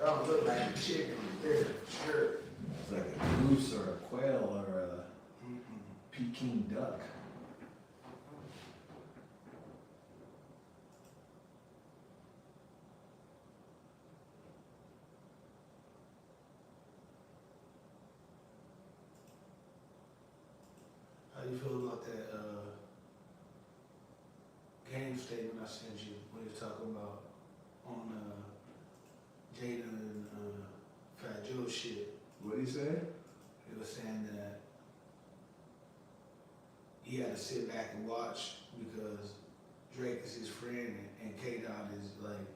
don't look like a chicken there, sure. It's like a goose or a quail or a Peking duck. How you feel about that game statement I sent you when you was talking about on Jada and Fat Joe shit? What did he say? He was saying that he had to sit back and watch because Drake is his friend and K-Dot is like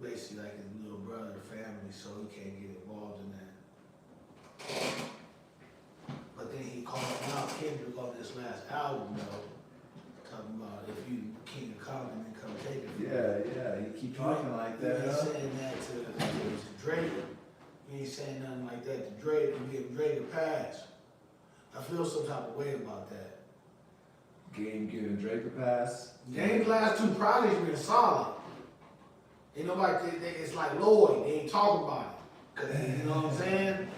basically like his little brother, family, so he can't get involved in that. But then he called out Kendrick on this last album though, talking about if you king of Compton, then come take it. Yeah, he keep talking like that. He ain't saying that to Drake. He ain't saying nothing like that to Drake and give Drake a pass. I feel some type of way about that. Game giving Drake a pass. Game's last two projects been solid. Ain't nobody, it's like Lloyd, they ain't talking about it. Cause you know what I'm saying?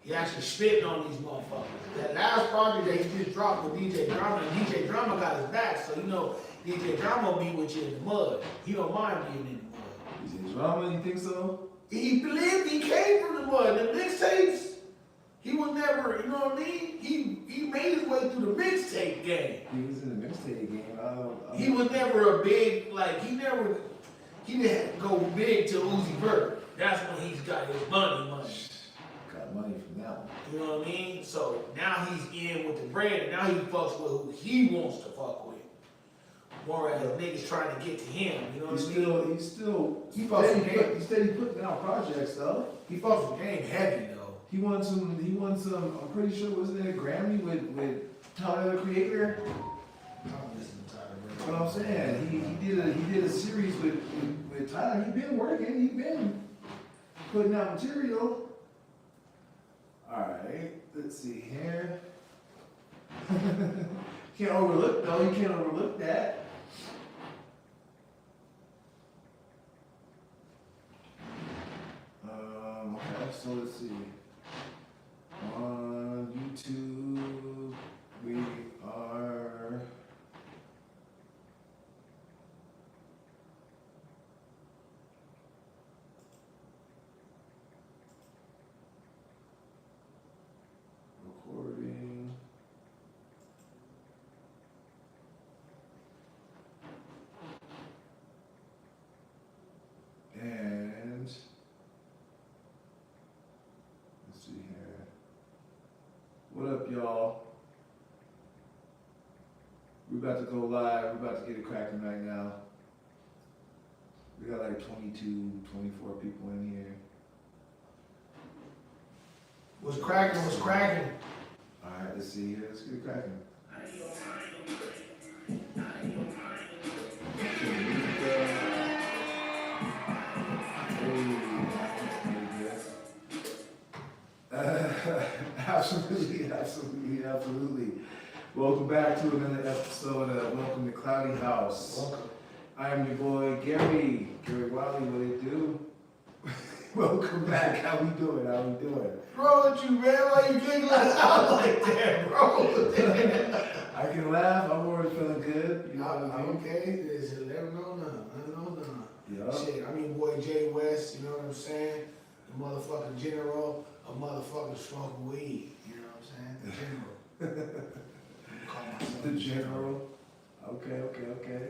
He actually spitting on these motherfuckers. That last project that he just dropped with DJ Drama, and DJ Drama got his back, so you know DJ Drama will be with you in the mud. He don't mind being in the mud. DJ Drama, you think so? He believed he came from the mud. The mixtapes, he was never, you know what I mean? He made his way through the mixtape game. He was in the mixtape game. He was never a big, like, he didn't go big till Uzi Vert. That's when he's got his money. Got money from that one. You know what I mean? So now he's in with the brand, and now he fucks with who he wants to fuck with. Whereas niggas trying to get to him, you know what I mean? He steady putting out projects though. He fucks with game heavy though. He won some, I'm pretty sure, wasn't it a Grammy with Tyler the Creator? I'm listening to Tyler. That's what I'm saying. He did a series with Tyler. He been working, he been putting out material. Alright, let's see here. You can't overlook that. Okay, so let's see. On YouTube, we are recording. And let's see here. What up, y'all? We're about to go live. We're about to get it cracking right now. We got like 22, 24 people in here. What's cracking? All right, let's see here. Let's get it cracking. Absolutely. Welcome back to another episode of Welcome to Kloudy House. Welcome. I'm your boy Gary Wiley. What it do? Welcome back. How we doing? Bro, what you, man? Why you giggling out like that, bro? I can laugh. I'm already feeling good. You know what I mean? Okay, let him know none. Yeah. Shit, I mean, boy Jay West, you know what I'm saying? The motherfucking general, a motherfucker smoking weed. You know what I'm saying? The general. Call myself The general. Okay.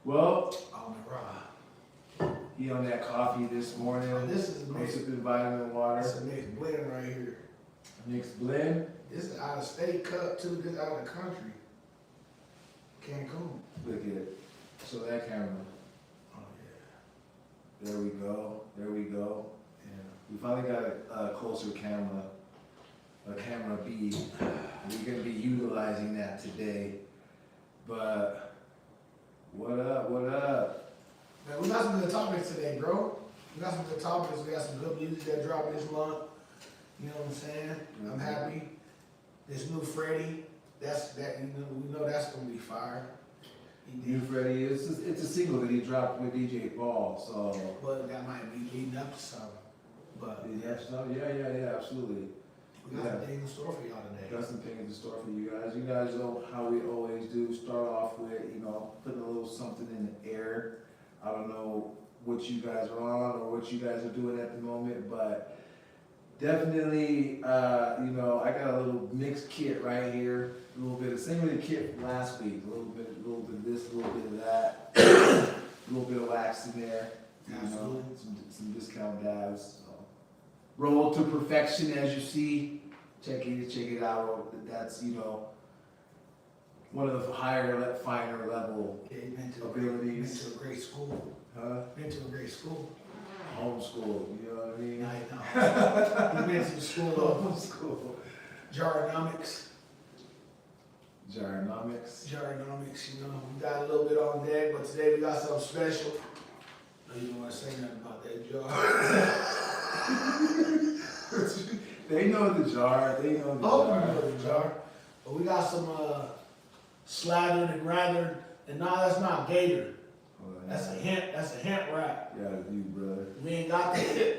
Well, on the ride. he on that coffee this morning. This is Mixed with vitamin water. That's a mixed blend right here. Mixed blend. This is out of state cup too. This out of the country. Cancun. Look at it. So that camera. Oh yeah. There we go. Yeah. We finally got a closer camera. A camera B. We're gonna be utilizing that today. But what up? Man, we got some good topics today, bro. We got some good topics. We got some good music that dropped this month. You know what I'm saying? Mm-hmm. I'm happy. This new Freddie, we know that's gonna be fire. New Freddie, it's a single that he dropped with DJ Paul, so. But that might be leading up to something. But Yeah, absolutely. we got some things in store for y'all today. Got some things in store for you guys. You guys know how we always do. Start off with, putting a little something in the air. I don't know what you guys are on or what you guys are doing at the moment, but definitely, I got a little mixed kit right here. A little bit of same with the kit from last week. A little bit of this, a little bit of that. A little bit of wax in there. Absolutely. Some discount dabs. So. Roll to perfection, as you see. Check it out. That's one of the higher, finer level abilities. Been to a great school. Huh? Been to a great school. Homeschool, you know what I mean? I know. You been to the school of Homeschool. Gyronomics. Gyronomics. Gyronomics, we got a little bit on deck, but today we got something special. No, you don't want to say nothing about that jar. They know the jar. They know the Oh, jar. we know the jar. But we got some slathered and rathered, and no, that's not gator. That's a hint. That's a hint wrap. Yeah, you brother. We ain't got that.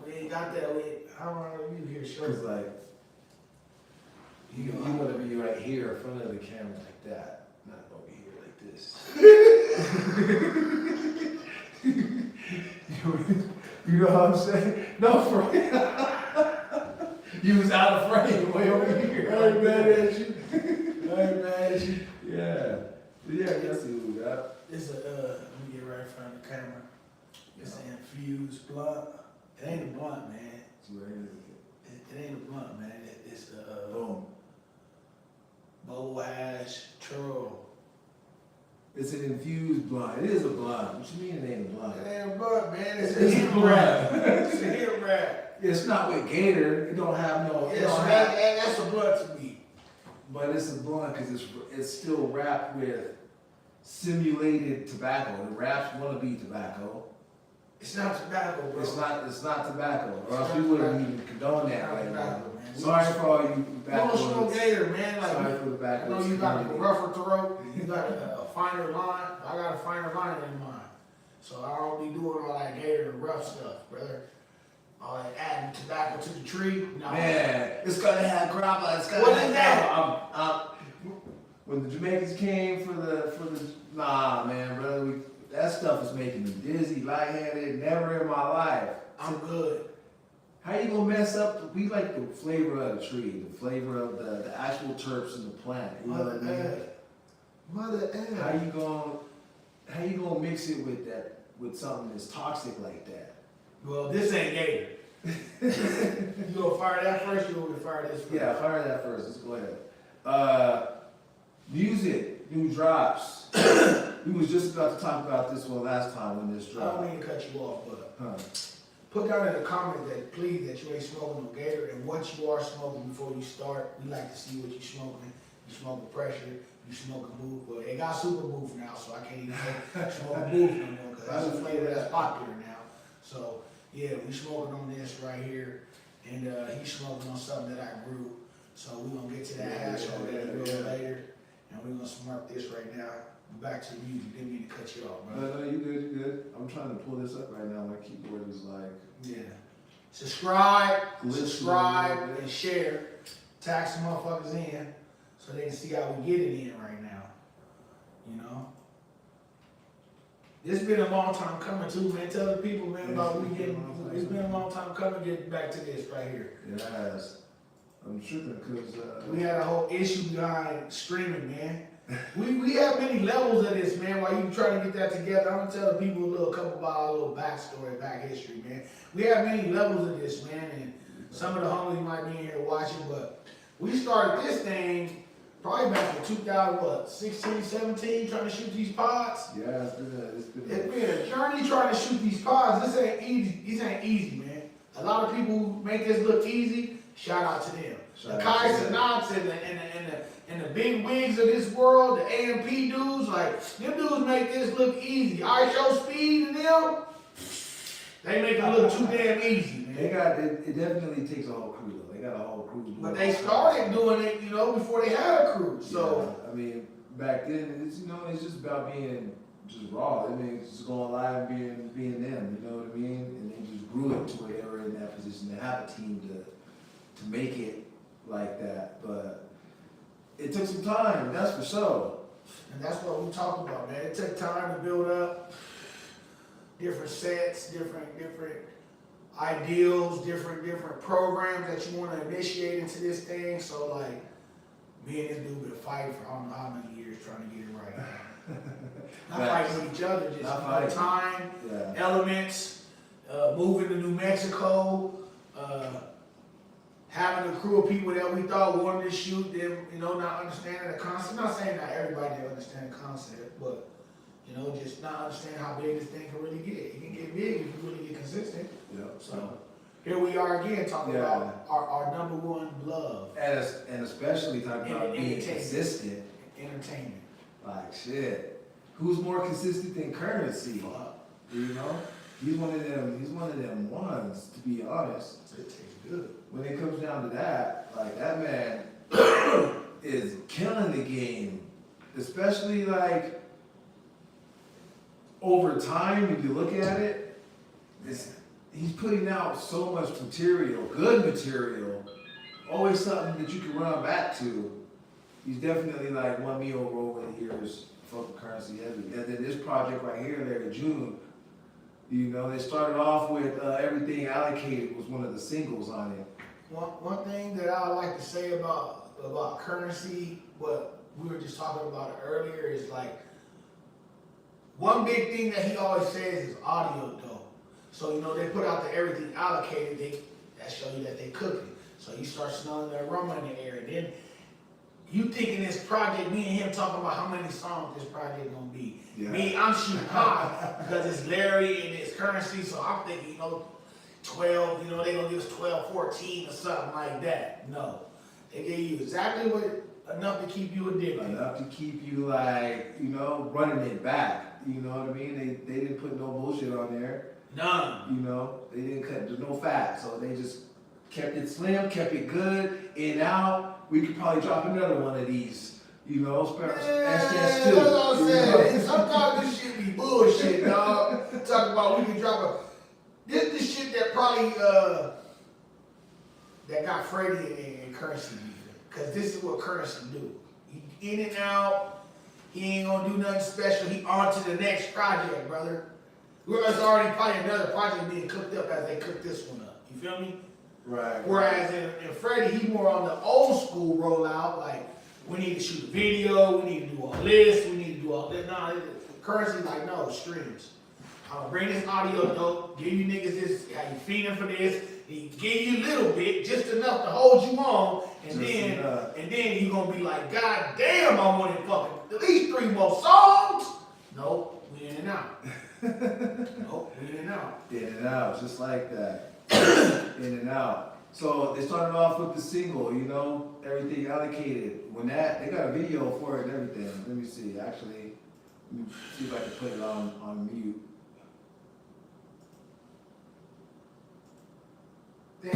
We ain't got that. How are you here, sure? Cause you want to be right here in front of the camera like that, not over here like this. You know what I'm saying? No, for real. You was out of frame way over here. I ain't mad at you. I ain't mad at you. Yeah. Yeah, I guess what we got. It's let me get right in front of the camera. It's an infused blunt. It ain't a blunt, man. It ain't a blunt, man. It's a Boom. bowl hash churro. It's an infused blunt. It is a blunt. What you mean it ain't a blunt? It ain't a blunt, man. It's a It's a hip blunt. wrap. It's a hip wrap. It's not with Gator. It don't have no. Yeah, so that's a blunt to me. But it's a blunt because it's still wrapped with simulated tobacco. The wraps want to be tobacco. It's not tobacco, bro. It's not tobacco, or else we wouldn't even condone that right now. man. Sorry for all you You don't smoke backwoods. gator, man. Like, Sorry for the I backwoods. know you got a community. rougher throat. You got a finer line. I got a finer line in mine. So I don't be doing all that gator and rough stuff, brother. All that adding tobacco to the tree. No. Man, it's gonna have grappa. It's gonna What have is that? when the Jamaicans came for the nah, man, brother, that stuff is making me dizzy, lightheaded. Never in my life. I'm good. How you gonna mess up? We like the flavor of the tree, the flavor of the actual terps in the plant. You know what I mean? Mother How you gonna mix it with something that's toxic like that? Well, this ain't gator. You gonna fire that first? You gonna fire this first? Yeah, fire that first. Let's go ahead. Music, new drops. We was just about to talk about this one last time when this I dropped. don't mean to cut you off, but Huh. put down in the comment that please that you ain't smoking no gator and what you are smoking before you start. We like to see what you smoking. You smoking pressure. You smoking booth. Well, they got super booth now, so I can't even say smoking booth no more because that's a flavor that's popular now. So yeah, we smoking on this right here, and he's smoking on something that I grew. So we're gonna get to that hash on that a little later, and we're gonna smirk this right now. Back to the music. Didn't mean to cut you off, bro. No, you good. I'm trying to pull this up right now. My keyboard is like. Yeah. Subscribe, Glistening. and share. Tag some motherfuckers in so they can see how we get it in right now. You know? It's been a long time coming too, man. Tell the people, man, about we getting. It's been a long time coming getting back to this right here. It has. I'm tripping because. We had a whole issue behind streaming, man. We have many levels of this, man. While you trying to get that together, I'm gonna tell the people a couple about our little backstory, back history, man. We have many levels of this, man, and some of the homies might be in here watching, but we started this thing probably back in 2016, 17, trying to shoot these pods. Yeah, it's been It's been a journey trying to shoot these pods. This ain't easy. This ain't easy, man. A lot of people who make this look easy. Shout out to them. The Kai Sanats and the big wigs of this world, the AMP dudes, like, them dudes make this look easy. I Show Speed and them, they make it look too damn easy, man. It definitely takes a whole crew though. They got a whole crew. But they started doing it, before they had a crew. So, yeah, I mean, back then, it's, you know, it's just about being just raw. I mean, just going live and being them, you know what I mean? And they just grew it to where they were in that position to have a team to make it like that. But it took some time, that's for sure. And that's what we talk about, man. It took time to build up different sets, different ideals, different programs that you want to initiate into this thing. So like, me and this dude been fighting for I don't know how many years trying to get it right now. Not fighting with each other, just time, elements, moving to New Mexico, having a crew of people that we thought wanted to shoot them, you know, not understanding the concept. I'm not saying not everybody didn't understand the concept, but, you know, just not understanding how big this thing can really get. It can get big if you really get consistent. Yep. So here we are again talking about our number one love. And especially talking about being consistent. Entertainment. Like shit. Who's more consistent than Currency? You know? He's one of them ones, to be honest. It tastes good. When it comes down to that, like that man is killing the game. Especially like over time, if you look at it, he's putting out so much material, good material, always something that you can run back to. He's definitely like won me over the years. Fucking Currency heavy. And then this project right here, Larry June, you know, they started off with Everything Allocated was one of the singles on it. One thing that I like to say about Currency, what we were just talking about earlier, is like, one big thing that he always says is audio though. So, you know, they put out the Everything Allocated, that show you that they cooking. So you start smelling the aroma in the air. And then you thinking this project, me and him talking about how many songs this project gonna be. Yeah. Me, I'm shooting high because it's Larry and it's Currency, so I'm thinking, you know, 12, you know, they gonna give us 12, 14 or something like that. No. They gave you exactly enough to keep you addicted. Enough to keep you like, you know, running it back. You know what I mean? They didn't put no bullshit on there. None. You know, they didn't cut, there's no fat, so they just kept it slim, kept it good, in and out. We could probably drop another one of these, you know, STS2. That's what I'm saying. Sometimes this shit be bullshit, dog. Talking about we can drop this shit that probably that got Freddie and Currency beefing. Cause this is what Currency do. He in and out. He ain't gonna do nothing special. He on to the next project, brother. There's already probably another project being cooked up as they cook this one up. You feel me? Right. Whereas in Freddie, he more on the old school rollout, like we need to shoot a video, we need to do all this, we need to do all that. Nah, Currency like, no, streams. I'm gonna bring this audio dope, give you niggas this, how you feeding for this, he give you a little bit, just enough to hold you on, and then you gonna be like, God damn, I wanted fucking at least 3 more songs. Nope, we in and out. Nope, we in and out. In and out, just like that. In and out. So they started off with the single, you know, Everything Allocated. When they got a video for it and everything. Let me see, actually, let me see if I can put it on mute. The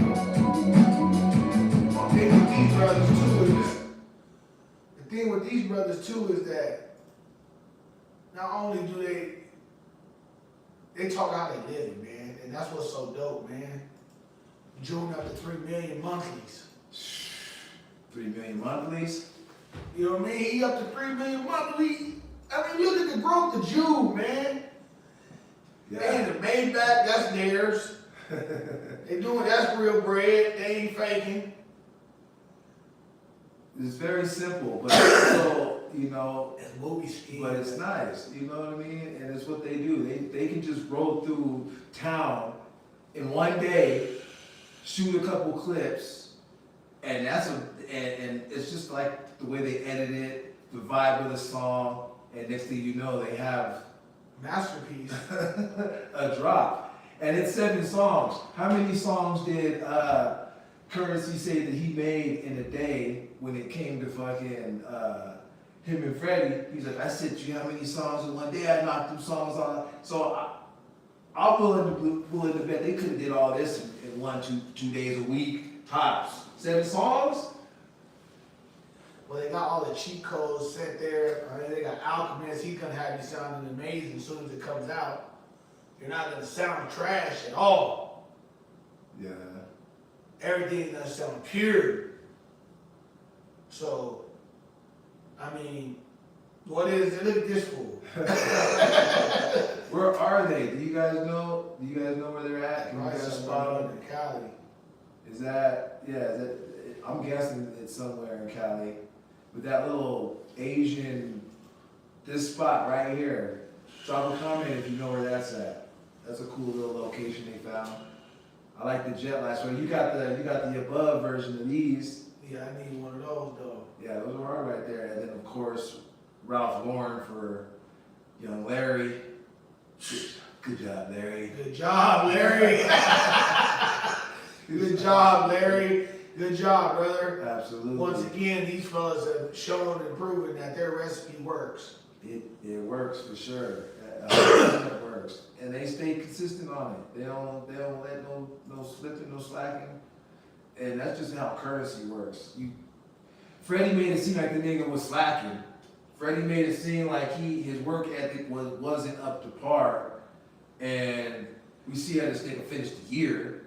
thing with these brothers too is that not only do they talk how they live, man, and that's what's so dope, man. June up to 3 million monthlies. 3 million monthlies? You know what I mean? He up to 3 million monthly. I mean, look at the growth of June, man. Yeah. And the Maybach, that's theirs. They doing, that's real bread. They ain't faking. It's very simple, but also, you know, it's movie scheme. But it's nice, you know what I mean? And it's what they do. They can just roll through town in one day, shoot a couple clips, and and it's just like the way they edit it, the vibe of the song, and next thing you know, they have masterpiece, a drop. And it's 7 songs. How many songs did Currency say that he made in a day when it came to fucking him and Freddie? He's like, I sent you how many songs in one day? I knocked them songs on. So I'm willing to bet they could have did all this in 1, 2 days a week, tops. 7 songs? Well, they got all the cheat codes sent there. They got Alchemist. He's gonna have you sounding amazing as soon as it comes out. You're not gonna sound trash at all. Yeah. Everything's gonna sound pure. So, I mean, what is it? Look at this fool. Where are they? Do you guys know? Do you guys know where they're at? Can you guys spot them? In Cali. Is that, I'm guessing it's somewhere in Cali. With that little Asian, this spot right here. Drop a comment if you know where that's at. That's a cool little location they found. I like the jet lag. So you got the above version of these. Yeah, I need one of those though. Yeah, those are right there. And then of course, Ralph Lauren for young Larry. Good job, Larry. Good job, Larry. Good job, Larry. Good job, brother. Absolutely. Once again, these fellas have shown and proven that their recipe works. It works for sure. It works, and they stay consistent on it. They don't let no slipping, no slacking, and that's just how Currency works. Freddie made it seem like the nigga was slacking. Freddie made it seem like his work ethic wasn't up to par, and we see how this nigga finished the year.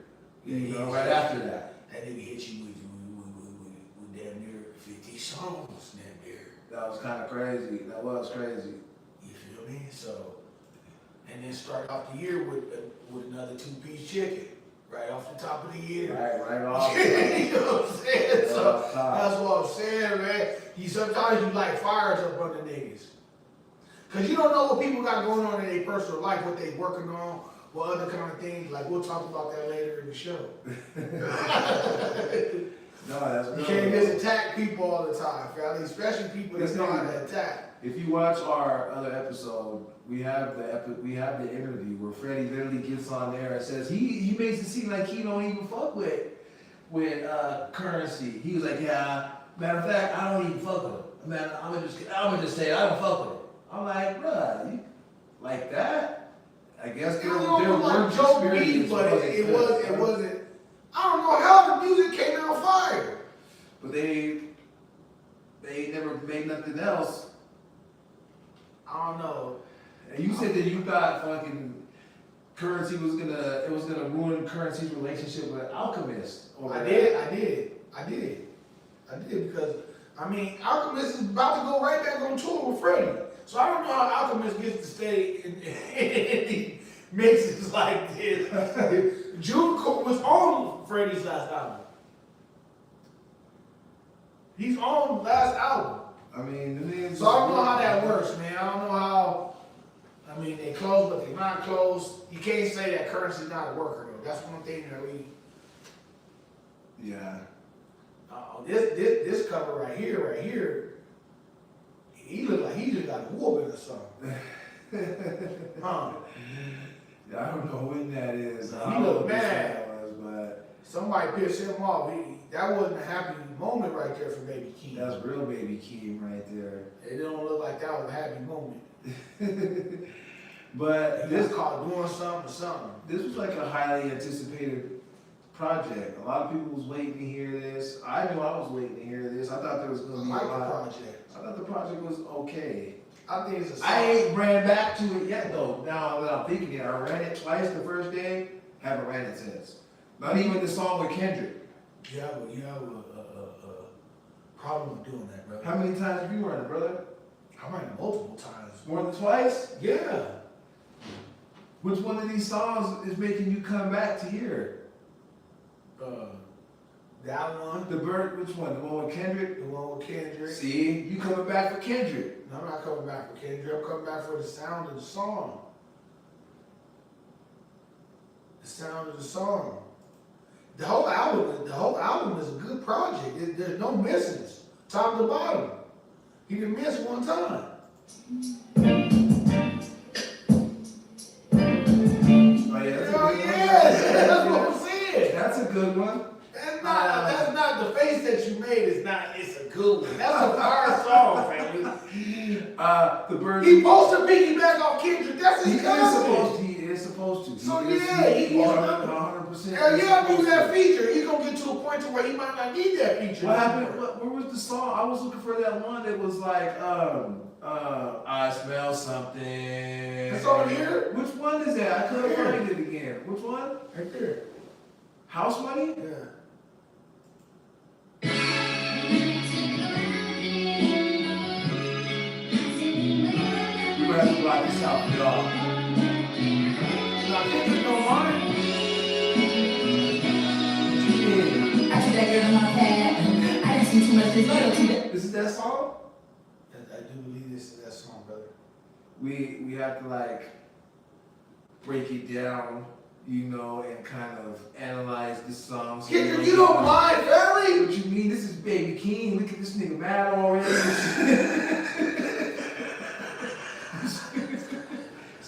Right after that. That nigga hit you with damn near 50 songs, damn near. That was kind of crazy. That was crazy. You feel me? So, and then start off the year with another 2-piece chicken, right off the top of the year. Right off. You know what I'm saying? Right So off top. that's what I'm saying, man. Sometimes you light fires up under niggas, cause you don't know what people got going on in their personal life, what they working on. Well, other kind of things, like we'll talk about that later in the show. No, that's You real. can't just attack people all the time, family, especially people that know how to attack. If you watch our other episode, we have the interview where Freddie literally gets on there and says he makes it seem like he don't even fuck with Currency. He was like, yeah, matter of fact, I don't even fuck with him. Man, I'm gonna just say I don't fuck with him. I'm like, bruh, you like that? I guess their work joke me, experience but it good. wasn't. I don't know how the music came out fire. But they never made nothing else. I don't know. And you said that you thought fucking Currency was gonna ruin Currency's relationship with Alchemist. I did because I mean Alchemist is about to go right back on tour with Freddie. So I don't know how Alchemist gets to stay in mixes like this. June was on Freddie's last album. He's on last album. I mean, So I don't know how that works, man. I don't know how. I mean, they close, but they're not close. You can't say that Currency's not a worker, though. That's one thing that we. Yeah. This cover right here. He look like he just got a whooping or something. Huh? Yeah, I don't know when that is. He I don't know look what this mad. one was, but Somebody pissed him off. That wasn't a happy moment right there for Baby Keem. that's real Baby Keem right there. It don't look like that was a happy moment. But He was caught doing something. this was like a highly anticipated project. A lot of people was waiting to hear this. I knew I was waiting to hear this. I thought there was I gonna be like a the lot. project. I thought the project was okay. I think it's a I ain't ran back to it yet though. Now that I'm thinking it, I ran it twice the first day. Haven't ran it since. Not even the song with Kendrick. You have a problem with doing that, brother. How many times have you run it, brother? I ran it multiple times. More than twice? Yeah. Which one of these songs is making you come back to hear it? That one, The Bird, which one? The one with Kendrick? the one with Kendrick. See, you coming back for Kendrick. No, I'm not coming back for Kendrick. I'm coming back for the sound of the song. The sound of the song. The whole album is a good project. There's no misses, top to bottom. You can miss one time. Oh yeah, Hell yeah, that's what I'm saying. That's a good one. That's not the face that you made. It's a good one. That's a fire song, family. The Bird. He supposed to piggyback off Kendrick. That's He his is cousin. supposed they supposed to. So yeah, he is 100%. Hell yeah, I need that feature. He's gonna get to a point to where he might not need that feature. What happened? Where was the song? I was looking for that one that was like, I smell something. It's over here. Which one is that? I couldn't find it again. Which one? Right there. House Money? Yeah. We might have to block this out, y'all. Now, Kendrick don't mind. I took that girl in my pad. I didn't see too much disloyalty. This is that song? I do believe this is that song, brother. We have to like break it down, you know, and kind of analyze this song. So Kendrick, you don't mind, family? What you mean? This is Baby King. Look at this nigga mad already.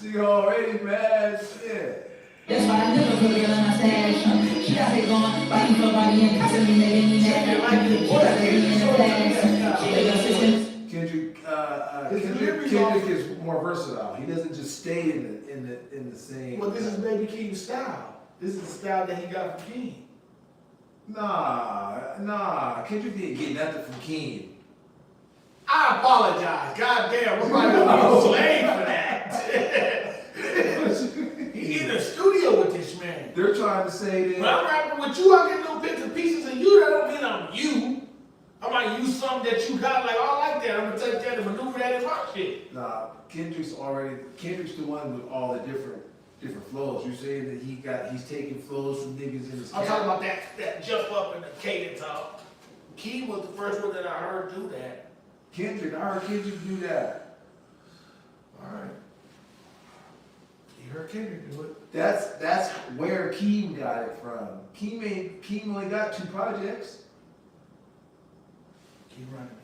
She already mad, shit. That's why I never put a girl in my stash. She out here going, fighting for body and constantly making me mad. She got me in the past. She got systems. Kendrick is more versatile. He doesn't just stay in the same. Well, this is Baby King's style. This is the style that he got from King. Nah. Kendrick didn't get nothing from King. I apologize. God damn, we're probably gonna be a slave for that. He in the studio with this man. They're trying to say that. When I'm rapping with you, I get little bits and pieces of you. That don't mean I'm you. I might use something that you got, like, oh, I like that. I'm gonna take that and maneuver that in my shit. Nah, Kendrick's the one with all the different flows. You're saying that he's taking flows from niggas in his I'm talking about that jump up in the cadence talk. Key was the first one that I heard do that. I heard Kendrick do that. All right. You heard Kendrick do it. That's where Keem got it from. Keem only got 2 projects. Keep running.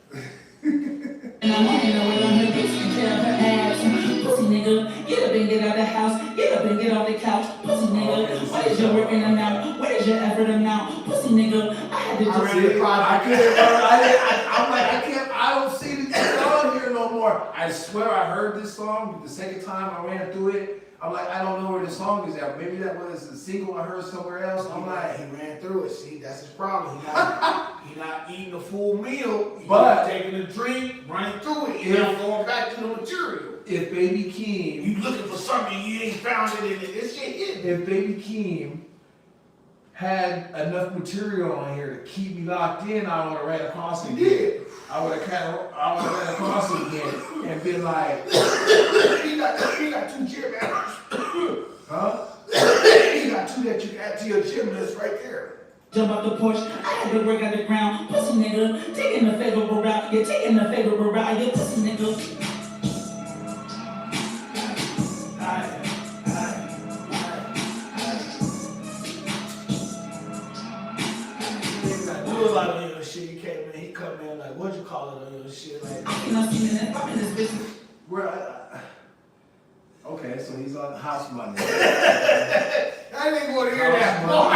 And I want to know where on her bitch and tear up her ass. Pussy nigga, get up and get out the house. Get up and get off the couch. Pussy nigga, what is your working amount? What is your effort amount? Pussy nigga, I had to just see it. I don't see the song here no more. I swear I heard this song the second time I ran through it. I'm like, I don't know where the song is at. Maybe that was a single I heard somewhere else. I'm like, he ran through it. See, that's his problem. He not eating a full meal. He's But taking a drink, running through it. He's not going back to the material. If Baby Keem, You looking for something you ain't found it in it. This shit hidden. if Baby Keem had enough material on here to keep me locked in, I would have ran across it He again. did. I would have ran across it again and been like, he got 2 gym members. huh? He got 2 that you can add to your gym list right there. jump off the porch. I had to work out the ground. Pussy nigga, taking the favorable route. You're taking the favorable route. You pussy nigga. Do a lot of your shit. He come in like, what'd you call it on your shit? Like, I cannot see me if I'm in this bitch. Okay, so he's on House Money. I didn't want to hear that part.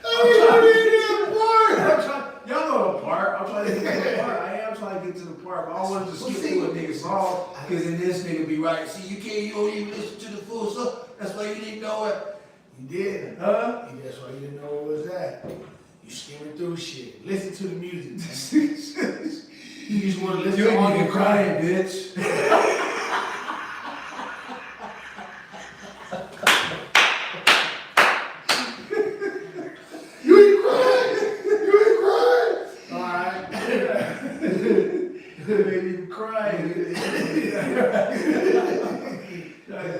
I didn't want to hear that part. Y'all know the part. I'm trying to get to the part. I am trying to get to the part, but I want to just skip through a nigga song, because then this nigga be right. See, you don't even listen to the full song. That's why you didn't know it. You did. Huh? That's why you didn't know what was that. You skimming through shit. Listen to the music. You just want to listen You to all ain't your even crying, bitch. You ain't crying. You ain't crying. All right. You ain't even crying.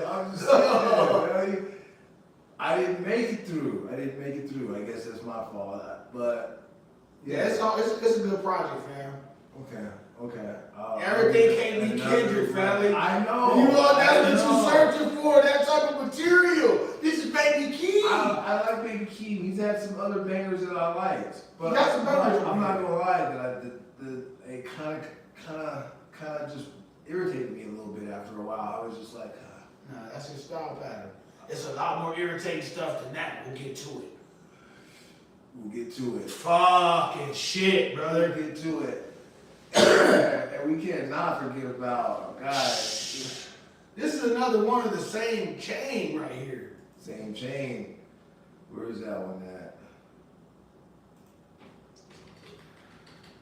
I'm just saying, I didn't make it through. I guess that's my fault. But Yeah, it's a good project, fam. okay. Everything can't be Kendrick, family. I know. You know that's what I know. you're searching for, that type of material. This is Baby Key. I like Baby Keem. He's had some other bangers that I liked, but He got some bangers. I'm not gonna lie that it kind of just irritated me a little bit after a while. I was just like, Nah, that's his style pattern. It's a lot more irritating stuff than that. We'll get to it. we'll get to it. Fucking shit, brother. We'll get to it. And we cannot forget about, guys, This is another one of the same chain right here. Same chain. Where is that one at?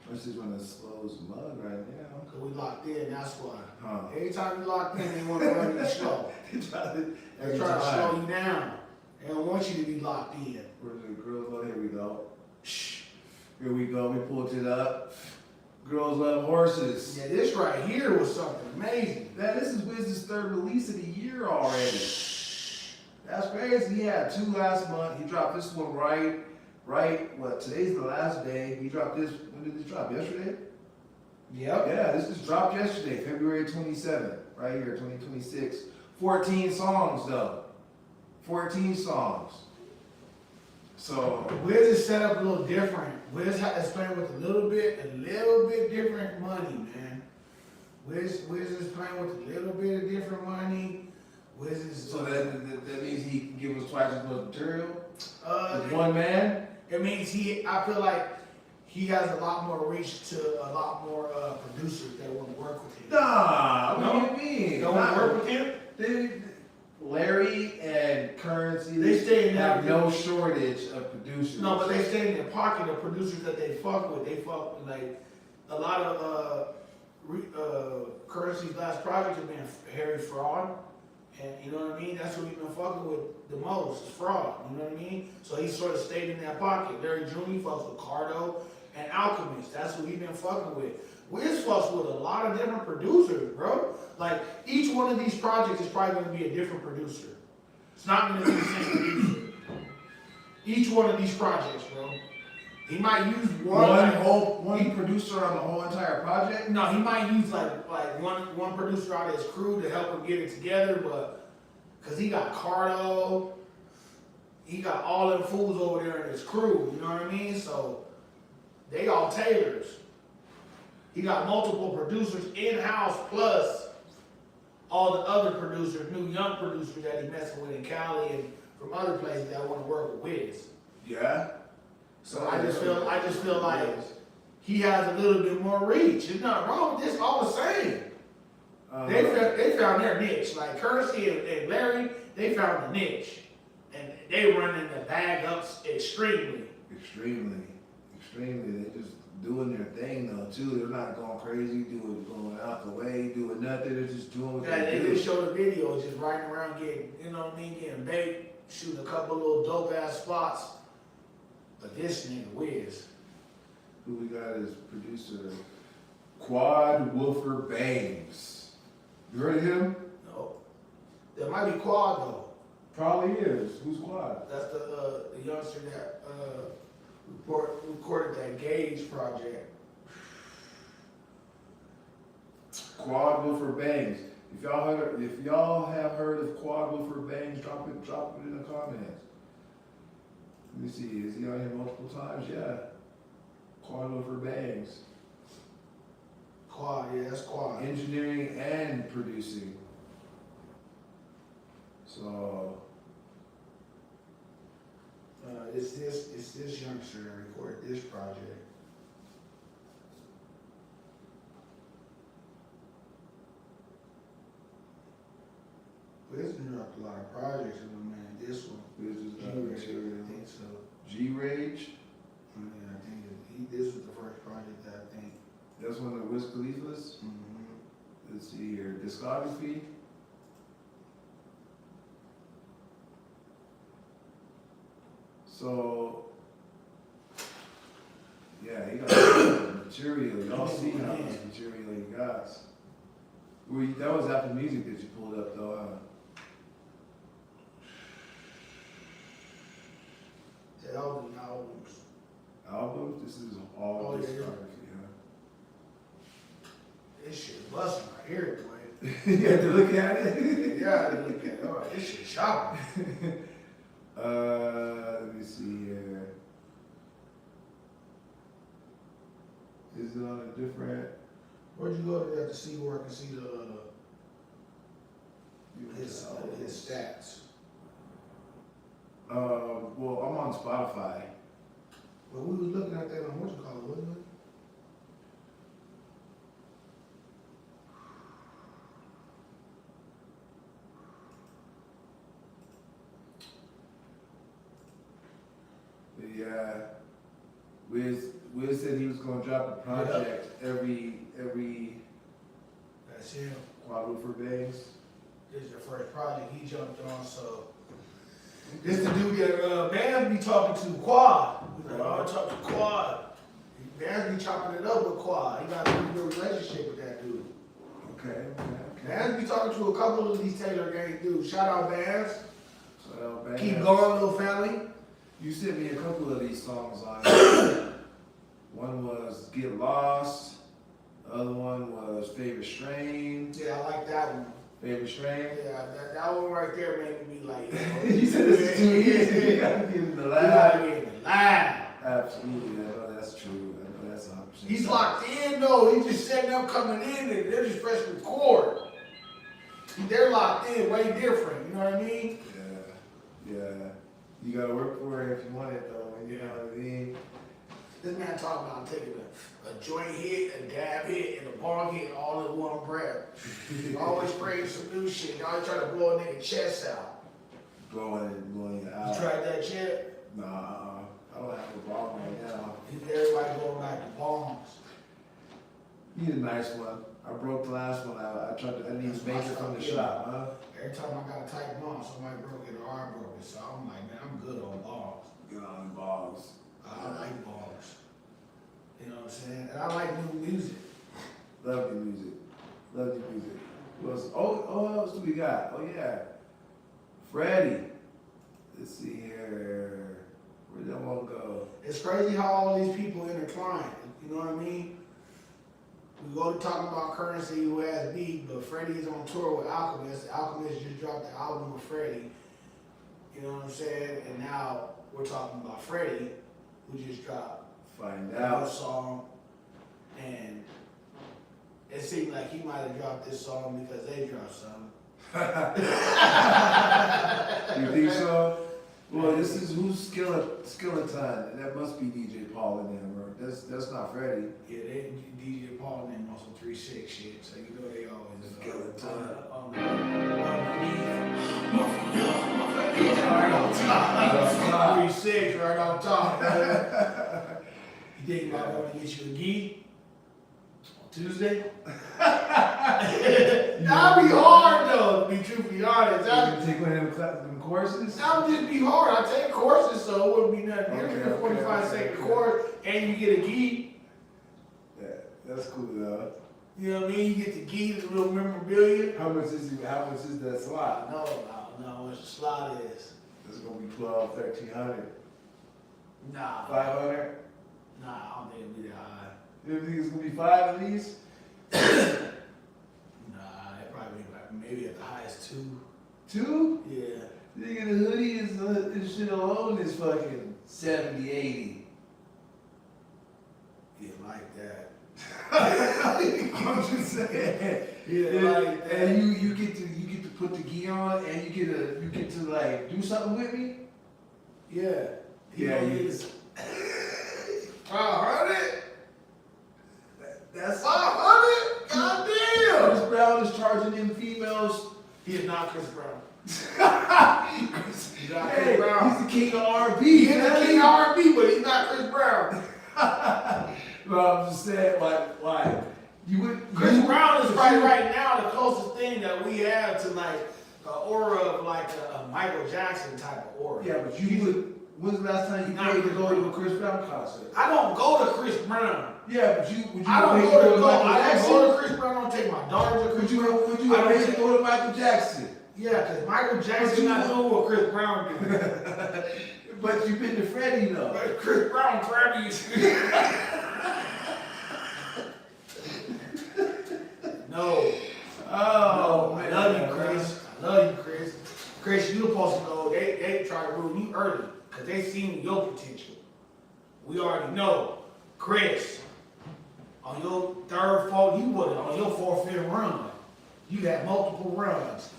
This is one of the slowest mug right now. Cause we locked in, that's why. Huh. Every time you locked in, they want to run you slow. They try to They try to slow you down. They don't want you to be locked in. Where's the girls? Oh, here we go. Shh. Here we go. We pulled it up. Girls love horses. Yeah, this right here was something amazing. Man, this is Wiz's third release of the year already. That's crazy. He had 2 last month. He dropped this one what, today's the last day. He dropped this, when did this drop, yesterday? Yep. Yeah, this just dropped yesterday, February 27th, right here, 2026. 14 songs though. 14 songs. So, Wiz is set up a little different. Wiz is playing with a little bit different money, man. Wiz is playing with a little bit of different money. Wiz is so that means he can give us twice as much material? With it, one man? it means I feel like he has a lot more reach to a lot more producers that want to work with him. Nah, No? what do you mean? Don't want to work with him? Larry and Currency, They stay in have there. no shortage of producers. No, but they stay in their pocket of producers that they fuck with. They fuck with, like, a lot of Currency's last project has been Harry Fraud. And you know what I mean? That's what he's been fucking with the most, is Fraud. You know what I mean? So he sort of stayed in that pocket. Larry Jr. fucks with Cardo and Alchemist. That's what he's been fucking with. Wiz fucks with a lot of different producers, bro. Like, each one of these projects is probably going to be a different producer. It's not going to be the same producer. Each one of these projects, bro. He might use one producer on the whole entire project? No, he might use like one producer out of his crew to help him get it together, but cause he got Cardo, he got all them fools over there in his crew, you know what I mean? So they all tailors. He got multiple producers in-house plus all the other producers, new young producers that he messing with in Cali and from other places that want to work with Wiz. Yeah. So I just feel like he has a little bit more reach. There's nothing wrong with this, all the same. They found their niche. Like Currency and Larry, they found the niche. And they running the bag up extremely. Extremely. They're just doing their thing though too. They're not going crazy, going out the way, doing nothing. They're just doing what They do. just show the videos, just riding around getting, you know what I mean, getting baked, shooting a couple little dope ass spots. But this nigga Wiz. Who we got as producer? Quad Woofer Bangs. You heard of him? No. That might be Quad though. Probably is. Who's Quad? That's the youngster that recorded that Gauge project. Quad Woofer Bangs. If y'all have heard of Quad Woofer Bangs, drop it in the comments. Let me see, is he on here multiple times? Yeah. Quad Woofer Bangs. Quad, yeah, that's Quad. Engineering and producing. So It's this youngster that recorded this project. But this one dropped a lot of projects in the man. This one, this is G-Rage, material. I think so. G-Rage. Yeah, I think this was the first project that I think. That's one of the Wiz Khalifa's. Let's see here. Discography. So, yeah, he got material. Y'all see how much material he got. That was Apple Music that you pulled up though, huh? The albums. Albums? This is all Oh, yeah, discography, huh? This shit busting right here, boy. You had to look at it? Yeah, I look at it. All right, this shit shopping. Let me see here. Is it on a different? Where'd you go to that to see where I can see his stats? Well, I'm on Spotify. Well, we was looking at that on what you call it, wasn't it? Yeah. Wiz said he was gonna drop a project every That's him. Guadalupe days. This is the first project he jumped on, so. This the dude that Bam be talking to, Quad. He's like, oh, I talk to Quad. Bam be chopping it up with Quad. He got a pretty good relationship with that dude. Okay. Bam be talking to a couple of these Taylor Gang dudes. Shout out Bam. Shout out, Bam. Keep going, little family. You sent me a couple of these songs on. One was Get Lost. The other one was Favorite Strain. Yeah, I like that one. Favorite Strain. Yeah, that one right there made me like, You said this is 2 years. You gotta give him the You laugh. gotta give him the laugh. Absolutely, I know that's true. I know that's 100%. He's locked in though. He's just setting up coming in and they're just pressing record. They're locked in, way different. You know what I mean? Yeah. You gotta work for it if you want it though. You know what I mean? This man talking about taking a joint hit, a dab hit, and a bong hit all in one breath. Always spraying some new shit. Always trying to blow a nigga chest out. Blowing it out. You tried that shit? Nah, I don't have a bong right now. Everybody going back to bongs. You need a nice one. I broke the last one out. I need to make it from the shop, huh? Every time I got a tight bong, somebody broke it or I broke it. So I'm like, man, I'm good on bongs. Get on the balls. I like bongs. You know what I'm saying? And I like new music. Love your music. Love your music. Who else? What else do we got? Oh yeah. Freddie. Let's see here. Where'd that one go? It's crazy how all these people intertwine. You know what I mean? We go to talking about Currency, who has beat, but Freddie is on tour with Alchemist. Alchemist just dropped the album with Freddie. You know what I'm saying? And now we're talking about Freddie, who just dropped Find another out. song. And it seemed like he might have dropped this song because they dropped something. You think so? Well, this is who's Skeleton. That must be DJ Paul in there, bro. That's not Freddie. Yeah, they DJ Paul and them on some 3-6 shit, so you know they always Skeleton. Right on top. 3-6 right on top, man. You think about going to get you a gi on Tuesday? That'd be hard though, to be truthfully honest. You take one of them courses? That would just be hard. I take courses, so it wouldn't be nothing. Okay, Here's a 45-second course, and you get a gi. Yeah, that's cool though. You know what I mean? You get the gi, the real memorabilia. How much is that slot? No, how much the slot is. It's gonna be 12, 1,300. Nah. 500? Nah, I don't think it'll be that high. You think it's gonna be 5 at least? Nah, it probably be like maybe at the highest 2. 2? Yeah. Nigga, the hoodie this shit alone is fucking 70, 80. Yeah, like that. I'm just saying. Yeah, like that. And you get to put the gi on, and you get to like do something with me. Yeah. Yeah, you. 500? That's 500? Goddamn! Chris Brown is charging them females. He is not Chris Brown. He's not Chris Brown. He's the king of R&B. He's the king of R&B, but he's not Chris Brown. Well, I'm just saying, why? Chris Brown is right now the closest thing that we have to like an aura of like a Michael Jackson type of aura. Yeah, but when's the last time you paid to go to a Chris Brown concert? I don't go to Chris Brown. Yeah, but would you I don't pay go to to Michael I don't Jackson? go to Chris Brown. I don't take my daughter to Chris Would you Brown. have paid to go to Michael Jackson? Yeah, because Michael Jackson not doing what Chris Brown do. But you've been to Freddie though. But Chris Brown, Freddie. No. Oh, No, man. I love you, Chris. I love you, Chris. Chris, you supposed to go. They try to ruin you early because they seen your potential. We already know, Chris. On your third, fourth, you would on your 4th, 5th run. You had multiple runs.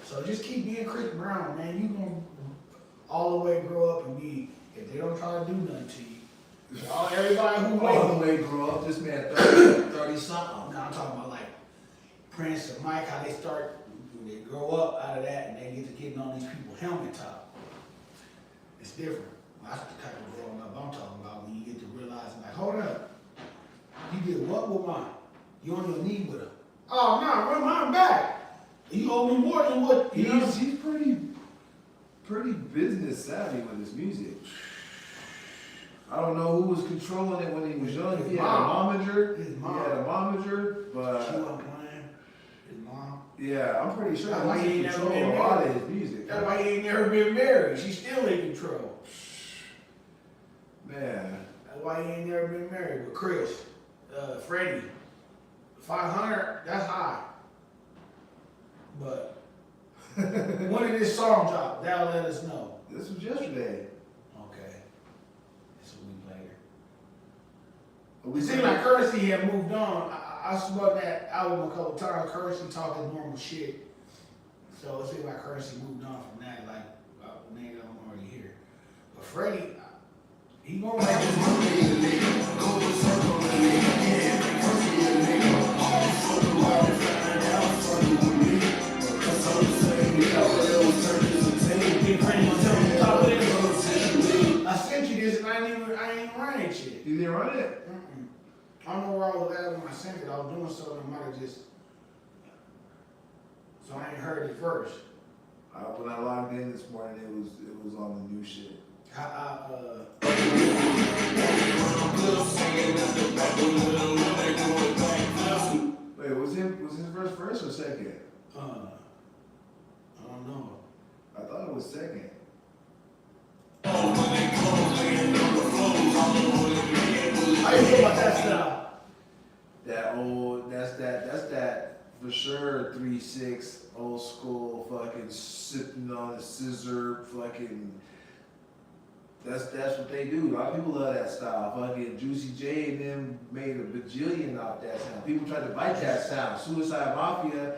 So just keep being Chris Brown, man. You gonna all the way grow up and be. If they don't try to do nothing to you, everybody who All the way grow up, this man 30 something. Now I'm talking about like Prince or Mike, how they start, when they grow up out of that and they get to getting on these people's helmet top. It's different. That's the kind of growing up I'm talking about, when you get to realize, like, hold up, you did what with mine? You on your knee with her. Oh, no, run mine back. You owe me more than what, you know? He's pretty business savvy with his music. I don't know who was controlling it when he was young. He had a momager. His mom. He had a momager, but She wasn't playing. His mom. yeah, I'm pretty sure That's why he he's in ain't never control been of a lot married. of his music. That's why he ain't never been married. She's still in control. Man, That's why he ain't never been married. But Chris, Freddie, 500, that's high. But when did this song drop? That'll let us know. this was yesterday. Okay. It's a week later. We It seemed like Currency had moved on. I smelled that album a couple times. Currency talking normal shit. So it seemed like Currency moved on from that. Like, nigga, I'm already here. But Freddie, he gonna make his money. I sent you this and I ain't even run it yet. You didn't run it? I don't know where I was at when I sent it. I was doing something, I might have just. So I ain't heard it first. When I logged in this morning, it was on the new shit. Wait, was his verse first or second? I don't know. I thought it was second. How you feel about that style? That's that for sure 3-6 old school fucking sipping on a scissor fucking. That's what they do. A lot of people love that style. Fucking Juicy J and them made a bajillion off that sound. People tried to bite that sound. Suicide Mafia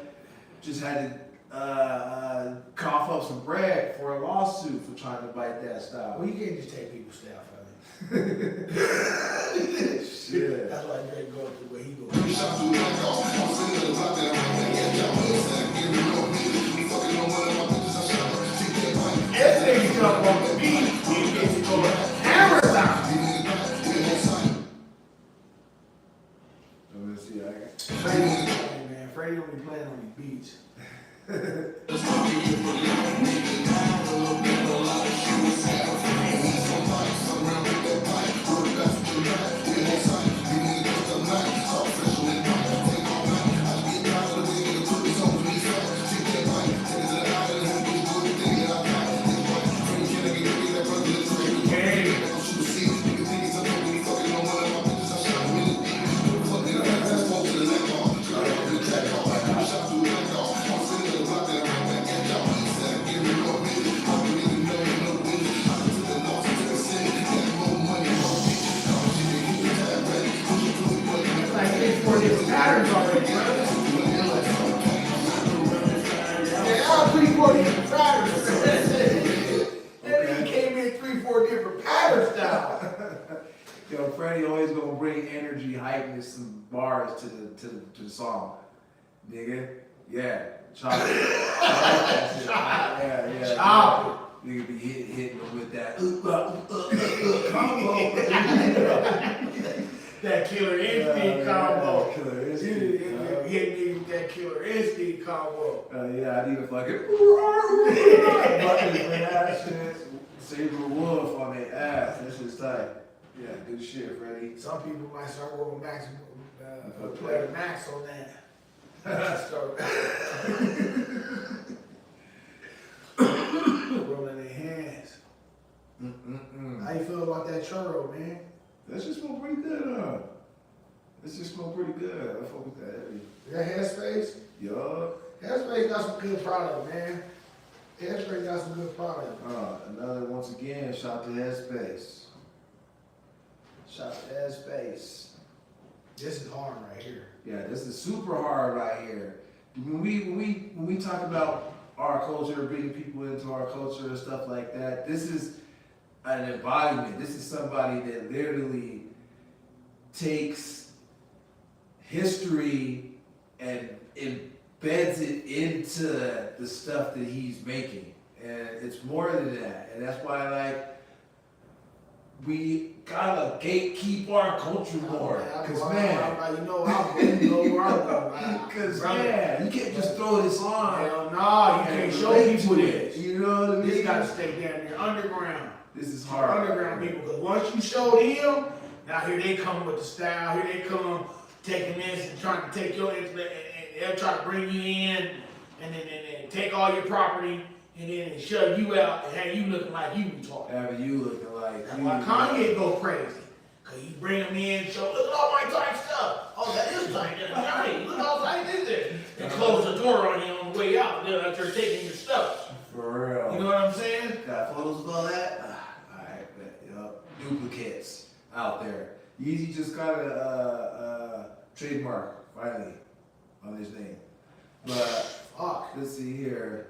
just had to cough up some bread for a lawsuit for trying to bite that style. Well, you can't just take people's style from it. Shit. That's why Drake goes the way he goes. This nigga jump on the beat, he gets going hammer time. Let me see. Freddie don't be playing on these beats. Patterns already, right? Yeah, all 3-4 different patterns. That nigga came in 3-4 different patterns now. Yo, Freddie always gonna bring energy, hypeness, and bars to the song, nigga. Yeah, chop it. Yeah. Chop it. Nigga be hitting them with that combo. That killer instinct combo. Killer You instinct. hit me with that killer instinct combo. Yeah, I need a fucking button for that shit. Saber Wolf on their ass. That shit's tight. Yeah, good shit, Freddie. Some people might start working Max, play the Max on that. Start rolling their hands. How you feel about that churro, man? That shit smell pretty good, huh? That shit smell pretty good. I fuck with that heavy. That Headspace? Yup. Headspace got some good product, man. Headspace got some good product. Another, once again, shout to Headspace. Shout to Headspace. This is hard right here. Yeah, this is super hard right here. When we talk about our culture, bringing people into our culture and stuff like that, this is an embodiment. This is somebody that literally takes history and embeds it into the stuff that he's making. And it's more than that. And that's why, like, we gotta gatekeep our culture more. Cause man, you know where I'm going. cause man, you can't just throw this on. Hell no, you can't show people this. You know what I mean? This gotta stay down there underground. This is hard. Underground people, because once you showed him, now here they come with the style, here they come taking this and trying to take your and they'll try to bring you in and then take all your property and then shove you out and have you looking like you retarded. Having you looking like That's why Kanye go crazy. Cause you bring them in, show, look at all my tight stuff. Oh, that is tight. That's nice. Look how tight this is. And close the door on you on the way out. They're taking your stuff. for real. You know what I'm saying? Got photos of all that? Alright, duplicates out there. Yeezy just got a trademark finally on his name. But let's see here.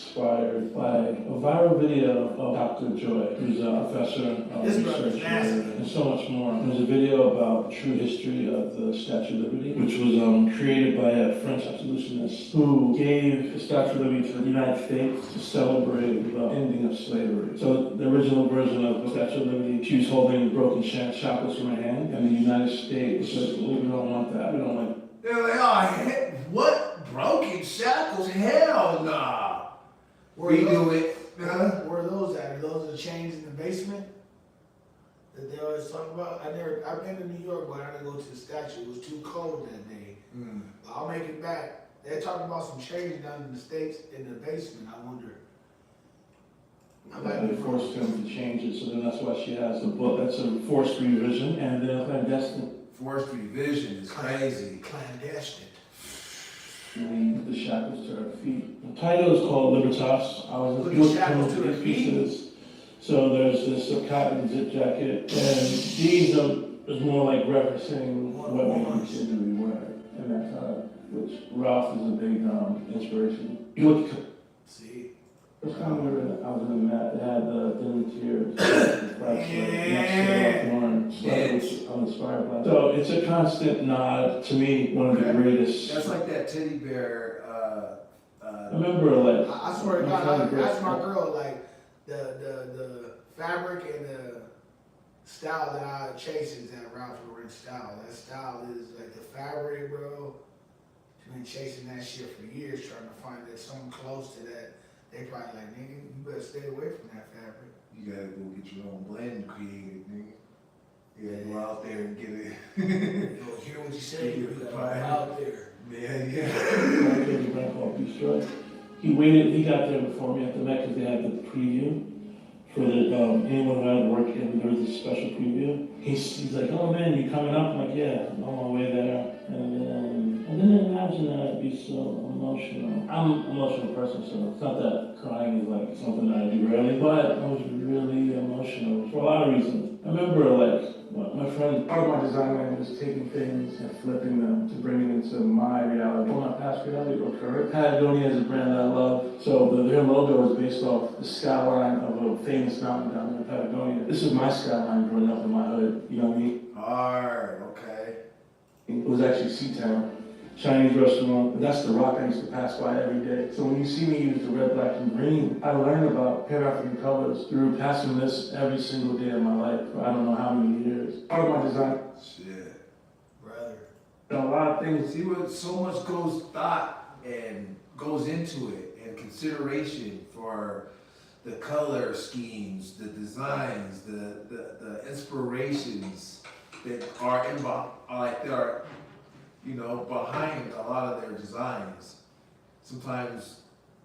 Inspired by a viral video of Dr. Joy, who's a professor, researcher, and so much more. There's a video about the true history of the Statue of Liberty, which was created by a French abolitionist who gave the Statue of Liberty to the United States to celebrate the ending of slavery. So the original version of the Statue of Liberty, she was holding broken shackles from her hand, and the United States said, well, we don't want that. We don't want. They're like, oh, what? Broken shackles? Hell nah. Redo it. Where are those at? Are those the chains in the basement that they always talk about? I've been to New York, but I didn't go to the statue. It was too cold that day. But I'll make it back. They're talking about some chains down in the States in the basement. I wonder. They forced him to change it, so then that's why she has the book. That's a forced revision, and then clandestine. Forced revision is crazy. Clandestine. And the shackles to her feet. The title is called Libertas. I was Put able the shackles to her these feet? pieces. So there's this cotton zip jacket, and these is more like referencing what we should be wearing in that time, which Ralph is a big inspiration. You look. See? It's kind of weird. I was in the mat that had the tiers. I'm inspired by. So it's a constant nod to me, one of the greatest. That's like that teddy bear. I remember, like, I swear to God, I asked my girl, like, the fabric and the style that I chase is that Ralph Lauren style. That style is like the fabric, bro. She's been chasing that shit for years, trying to find that something close to that. They probably like, nigga, you better stay away from that fabric. You gotta go get your own blend created, nigga. You gotta go out there and get it. You don't hear what you say, you gotta go out there. Yeah. He got there before me at the Met because they had the preview for the anyone who had to work in. There was a special preview. He's like, oh man, you coming up? I'm like, yeah, I'm on my way there. And then imagine that I'd be so emotional. I'm an emotional person, so it's not that crying is like something that I do rarely, but I was really emotional for a lot of reasons. I remember like my friend, part of my design line was taking things and flipping them to bring it into my reality, or my past reality or current. Patagonia is a brand that I love, so their logo is based off the skyline of a famous mountain down there in Patagonia. This is my skyline growing up in my hood, you know what I mean? Hard, okay. It was actually Seatown, Chinese restaurant, and that's the rock I used to pass by every day. So when you see me use the red, black, and green, I learned about Pan-African colors through passing this every single day of my life for I don't know how many years. Part of my design. Shit. Brother. A lot of things. See what so much goes thought and goes into it, and consideration for the color schemes, the designs, the inspirations that are behind a lot of their designs. Sometimes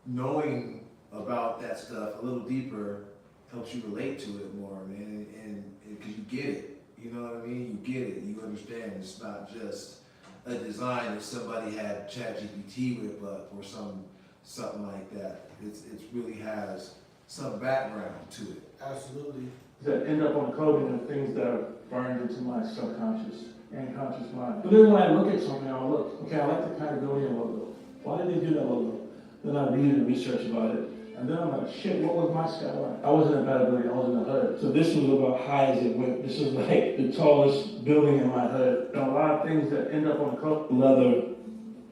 knowing about that stuff a little deeper helps you relate to it more, man, and because you get it. You know what I mean? You get it. You understand. It's not just a design that somebody had ChatGPT whip up or something like that. It really has some background to it. Absolutely. That end up on clothing and things that are burned into my subconscious and conscious mind. But then when I look at something, I'll look, okay, I like the Patagonia logo. Why did they do that logo? Then I read and research about it. And then I'm like, shit, what was my skyline? I wasn't in Patagonia, I was in the hood. So this was about high as it went. This is like the tallest building in my hood. And a lot of things that end up on the coat. Leather,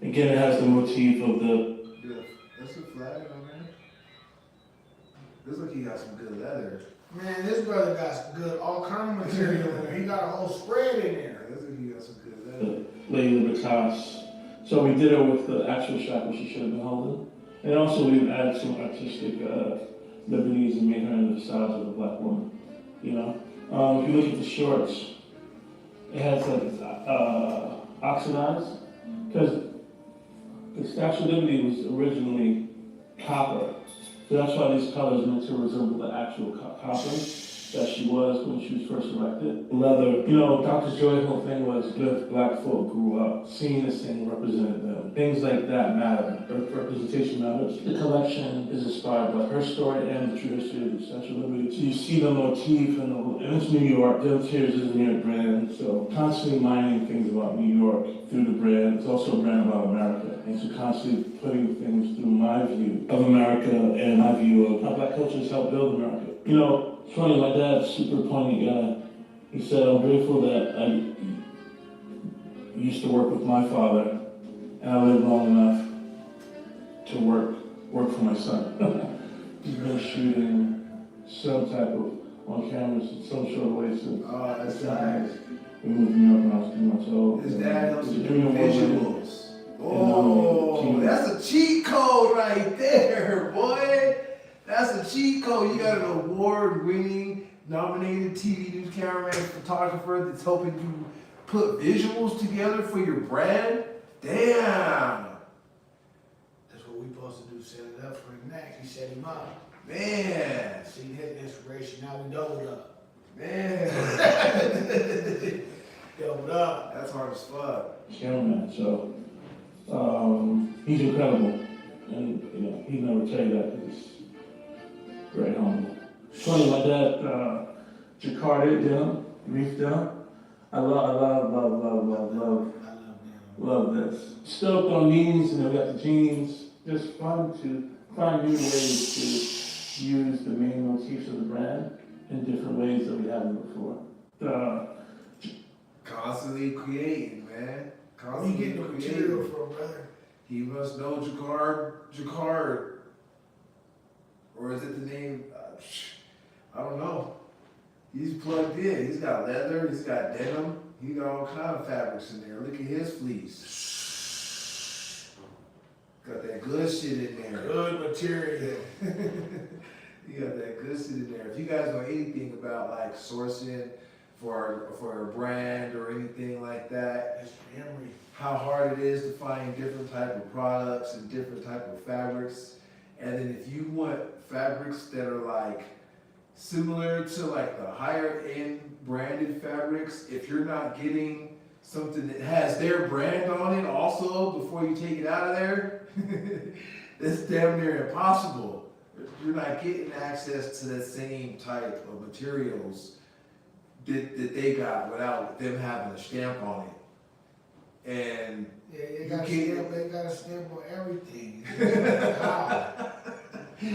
again, it has the motif of the... Yeah, that's a flag on there. Looks like he got some good leather. Man, this brother got good, all kind of material in there. He got a whole spread in there. Looks like he got some good leather. Lady Libertas. So we did it with the actual shackle she should have been holding. And also we've added some artistic liberties and made her into the size of a black woman. You know? If you look at the shorts, it has like oxidized, because the Statue of Liberty was originally copper. So that's why these colors meant to resemble the actual copper that she was when she was first elected. Leather, you know, Dr. Joy's whole thing was if black folk grew up, seeing this thing represented them. Things like that matter. Representation matters. The collection is inspired by her story and the true history of the Statue of Liberty. So you see the motif, and it's New York. The Tears is a New York brand, so constantly mining things about New York through the brand. It's also a brand about America. And so constantly putting things through my view of America and my view of how black culture has helped build America. You know, it's funny, my dad's a super poignant guy. He said, I'm grateful that I used to work with my father, and I lived long enough to work for my son. He's been shooting some type of on cameras in some sort of way since. Oh, that's nice. We moved to New York when I was 3 months old. His dad helps you do Doing visuals. Oh, that's a cheat code right there, boy. That's a cheat code. You got an award-winning, nominated TV news cameraman, photographer that's helping you put visuals together for your brand. Damn. That's what we supposed to do, set it up for him next. He set him up. Man. See his inspiration, now we doubled up. Man. Doubled up. That's hard as fuck. Cameraman, so he's incredible, and you know he'd never tell you that because he's very humble. It's funny, my dad, Jakarta dinner, beef dinner. I love this. Stoked on these, and we got the jeans. Just fun to find new ways to use the main motifs of the brand in different ways that we haven't before. Constantly creating, man. Where you Constantly getting the creating. material from, brother? He must know Jacquard. Or is it the name? I don't know. He's plugged in. He's got leather. He's got denim. He got all kind of fabrics in there. Look at his fleece. Got that good shit in there. Good material. You got that good shit in there. If you guys know anything about like sourcing for a brand or anything like that, That's memory. how hard it is to find different type of products and different type of fabrics. And then if you want fabrics that are like similar to like the higher end branded fabrics, if you're not getting something that has their brand on it also before you take it out of there, it's damn near impossible. You're not getting access to the same type of materials that they got without them having a stamp on it. And Yeah, You they got can't- they got a stamp on everything. How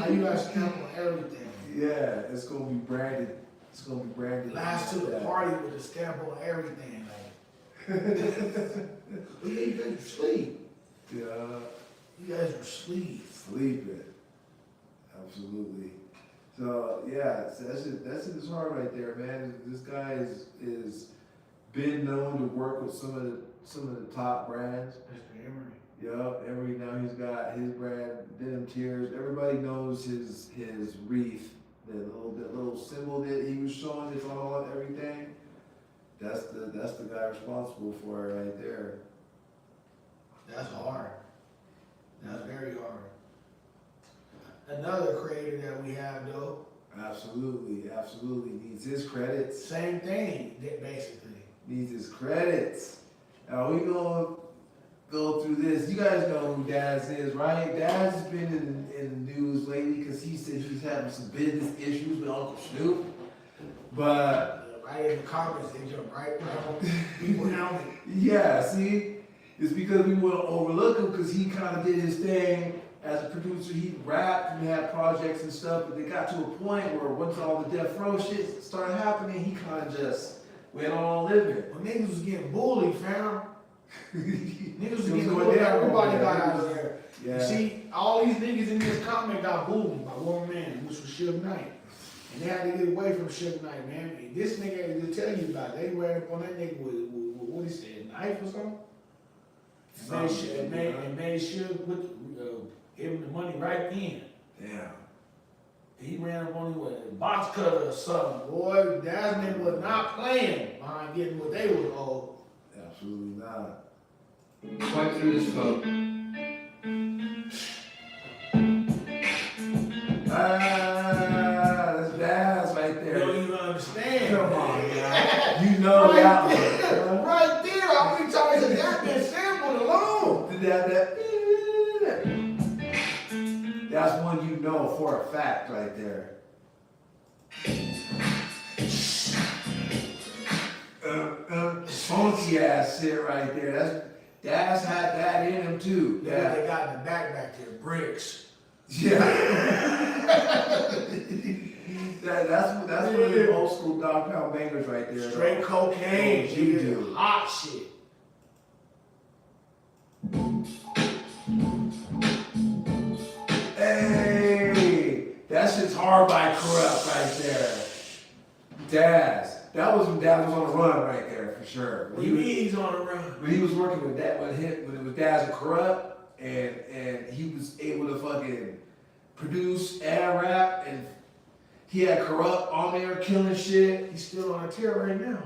you got a stamp on everything? yeah, it's gonna be branded. It's gonna be branded. Last to the Yeah. party with a stamp on everything. Like, well, yeah, you guys were asleep. Yeah, You guys were asleep. sleeping. Absolutely. So yeah, so that's his heart right there, man. This guy is been known to work with some of the top brands. Mr. Emery. Yup, now he's got his brand, Denim Tears. Everybody knows his wreath, that little symbol that he was showing that's on everything. That's the guy responsible for it right there. That's hard. That's very hard. Another creator that we have though, Absolutely needs his credits. same thing, basically. Needs his credits. Now we gonna go through this. You guys know who Daz is, right? Daz has been in the news lately because he said he's having some business issues with Uncle Snoop. But Right in the comments, they jump right on people helmet. yeah, see, it's because we want to overlook him because he kind of did his thing as a producer. He rapped and had projects and stuff, but they got to a point where once all the death row shit started happening, he kind of just went on living. When niggas was getting bullied, fam. Niggas was It was getting going bullied. down. Everybody Yeah, got it out was- of there. Yeah. You see, all these niggas in this comment got bullied by Woman Man, which was Suge Knight. And they had to get away from Suge Knight, man. This nigga, to tell you about it, they ran up on that nigga with what he said, a knife or something? And made Suge give him the money right then. Damn. He ran up on him with a box cutter or something. Boy, that nigga was not playing behind getting what they was owed. Absolutely not. Swipe through this phone. That's Daz right You there. don't even understand. Come on, guy. You know that one. Right there. How many times has that been sampled alone? That's one you know for a fact right there. Funky ass shit right there. That's had that in him too. Yeah, they got in the back there, bricks. Yeah. that's one of the old school dog pound bangers right there. Straight cocaine, Oh, you do. hot shit. Hey, that shit's hard by Corrupt right there. Daz. That was when Daz was on the run right there for sure. What do you mean he's on the run? When he was working with that, when it was Daz and Corrupt, and he was able to fucking produce and rap, and he had Corrupt on there killing shit. He's still on a tear right now.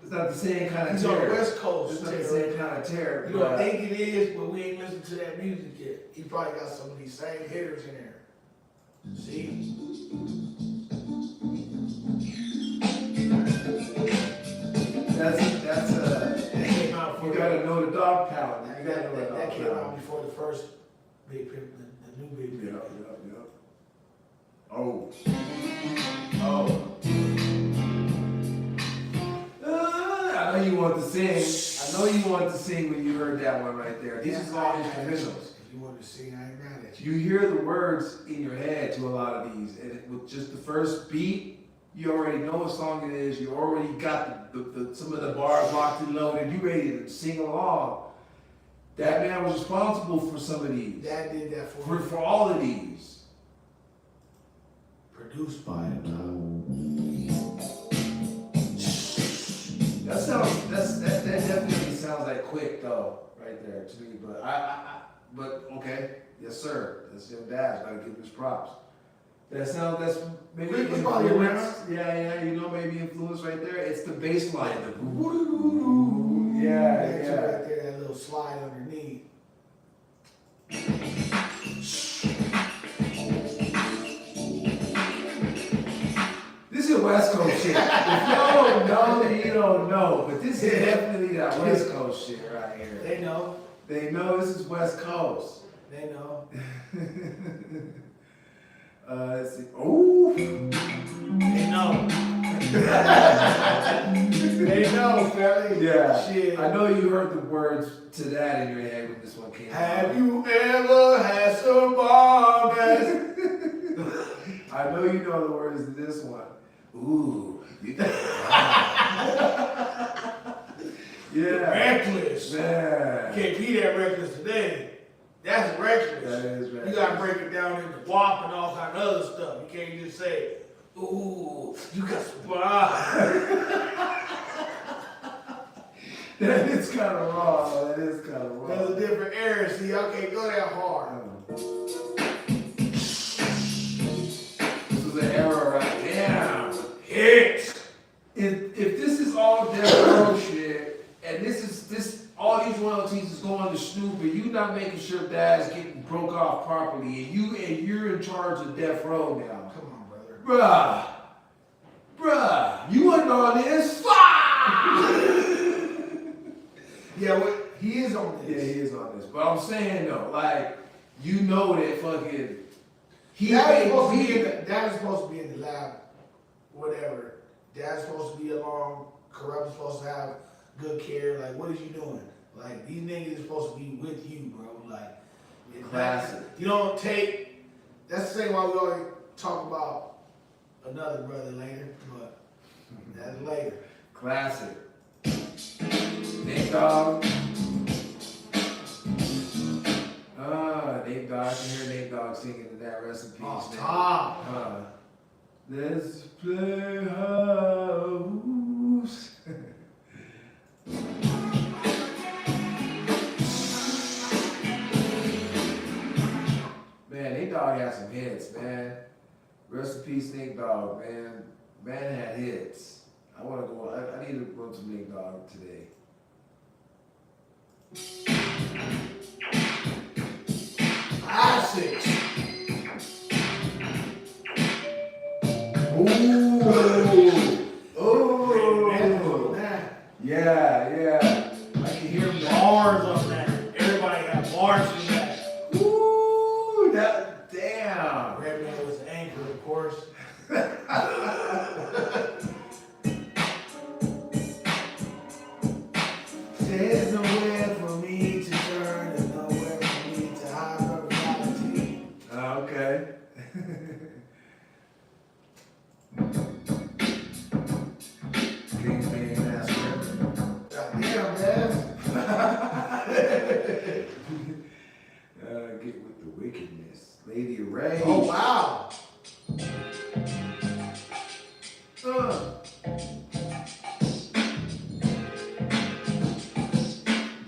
It's not the same kind of He's terror. on the West Coast. It's not the tear same right now. kind of terror. You don't think it is, but we ain't listened to that music yet. He probably got some of these same hitters in there. See? That's That came out you for gotta know the dog pound. You gotta know the that dog came pound. out before the first Big Pimp, the new Big Pimp. Yep. Oh. I know you want to sing. I know you want to sing when you heard that one right there. This is all instrumentals. If you want to sing, I ain't mad at you. You hear the words in your head to a lot of these, and with just the first beat, you already know what song it is. You already got some of the bars locked and loaded. You ready to sing along. That man was responsible for some of these. Dad did that for me. For all of these. Produced by him. That definitely sounds like Quick though, right there to me. But okay, yes sir. That's your dad. Gotta give him his props. That's maybe Quick was probably influence. Yeah, you know, maybe influence right there. It's the bass line. Yeah. Right there, that little slide underneath. This is West Coast shit. If y'all don't know, then you don't know. But this is definitely that West Coast shit right here. They know. They know this is West Coast. They know. Let's see. Oh. They know. They know, fella. Yeah. Shit. I know you heard the words to that in your head when this one came out. Have you ever had some barbers? I know you know the words to this one. Ooh. Yeah. Reckless. Man. Can't be that reckless today. That's reckless. That is reckless. You gotta break it down into WAP and all kind of other stuff. You can't just say, ooh, you got some barbers. That is kind of raw. That is kind of raw. There's a different era. See, y'all can't go that hard. This was an era right now. Hits. If this is all Death Row shit, and all these royalties is going to Snoop, and you not making sure Dad's getting broke off properly, and you're in charge of Death Row now. Come on, brother. Bruh, you wasn't on this. Yeah, what? He is on Yeah, this. he is on this. But I'm saying though, like, you know that fucking Dad's supposed to be in the lab, whatever. Dad's supposed to be along. Corrupt is supposed to have good care. Like, what is you doing? Like, these niggas are supposed to be with you, bro. Like, Classic. You don't take. That's the same why we always talk about another brother later, but that's later. Classic. Nate Dogg. Nate Dogg. Dogg. I can hear Nate Dogg singing in that Rest in Peace. Off man. top. Let's play house. Man, Nate Dogg had some hits, man. Rest in peace, Nate Dogg, man. Man had hits. I want to go. I need to run some Nate Dogg today. Classics. Ooh. Oh, man. Yeah. I can hear him. Bars on that. Everybody got bars from that. Ooh, that damn. Redman was the anchor, of course. There's nowhere for me to turn and nowhere for me to hide from reality. Okay. King Bane Master. Goddamn, man. Get with the wickedness. Lady Ray. Oh, wow.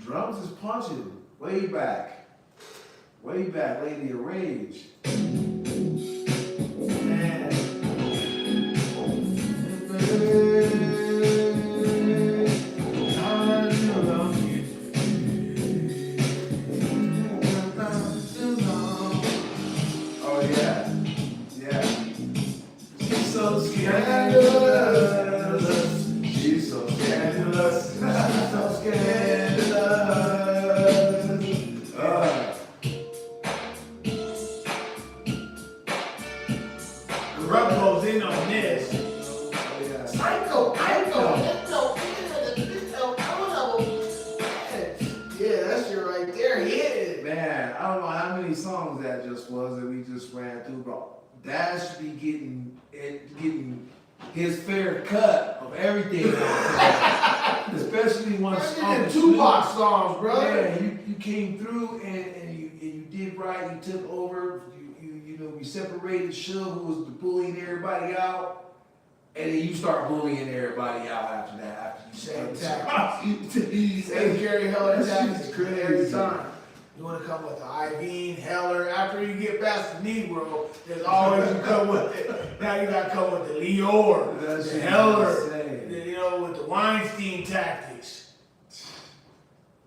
Drums is punching. Way back, Lady of Rage. Man. Oh yeah. She's so Scandalous. She's so scandalous. So scandalous. Rub goes in on this. Oh yeah. Psycho. Yeah, that shit right there hit it. Man, I don't know how many songs that just was that we just ran through, but that should be getting his fair cut of everything. Especially once You did Tupac songs, bro. Yeah, you came through and you did right. You took over. You separated Suge, who was bullying everybody out. And then you start bullying everybody out after that. After you Same start tactics. Same Gary Heller That tactics shit's every crazy. time. You want to come with the Iveen, Heller. After you get past the Negro, there's always you come with it. Now you got to come with the Leor, That the shit Heller, insane. you know, with the Weinstein tactics.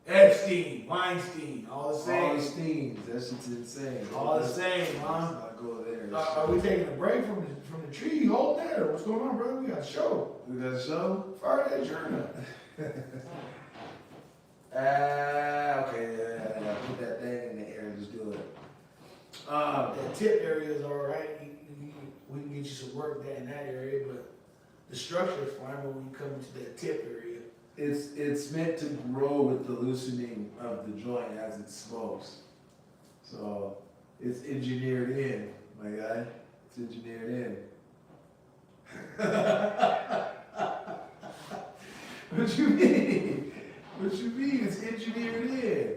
Epstein, Weinstein, all the All same. the steams, that shit's insane. All the same, huh? Let's not go there. Are we taking a break from the tree? You hold that, or what's going on, brother? We got a show. We got a show? Fire that journal. Okay, yeah. Put that thing in the air and just do it. That tip area is all right. We can get you some work in that area, but the structure is fine when we come to that tip area. It's meant to grow with the loosening of the joint as it smokes. So it's engineered in, my guy. It's engineered in. What you mean? What you mean? It's engineered in.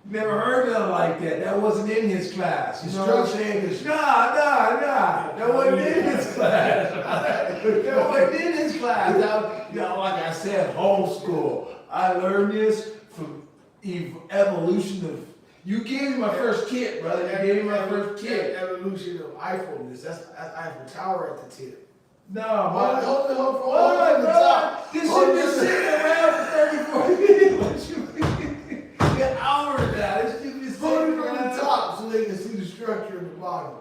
Never heard nothing like that. That wasn't in his class. You know what I'm saying? Nah. That wasn't in his class. That wasn't in his class. Like I said, homeschool. I learned this from evolution of. You gave me my first kit, brother. You gave me my first kit. That evolution of Eiffelness. That's Eiffel Tower at the tip. No, Hold but. on. What, bro? This shit been sitting around for 30, 40 minutes. What you mean? An hour now. This shit been Hold sitting it from around. the top so they can see the structure in the bottom.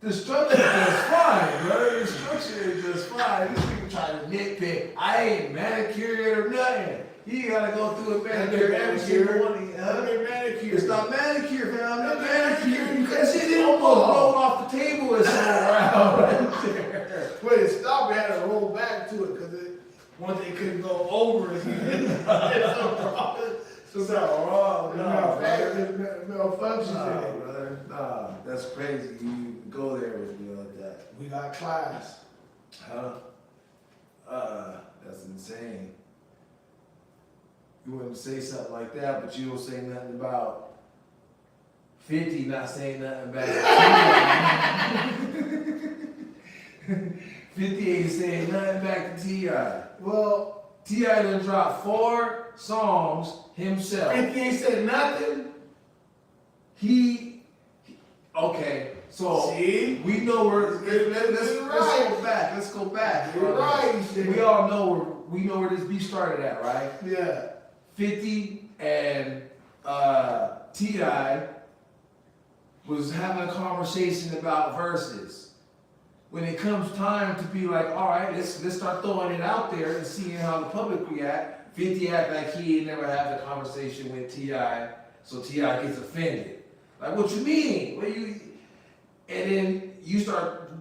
The structure is just fine, bro. The structure is just fine. This nigga trying to nitpick. I ain't manicured or nothing. You gotta go through a manicure every single one of you. Manicure. It's not manicure, fam. I'm not Manicure. manicure. That shit almost rolled off the table. It's so round right there. Wait, it stopped. It had to roll back to it because once they couldn't go over it. So wrong. malfunctions in it. Brother. Nah, that's crazy. You go there with me like that. We got class. Huh? That's insane. You wouldn't say something like that, but you don't say nothing about 50 not saying nothing back to T.I. 50 ain't saying nothing back to T.I. Well, T.I. done dropped 4 songs himself. 50 ain't said nothing. Okay, so See? we know where, let's Right. go back, let's go back. You're right. We all know where this beef started at, right? Yeah. 50 and T.I. was having a conversation about verses. When it comes time to be like, all right, let's start throwing it out there and seeing how the public react. 50 act like he ain't never had a conversation with T.I., so T.I. gets offended. Like, what you mean? And then you start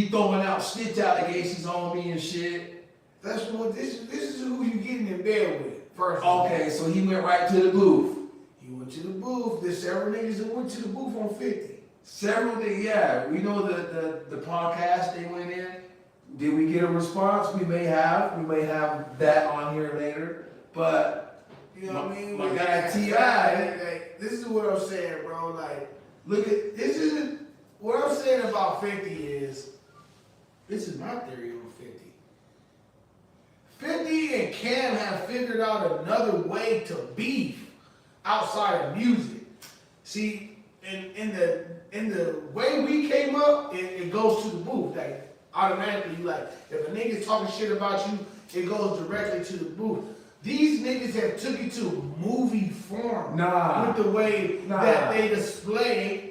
throwing out snitch allegations on me and shit. That's what this is who you getting in bed with. First of all. Okay, so he went right to the booth. He went to the booth. There's several niggas that went to the booth on 50. Several things, yeah. We know the podcast they went in. Did we get a response? We may have that on here later. But You know what I mean? my guy T.I. Like, this is what I'm saying, bro. Like, look at this is what I'm saying about 50 is this is my theory on 50. 50 and Cam have figured out another way to beef outside of music. See, in the way we came up, it goes to the booth. Like automatically, you like if a nigga's talking shit about you, it goes directly to the booth. These niggas have took it to movie form with the way that they display.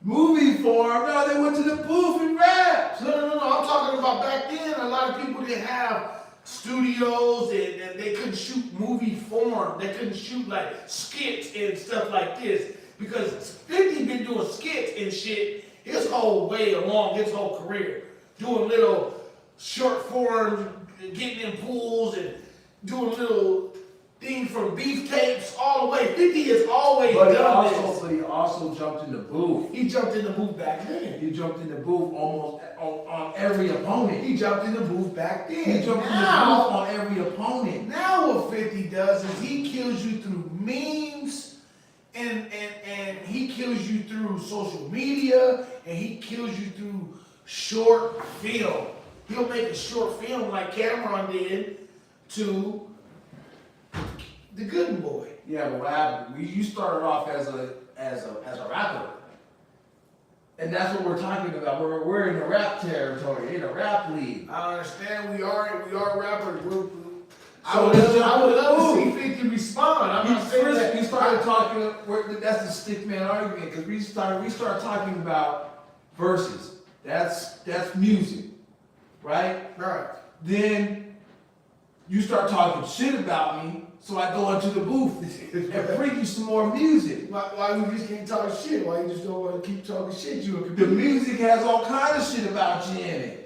Movie form? No, they went to the booth and rapped. No. I'm talking about back then. A lot of people didn't have studios and they couldn't shoot movie form. They couldn't shoot like skits and stuff like this because 50 been doing skits and shit his whole way along his whole career, doing little short form, getting in pools and doing little things from beef tapes all the way. 50 has always done this. But he also jumped in the booth. He jumped in the booth back then. He jumped in the booth almost on every opponent. He jumped in the booth back then. He jumped in the booth on every opponent. Now what 50 does is he kills you through memes and he kills you through social media and he kills you through short film. He'll make a short film like Cameron did to The Good Boy. Yeah, but what happened? You started off as a rapper. And that's what we're talking about. We're in the rap territory, in a rap league. I understand we are rappers. I So would love to see 50 respond. I'm not saying First, that. we started talking. That's the stick man argument because we start talking about verses. That's music, right? Right. Then you start talking shit about me, so I go into the booth and bring you some more music. Why you just can't talk shit? Why you just don't want to keep talking shit? The music has all kinds of shit about you in it.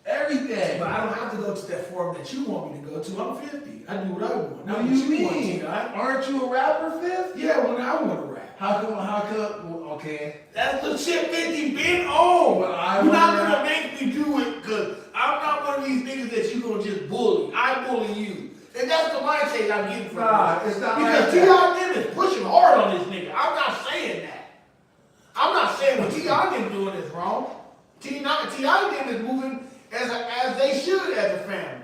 Everything. But I don't have to go to that forum that you want me to go to. I'm 50. I do what I want. What do you mean? Aren't you a rapper, Fifth? Yeah, when I want to rap. How come, okay. That's the shit 50 been on. Well, You're not going to make me do it because I'm not one of these niggas that you going to just bully. I bully you. And that's the mindset I'm getting from Nah, you. it's not Because like that. T.I. is pushing hard on this nigga. I'm not saying that. I'm not saying what T.I. doing is wrong. T.I. is moving as they should as a family.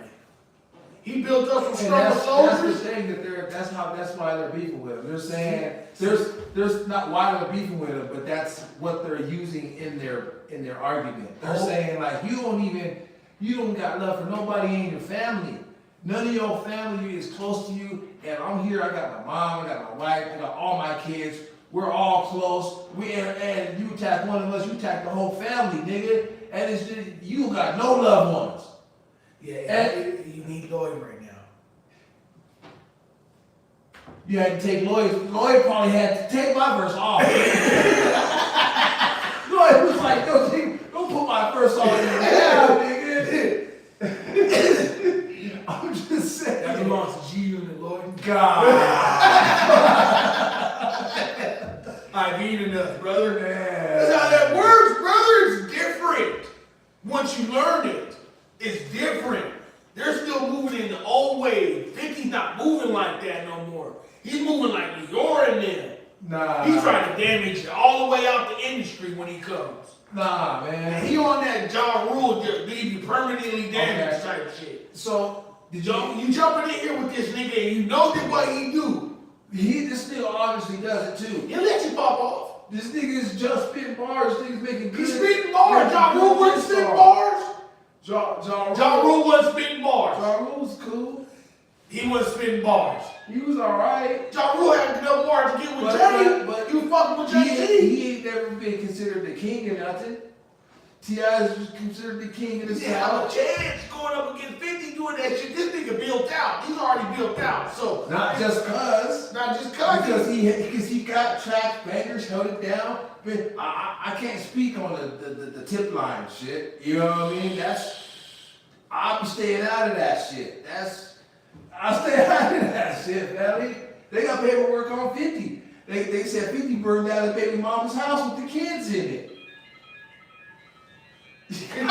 He built up some And struggle that's soldiers. the thing that that's why they're beefing with him. They're saying there's not why they're beefing with him, but that's what they're using in their argument. They're saying like you don't got love for nobody in your family. None of your family is close to you, and I'm here. I got my mom, I got my wife, I got all my kids. We're all close. And you attack one of us, you attack the whole family, nigga. And it's just, you got no loved ones. Yeah, you need Lloyd right now. You had to take Lloyd. Lloyd probably had to take my verse off. Lloyd was like, don't put my verse on there now, nigga. I'm just saying. That belongs to G Unit, Lloyd. God. I've eaten enough, brother. Man. That's how that works, brother. It's different. Once you learn it, it's different. They're still moving in the old way. 50's not moving like that no more. He's moving like Lior and them. Nah. He's trying to damage you all the way out the industry when he comes. Nah, man. And he on that Ja Rule to leave you permanently damaged Okay. type shit. So, You jumping in here with this nigga and you know that what he do. this nigga obviously does it too. He'll let you pop off. This nigga is just spitting bars. This nigga's making good. He's spitting bars. Ja making Rule good wasn't spitting bars. bars. Ja Ja Rule wasn't spitting bars. Ja Rule's cool. He wasn't spitting bars. He was alright. Ja Rule had enough bars to get with But- Jay. but- You fucking with He Jay-Z. ain't never been considered the king or nothing. T.I. is considered the king of the He didn't have a South. chance going up against 50 doing that shit. This nigga built out. He's already built out. So Not just cause. not just cause. Because he got tracks, bangers, held it down. But I can't speak on the tip line shit. You know what I mean? I'll be staying out of that shit. I'll stay out of that shit, Valley. They got paperwork on 50. They said 50 burned down the baby mama's house with the kids in it. I'm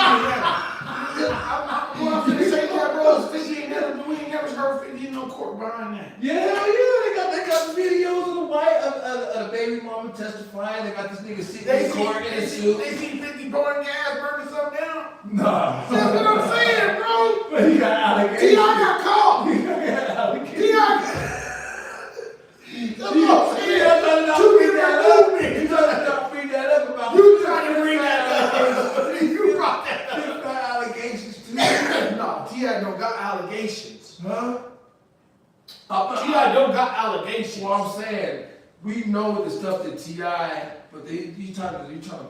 gonna say that, bro. 50 ain't never, we ain't never heard 50 in no court behind that. Yeah, hell yeah, they got the videos of the white of the baby mama testifying. They got this nigga sitting in court in a suit. They see 50 pouring gas, burning something down. Nah. That's what I'm saying, bro. But he got allegations. T.I. got caught. He got allegations. T.I. That's what I'm saying. You Two different movements. You trying to bring that up about You trying to bring that up. You brought that up. different allegations too. No, T.I. don't got allegations. Huh? T.I. don't got allegations. Well, I'm saying we know the stuff that T.I. But you trying to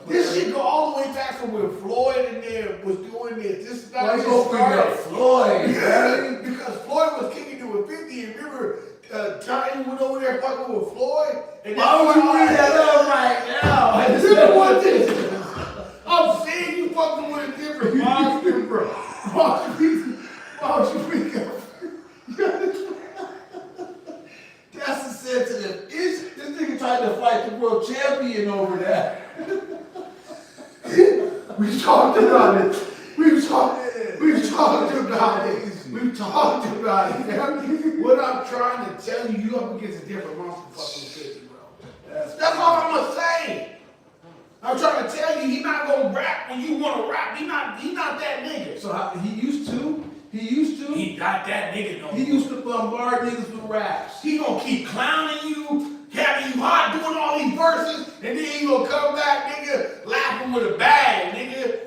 put This shit go all the way back from when Floyd and them was doing this. This is not Why you just gonna bring up started. Floyd? Yeah, because Floyd was kicking it with 50, and remember, Tiny went over there fucking with Floyd. And Why would you bring that up right now? This is what this is. I'm saying you fucking with a different monster, bro. Why would you bring up? That's a sensitive issue. This nigga tried to fight the world champion over that. We talked about it. We've talked about it. We've talked about it. What I'm trying to tell you, you up against a different monster fucking 50, bro. That's all I'm gonna say. I'm trying to tell you, he not gonna rap when you wanna rap. He not that nigga. So he used to. He not that nigga no more. He used to bombard niggas with raps. He gonna keep clowning you, having you hot, doing all these verses, and then he gonna come back, nigga, laughing with a bag, nigga.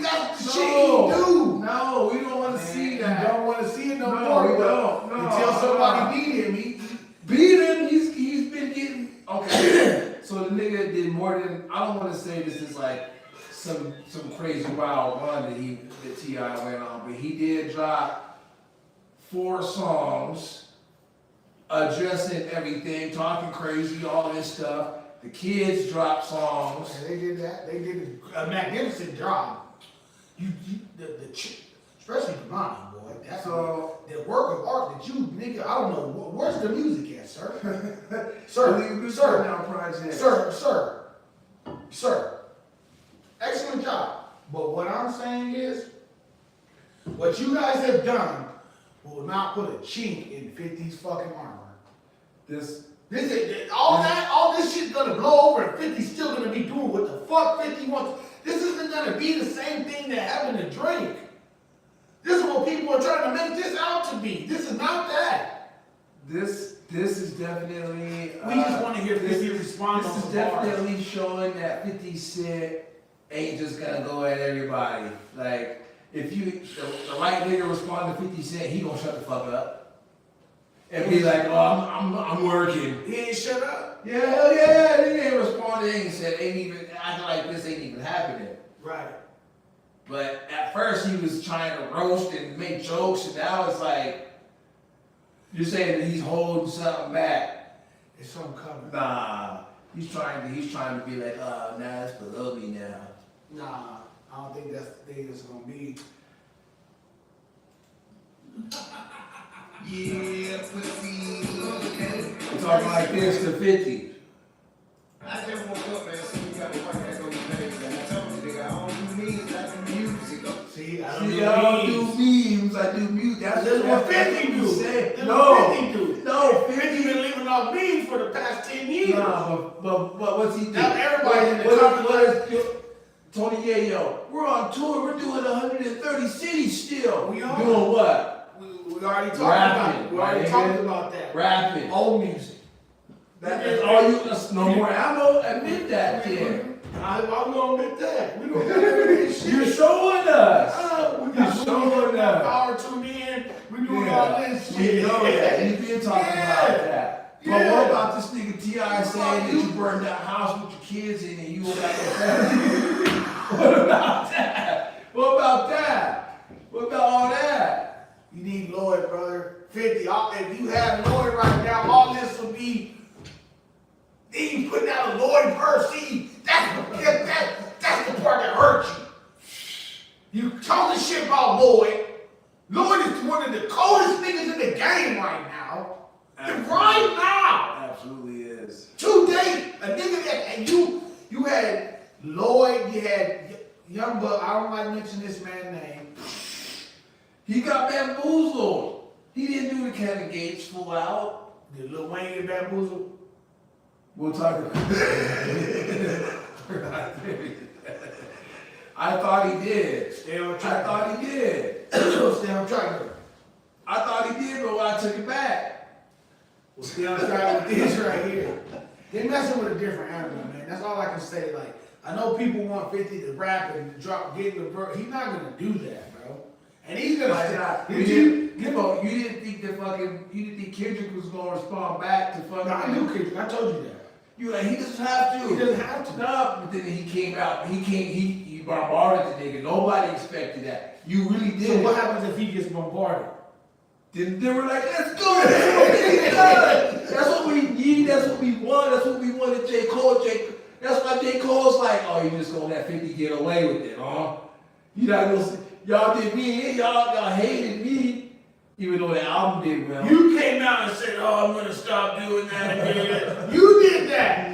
That's the shit he do. No, we don't want to see that. You don't want to see it no No, more. we but don't. No. Until somebody beat him, he Beat him. He's been getting okay. So the nigga did more than I don't want to say this is like some crazy wild run that T.I. went on, but he did drop 4 songs addressing everything, talking crazy, all this stuff. The kids dropped songs. And they did that. They did a magnificent job. Especially the money, boy. That's So the work of art that you, nigga. I don't know. Where's the music at, sir? Sir. Excellent job. But what I'm saying is, what you guys have done will not put a chink in 50's fucking armor. All this shit's gonna blow over and 50's still gonna be doing what the fuck 50 wants. This isn't gonna be the same thing that having a drink. This is what people are trying to make this out to be. This is not that. This is definitely. We just want to hear 50 respond This on is the bars. definitely showing that 50 Cent ain't just gonna go at everybody. Like, if the right nigga respond to 50 Cent, he gonna shut the fuck up. And be like, oh, I'm working. He ain't shut up. Yeah, hell yeah, he ain't responded, ain't said, ain't even, acting like this ain't even happening. Right. But at first he was trying to roast and make jokes, and now it's like, you're saying that he's holding something back. It's something coming. Nah, he's trying to be like, nah, it's below me now. Nah, I don't think that's the thing that's gonna be. Yeah, pussy. We're talking like this to 50. I just woke up, man, so you got to fucking echo your page, man. I told you, nigga, I don't do memes, I do music. See, I See, I don't do memes, I do music. That's what 50 do. Say. That's No, what 50 do. no, 50 been living about me for the past 10 years. Nah, but what's he doing? Now everybody in the company. Tony Yayo, we're on tour. We're doing 130 cities still. We are. Doing what? We already talked about it. We already talked about that. Rapping. Old music. That's all you. That's no more ammo. Admit that, then. I'm gonna admit that. We don't got that shit. You're showing us. You're showing us. Power to men. We doing all this shit. We know that. You've been talking about that. But Yeah. what about this nigga T.I. saying that you burned that house with your kids in and you don't got no family? What about that? What about that? What about all that? You need Lloyd, brother. 50. If you had Lloyd right now, all this would be. Then you putting out a Lloyd verse. See, that's the part that hurts you. You talking shit about Lloyd. Lloyd is one of the coldest niggas in the game right now. And right now. Absolutely is. To date, a nigga that, and you had Lloyd, you had Young Buck, I don't like mentioning this man's name. He got bamboozled. He didn't do the Kevin Gates full out. Did Lil Wayne get bamboozled? We'll talk about I thought he did. Stay on I track. thought he did. Stay on track. I thought he did, but I took it back. We'll stay on track with this right here. They messing with a different animal, man. That's all I can say. Like, I know people want 50 to rap and drop, get in the bro. He's not gonna do that, bro. And he's gonna. You didn't think Kendrick was gonna respond back to fucking. No, I knew Kendrick. I told you that. You like he doesn't have to. He doesn't have to. No, but then he came out. He bombarded the nigga. Nobody expected that. You really did. So what happens if he gets bombarded? Then they were like, let's go. That's what we done. That's what we need. That's what we want. That's what we wanted. J. Cole. That's why J. Cole's like, oh, you just gonna let 50 get away with it, huh? You not gonna. Y'all did me in. Y'all hated me. Even though the album did well. You came out and said, oh, I'm gonna stop doing that and You did that.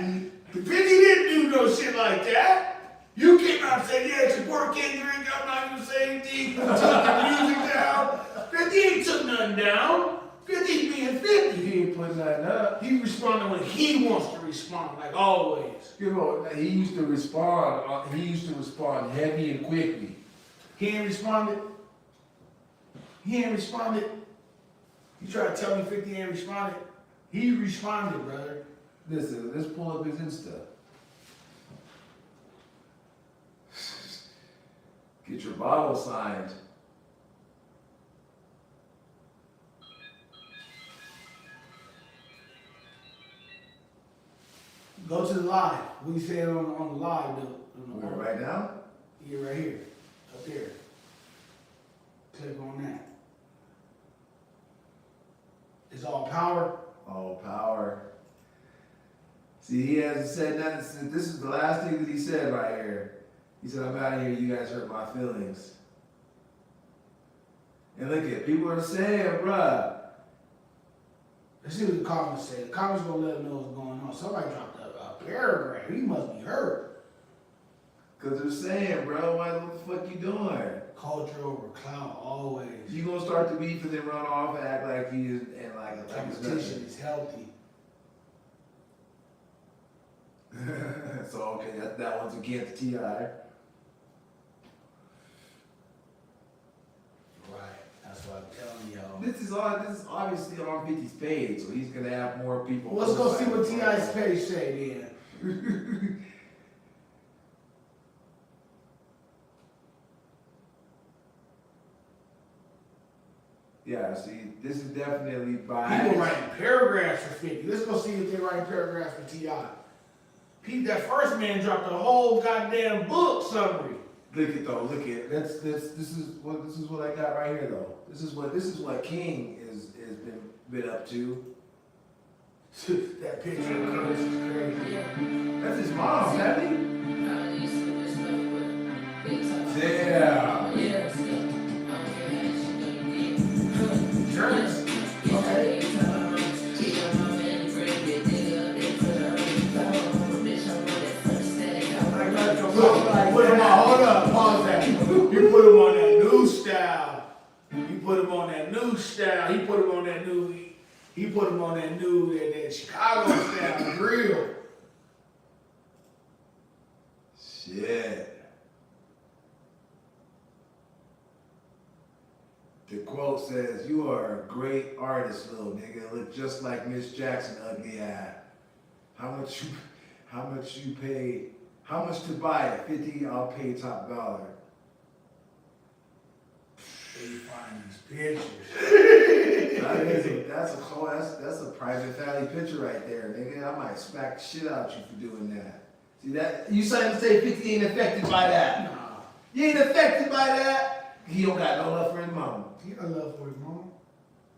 50 didn't do no shit like that. You came out and said, yeah, support Kendrick, I'm not gonna say anything, took the music down. 50 ain't took nothing down. 50's being 50. He ain't putting nothing up. He responded when he wants to respond, like always. You know, he used to respond. He used to respond heavy and quickly. He ain't responded. He ain't responded. You try to tell me 50 ain't responded? He responded, brother. Listen, let's pull up his Insta. Get your bottle signed. Go to the live. We said on the live, though. Right now? Yeah, right here. Up there. Click on that. It's all power. All power. See, he hasn't said nothing. This is the last thing that he said right here. He said, I'm out of here. You guys hurt my feelings. And look at people are saying, bruh. Let's see what the comments say. The comments gonna let them know what's going on. Somebody dropped a paragraph. He must be hurt. Because they're saying, bro, what the fuck you doing? Culture over clout, always. You gonna start the beef and then run off and act like he is, and like it's Competition is healthy. So okay, that one's against T.I. Right. That's what I'm telling y'all. This is obviously on 50's page, so he's gonna have more people. Well, let's go see what T.I.'s page say then. Yeah, see, this is definitely biased. People writing paragraphs for 50. Let's go see if they write paragraphs for T.I. Pete, that first man dropped a whole goddamn book summary. Look at though, look at this is what I got right here though. This is what King has been up to. That picture of Curtis is crazy. That's his mom, Abby. Yeah. Journeys. Okay. Put him on, hold up, pause that. You put him on that new style. You put him on that new style. He put him on that new. He put him on that new, that Chicago style grill. Shit. The quote says, "You are a great artist, little nigga. Look just like Miss Jackson, ugly eye. How much you pay? How much to buy it? 50, I'll pay top dollar." They find these pictures. That's a private family picture right there, nigga. I might smack the shit out you for doing that. See that? You trying to say 50 ain't affected by that? Nah. You ain't affected by that? He don't got no love for his mama. He got love for his mom.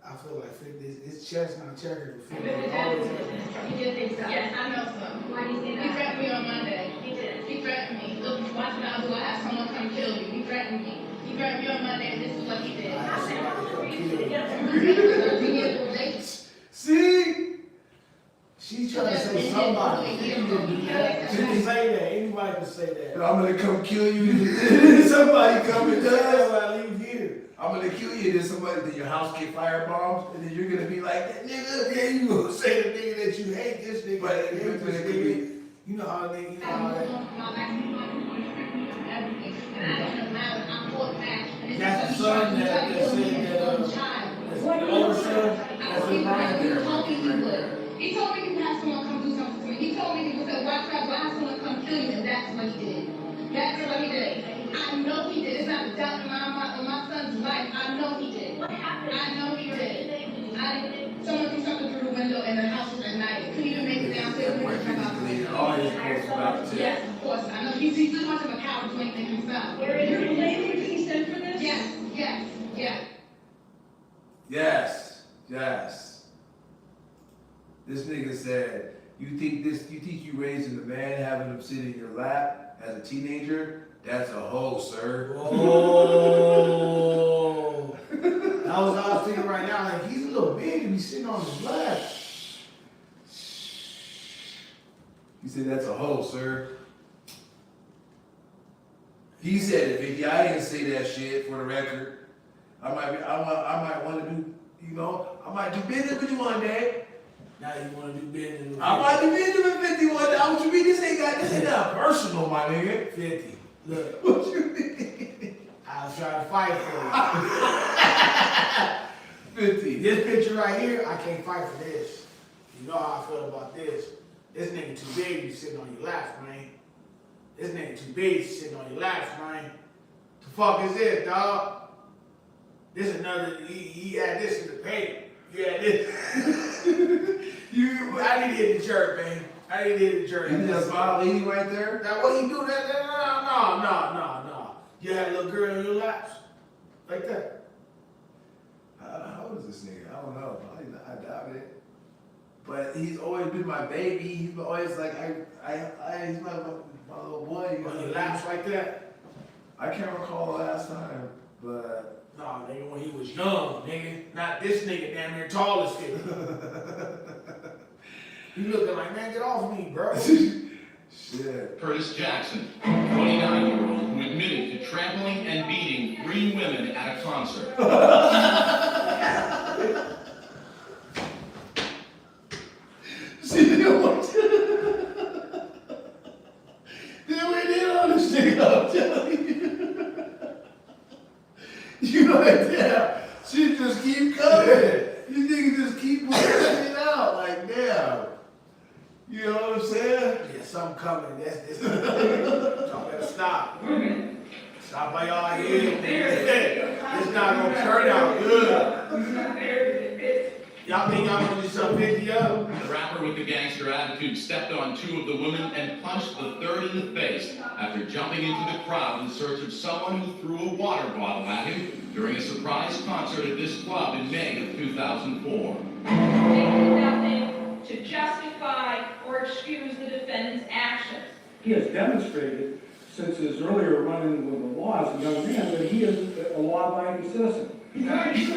I feel like 50, his chest not checkered. He did think so. Yes, I know so. Why do you say that? He threatened me on Monday. He did. He threatened me. Look, watch what I'll do. I have someone come kill you. He threatened me. He threatened me on Monday, and this is what he did. See? She's trying to say somebody. She can say that. Anybody can say that. I'm gonna come kill you. Somebody come and does. I leave here. I'm gonna kill you. Then somebody, then your house get firebombs, and then you're gonna be like, that nigga. Yeah, you gonna say the nigga that you hate this nigga. But you hate this nigga. You know how nigga, you know how that. That's the son that said that, that's the older son, that's in Ryan there. He told me he would have someone come do something to me. He told me he would say, watch out, why have someone come kill you, and that's what he did. That's what he did. I know he did. It's not a doubt in my son's life. I know he did. What happened? I know he did. Someone threw something through the window and the house was at night. Couldn't even make it downstairs. Yes, of course. I know he's too much of a coward to make things himself. You're blaming him he sent for this? Yes. This nigga said, you think you raising a man, having him sit in your lap as a teenager? That's a hoe, sir. Oh. That was what I was thinking right now. Like, he's a little big to be sitting on his lap. He said, that's a hoe, sir. He said it, Vicky. I didn't say that shit for the record. I might want to do, I might do business with you one day. Now you want to do business with I might do business with 50 one day. What you mean? This ain't not personal, my nigga. 50. Look, What you mean? I was trying to fight for 50. you. This picture right here, I can't fight for this. You know how I feel about this. This nigga too big to be sitting on your laps, man. This nigga too big to sit on your laps, man. The fuck is this, dog? This another, he had this in the paper. You had this. I need to hit the jerk, man. I need to hit the jerk. You just smile lady right there? Now what he do that? No. You had a little girl in your laps? Like that. How old is this nigga? I don't know. I doubt it. But he's always been my baby. He's always like, he's my little boy. On your laps like that? I can't recall the last time, but. No, nigga, when he was young, nigga. Not this nigga damn near tall as shit. You looking like, man, get off me, bro. Shit. Curtis Jackson, 29-year-old, who admitted to trampling and beating 3 women at a concert. See, they didn't understand, I'm telling you. You know that damn, she just keep coming. You niggas just keep pushing it out, like damn. You know what I'm saying? Yeah, something coming. That's y'all better stop. Stop by y'all head, nigga. It's not gonna turn out good. Y'all think y'all gonna do something 50 up? The rapper with the gangster attitude stepped on 2 of the women and punched the third in the face after jumping into the crowd in search of someone who threw a water bottle at him during a surprise concert at this club in May of 2004. They did nothing to justify or excuse the defendant's actions. He has demonstrated since his earlier run-in with the law as a young man that he is a law-abiding citizen. That is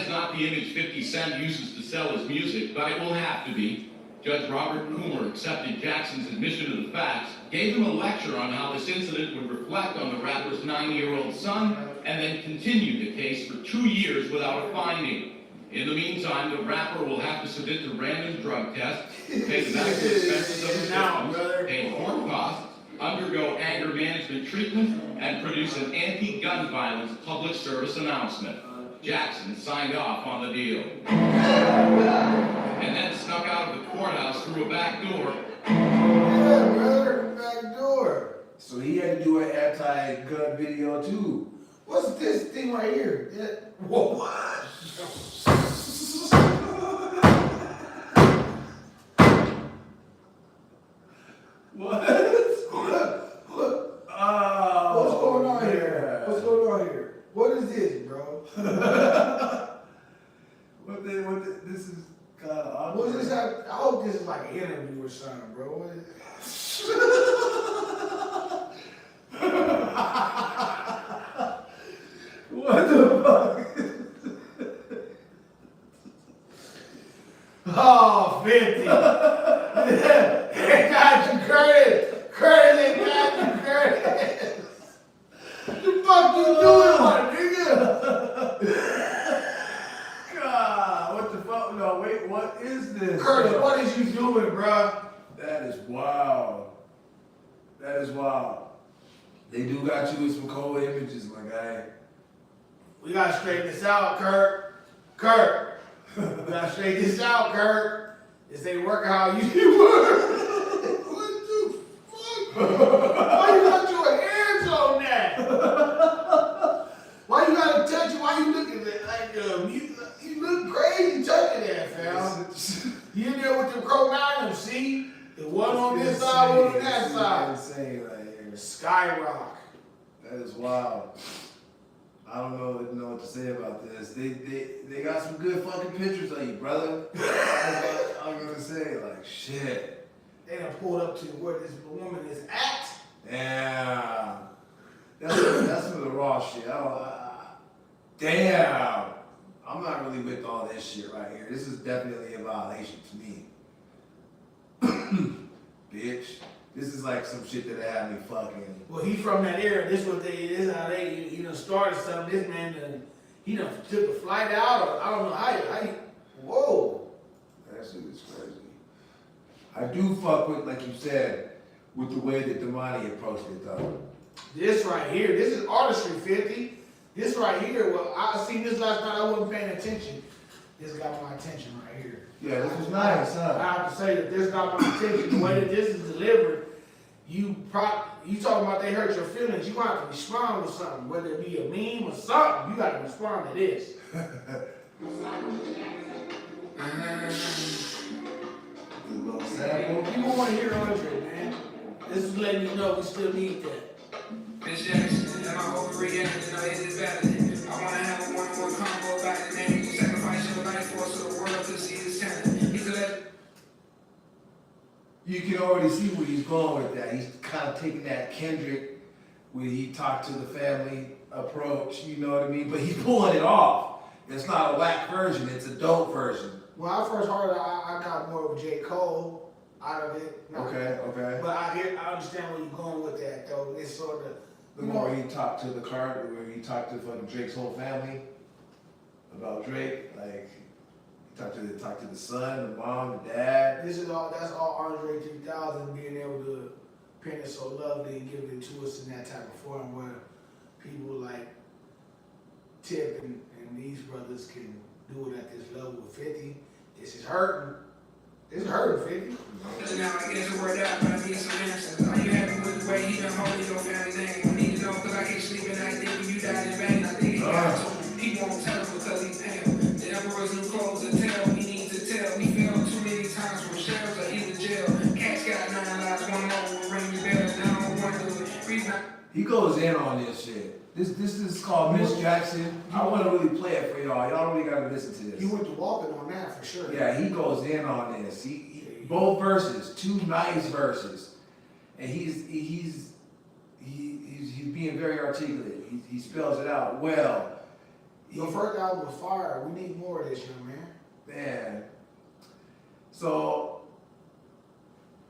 not the image 50 Cent uses to sell his music, but it will have to be. Judge Robert Coomer accepted Jackson's admission to the facts, gave him a lecture on how this incident would reflect on the rapper's 9-year-old son, and then continued the case for 2 years without a finding. In the meantime, the rapper will have to submit to random drug tests, pay the medical expenses of his victims, pay court costs, undergo anger management treatment, and produce an anti-gun violence public service announcement. Jackson signed off on the deal. And then snuck out of the courthouse through a back door. Yeah, brother, back door. So he had to do an anti-gun video too. What's this thing right here? Whoa, what? What? What's going on here? What's going on here? What is this, bro? This is kind of odd. What is this? I hope this is like an interview or something, bro. What is What the fuck? Oh, 50. They got you, Curtis. Curtis, they got you, Curtis. What the fuck you doing, my nigga? God, what the fuck? No, wait, what is this? Curtis, what is you doing, bruh? That is wild. That is wild. They do got you with some cold images, my guy. We gotta straighten this out, Kurt. Kurt. We gotta straighten this out, Kurt. This ain't working how you work. What the fuck? Why you got your hands on that? Why you gotta touch it? Why you looking at it like you look crazy touching that, fam. You in there with the Cro-Magnum, see? The one on this side, one on that side. Insane right here. Skyrock. That is wild. I don't know what to say about this. They got some good fucking pictures of you, brother. I'm gonna say, like, shit. They done pulled up to where this woman is at. Yeah. That's some of the raw shit. Damn. I'm not really with all this shit right here. This is definitely a violation to me. Bitch. This is like some shit that had me fucking. Well, he from that era. This how they, you know, started something. This man, he done took a flight out, or I don't know how you, whoa. That shit is crazy. I do fuck with, like you said, with the way that Damani approached it though. This right here, this is artistry, 50. This right here, well, I seen this last night, I wasn't paying attention. This got my attention right here. Yeah, this was nice, huh? I have to say that this got my attention. The way that this is delivered, you talking about they hurt your feelings, you gonna have to respond with something, whether it be a meme or something, you gotta respond to this. Little sample. People wanna hear Andre, man. This is letting you know we still need that. Miss Jackson, am I overreacting or is it valid? I wanna have a one-on-one convo about it, man. You sacrifice your life for so the world to see his talent. He's a legend. You can already see where he's going with that. He's kind of taking that Kendrick, where he talked to the family approach, you know what I mean? But he's pulling it off. It's not a whack version, it's a dope version. When I first heard it, I got more of J. Cole out of it. Okay. But I understand where you're going with that, though. It's sort of, The more he talked to the card, where he talked to fucking Drake's whole family about Drake, like he talked to the son, the mom, the dad. that's all Andre 3000 being able to pen it so lovely and give it to us in that type of form where people like Tip and these brothers can do it at this level with 50. This is hurting. This is hurting, 50. Now I guess it worked out, but I need some answers. Are you happy with the way he done holding your family name? I need to know because I can't sleep at night thinking you died in vain. I think he got to. He won't tell us because he's pale. The emperor's new clothes to tell. We need to tell. We failed too many times from shells or either jail. Cats got 9 lives, one more will ring the bells. Now I don't wonder the reason He goes in on this shit. This is called Miss Jackson. I want to really play it for y'all. Y'all really gotta listen to this. He went to walking on that for sure. Yeah, he goes in on this. He both verses, 2 nice verses, and he's being very articulate. He spells it out well. Your first album was fire. We need more of this, young man. Man. So,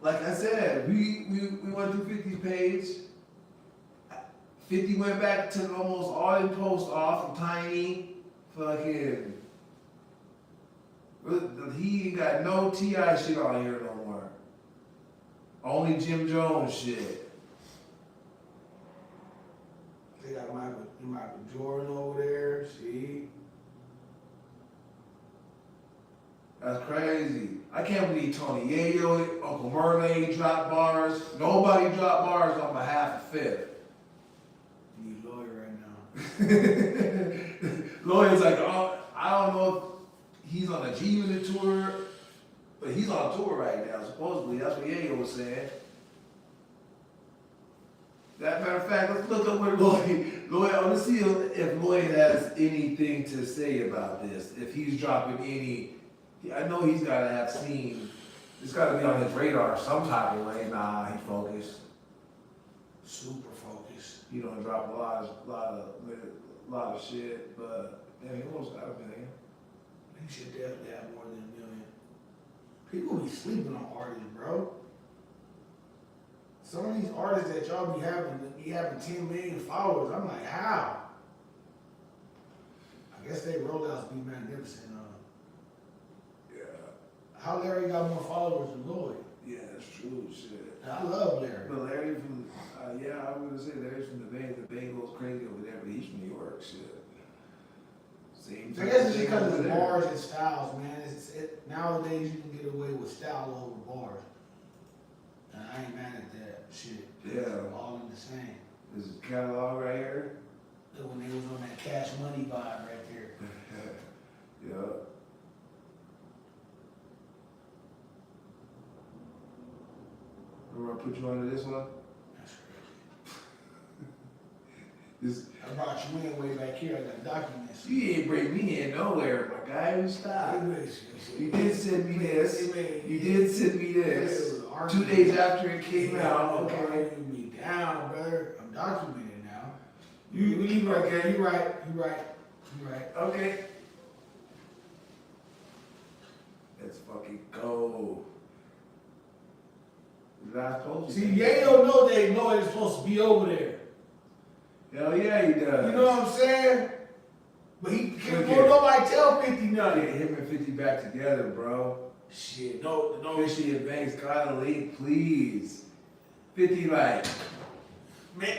like I said, we went through 50's page. 50 went back to almost all in post off from Tiny, fucking He ain't got no T.I. shit on here no more. Only Jim Jones shit. They got Michael Jordan over there, see? That's crazy. I can't believe Tony Yayo, Uncle Merle dropped bars. Nobody dropped bars on behalf of Fifth. You need a lawyer right now. Lawyer's like, oh, I don't know if he's on a G-Unit tour, but he's on tour right now, supposedly. That's what Yayo was saying. That matter of fact, let's look up where let's see if Lloyd has anything to say about this. If he's dropping any, I know he's gotta have seen, it's gotta be on his radar some type of way. Nah, he focused. Super focused. He don't drop a lot of shit, but yeah, he almost got a million. He should definitely have more than 1 million. People be sleeping on artists, bro. Some of these artists that y'all be having 10 million followers. I'm like, how? I guess they rollouts be magnificent. Yeah. How Larry got more followers than Lloyd? Yeah, that's true, shit. I love Larry. But Larry from, yeah, I was gonna say Larry's from the Bay. The Bay goes crazy over there, but he's from New York, shit. Same I guess it's thing because over of there. bars and styles, man. Nowadays you can get away with style over bars. And I ain't mad at that shit. Yeah. All in the same. This is catalog right here. When they was on that Cash Money vibe right there. Yeah. Remember I put you onto this one? That's crazy. This, I brought you in way back here. I got documents. you ain't bring me in nowhere, my guy. Stop. You did send me this. You did send me this. 2 days after it came out. Okay. Arguing me down, brother. I'm documented now. You right. You right. Okay. Let's fucking go. Last post. See, Yayo know they know it's supposed to be over there. Hell yeah, he does. You know what I'm saying? But he can't Okay. nobody tell 50 Get nothing. him and 50 back together, bro. Shit, no. 50 and Banks, Kyle Lee, please. 50 like. Man,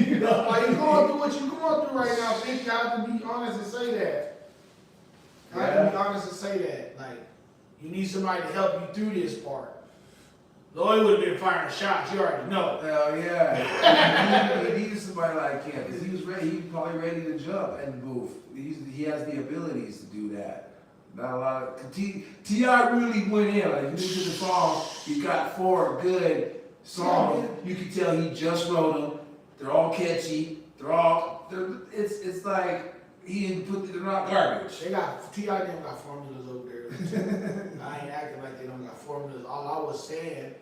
you know, like you going through what you going through right now, 50. I have to be honest and say that. I have to be honest and say that. Like, you need somebody to help you through this part. Lloyd would have been firing shots, you already know. Hell yeah. He needed somebody like him because he was ready. He was probably ready to jump in the booth. He has the abilities to do that. Not a lot of T.I. really went in. Like if you listen to the song, he got 4 good songs. You can tell he just wrote them. They're all catchy. It's like he didn't put. They're not garbage. They got T.I. them got formulas over there. I ain't acting like they don't got formulas. All I was saying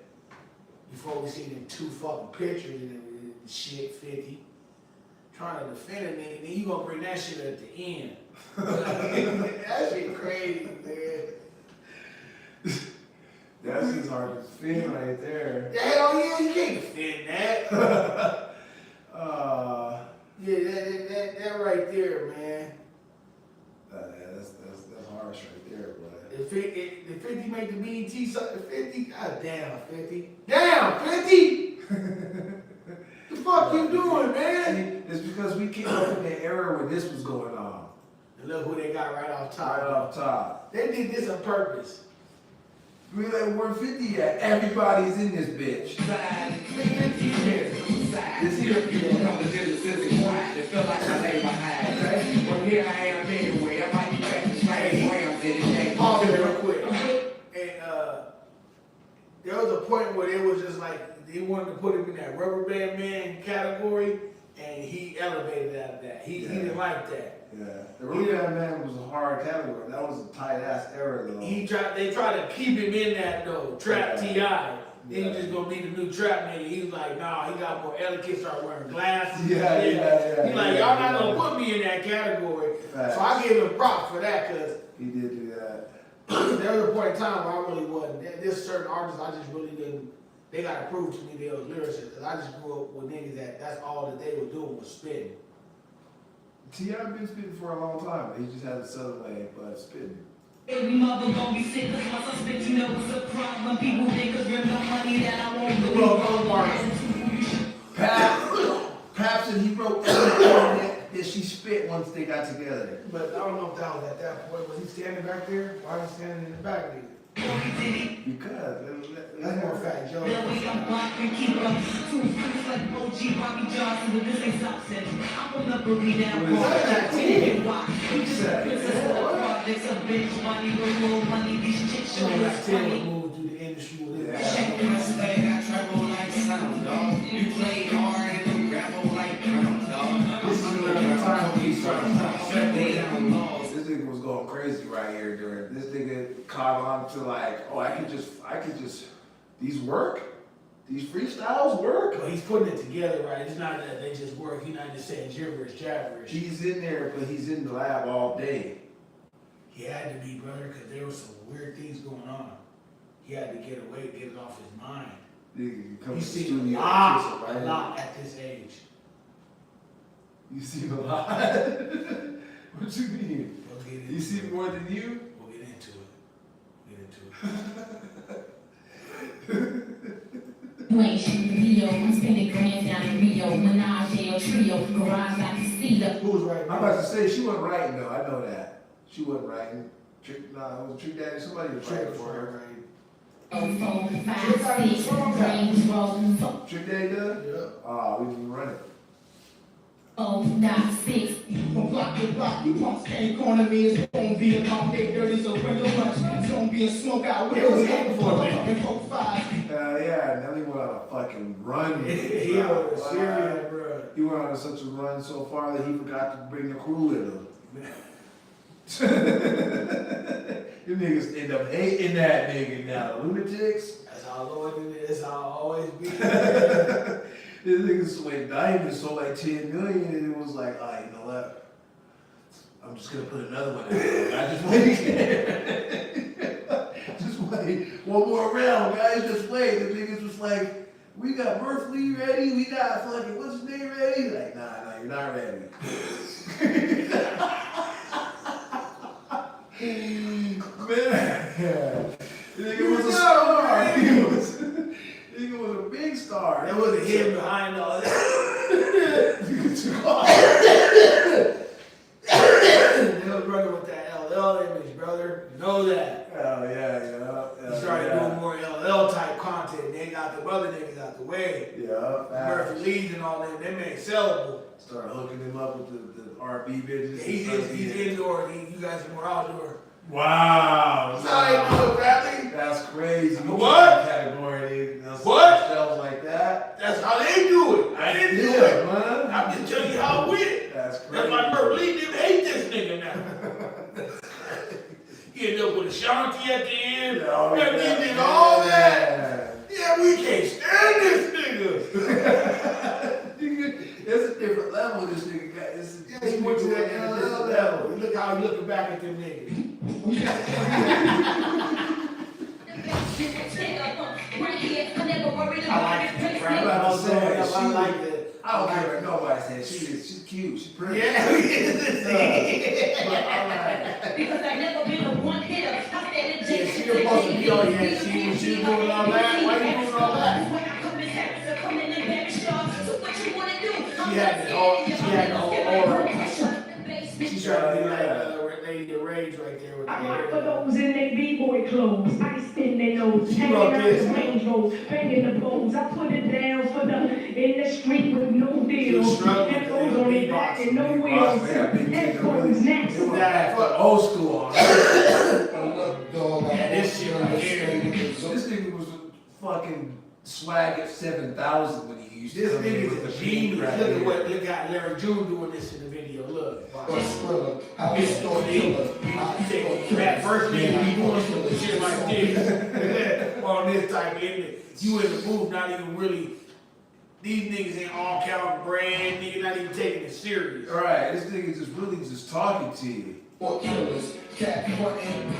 before we seen them 2 fucking pictures and shit 50, trying to defend a nigga, then you gonna bring that shit at the end. That shit crazy, man. That's his hard to defend right there. Hell yeah, you can't defend that. Yeah, that right there, man. That's harsh right there, but. If 50 make the BET something, 50, god damn, 50. Damn, 50! The fuck you doing, man? It's because we came up in the era where this was going on. And look who they got right off top. Right off top. They did this on purpose. We like, where 50 at? Everybody's in this bitch. This here people come to Genesis and quiet. It felt like I lay behind. Okay? Well, here I am anyway. I might be back to same Rams in the day. Pause it real quick. And there was a point where it was just like, they wanted to put him in that rubber band man category, and he elevated out of that. He didn't like that. Yeah. The Rubber Band Man was a hard category. That was a tight ass era though. They tried to keep him in that though, trap T.I. Then he just gonna be the new trap nigga. He's like, nah, he got more elegant, start wearing glasses. Yeah. He's like, y'all not gonna put me in that category. Facts. So I give him props for that, cause He did do that. there was a point in time where I really wasn't. There's certain artists I just really didn't. They gotta prove to me they was lyricists, cause I just grew up with niggas that's all that they were doing was spitting. T.I. been spitting for a long time. He just had a southern way, but spitting. Every mother gon' be sick, cause once I spit, you know it's a problem. People think cause there's no money that I won't Paps and he wrote everything that she spit once they got together. But I don't know if that was at that point. Was he standing back there? Why was he standing in the back, nigga? Because That's more fat Joe. Then we got blocked and keep up. Two freaks like OG Bobby Johnson, but this ain't substance. I'm gonna boogie down. What is that? You just a princess of the projects, a bitch, money, little money, these chicks show So us like Taylor funny. moved through the industry with his I travel like sound, dog. You play hard and you grapple like pound, dog. This is around the time when he started Lay down laws. this nigga was going crazy right here during this nigga caught on to like, oh I could just these work? These freestyles work? But he's putting it together, right? It's not that they just work. He's not just saying gibberish, jabberish. He's in there, but he's in the lab all day. He had to be, brother, because there was some weird things going on. He had to get away, get it off his mind. Nigga, come You to the see studio a and lot at this age. You see a lot? What you mean? We'll get into You see it. more than you? We'll get into it. We'll get into You ain't shooting Rio, I'm spending grand down in Rio, Menage a trio, garage out to see the it. Who's right I'm now? about to say she wasn't writing though. I know that. She wasn't writing. It was Trick Daddy. Somebody was writing for her. Right. 4, 5, 6, range rolling 4, Trick Daddy does? Yeah. We didn't run it. 5, 6. From block to block, you punks can't corner me. It's gonna be a long day, dirty, so bring your lunch. It's gonna be a smoke out with It was hitting for me. and 4, 5. Yeah, Nelly went on a fucking run. He was serious, bro. He went on such a run so far that he forgot to bring the crew with him. You niggas end up hating that nigga now. Lunatics. That's how Lord did it. That's how I always be. This niggas went diamond, sold like 10 million, and it was like, all right, you know what? I'm just gonna put another one in. I just wait. Just wait. One more round, guys. Just wait. The niggas was like, we got Murph Lee ready. We got fucking what's his name ready? Like, nah, you're not ready. Man, the nigga was a star. Nigga was a big star. There was a him behind all that. They was running with that LL image, brother. You know that. Oh yeah. He started doing more LL type content. They got the other niggas out the way. Yeah. Murphy Leeds and all them. They made sellable. Started hooking him up with the R&B bitches. He's indoor. You guys are more outdoor. Wow. That's how they do it, family. That's crazy. You What? can't category What? Shells like that. That's how they do it. I didn't do it. Man. I'm just telling you how it went. That's crazy. That's why Murphy Leeds didn't hate this nigga now. He ended up with Ashanti at the end. Oh, And he yeah. did all that. Yeah, we can't stand this nigga. It's a different level this nigga got. Yeah, he went to that LL level. Look how he looking back at them niggas. I like it, right? I like it. I don't care what nobody says. She's cute. She's pretty. Yeah, Because I never been a one hitter. I said it yeah, she supposed to be on here. She was doing all that. Why you doing all that? She had the whole aura. She tried to be like Lady the Rage right there with the I rock for hair. those in they b-boy clothes, ice in their nose, She hanging wrote out this. the Range Road, banging the poles. I put it down for the in the street with no deals. struggling with Headphones the on their back and no beatboxing. wheels. Yeah, big Headphones next. That Old school. Yeah, this shit right here. This nigga was fucking swag at 7,000 when he used to This come in nigga's with a the genius. beat right Look here. at Larry June doing this in the video. Look. Thriller, how we This store killer. that first nigga be doing some shit like this on this type of image. You in the booth, not even really. These niggas ain't all counting brand. Nigga not even taking it serious. All right, this nigga just really just talking to you. Four killers, cat frontin',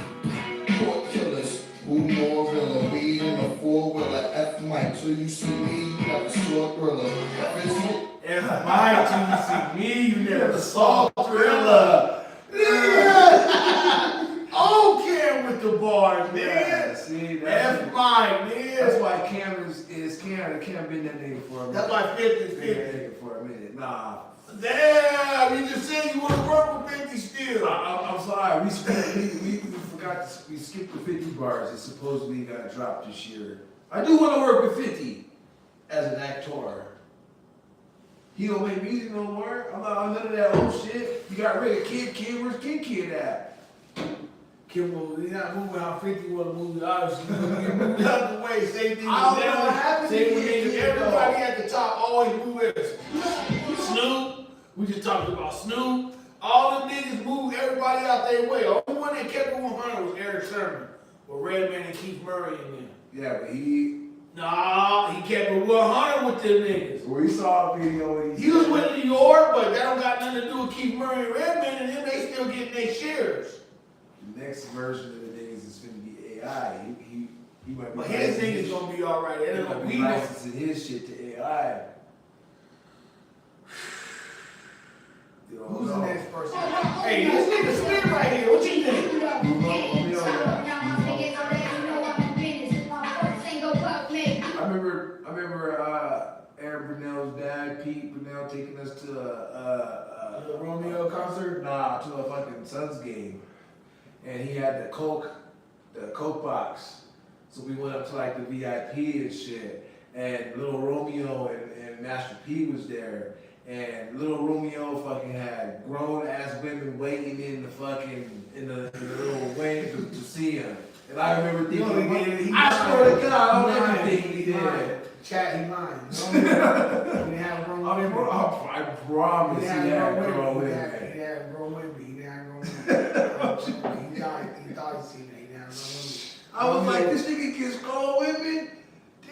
four killers. Who more realer? We in a four-wheeler, F Mike. So you see me, you have a short gorilla. If my team see me, you never saw Thriller. Okay. can't been that nigga for a minute. That's why 50 is Been 50. that nigga for a minute. Nah. Damn, you just said you want to work with 50 still. I'm sorry. We forgot to, we skipped the 50 bars that supposedly got dropped this year. I do want to work with 50 as an actor. He don't make music no more. I'm not on none of that old shit. You got rid of Kid. Where's Kid at? He's not moving how 50 want to move, obviously. He moved out the way, same thing. I don't know what happened to Same Kid, thing. though. Everybody at the top always move with Snoop. We just talked about Snoop. All them niggas moved everybody out their way. The only one that kept it 100 was Eric Sermon, with Redman and Keith Murray in them. Yeah, but he kept it 100 with them niggas. we saw a video. He was with New York, but that don't got nothing to do with Keith Murray and Redman, and then they still getting their shares. The next version of the niggas is gonna be AI. He might be. But his niggas gonna be alright. They He don't might be be licensing his shit to AI. You don't Who's the know. next person? Hey, this nigga spin right here. What you think? I remember Aaron Brunell's dad, Pete Brunell, taking us to The Romeo concert? to a fucking Suns game, and he had the Coke box. So we went up to like the VIP and shit, and Little Romeo and Master P was there, and Little Romeo fucking had grown ass women waiting in the fucking in the little wing to see him. And I remember thinking, I swear to God, on everything he did. Chat, he lying. He didn't have grown women. I promise he had grown women. He had grown women. He didn't have grown women. He thought he seen that. He didn't have grown women. I was like, this nigga gets grown women?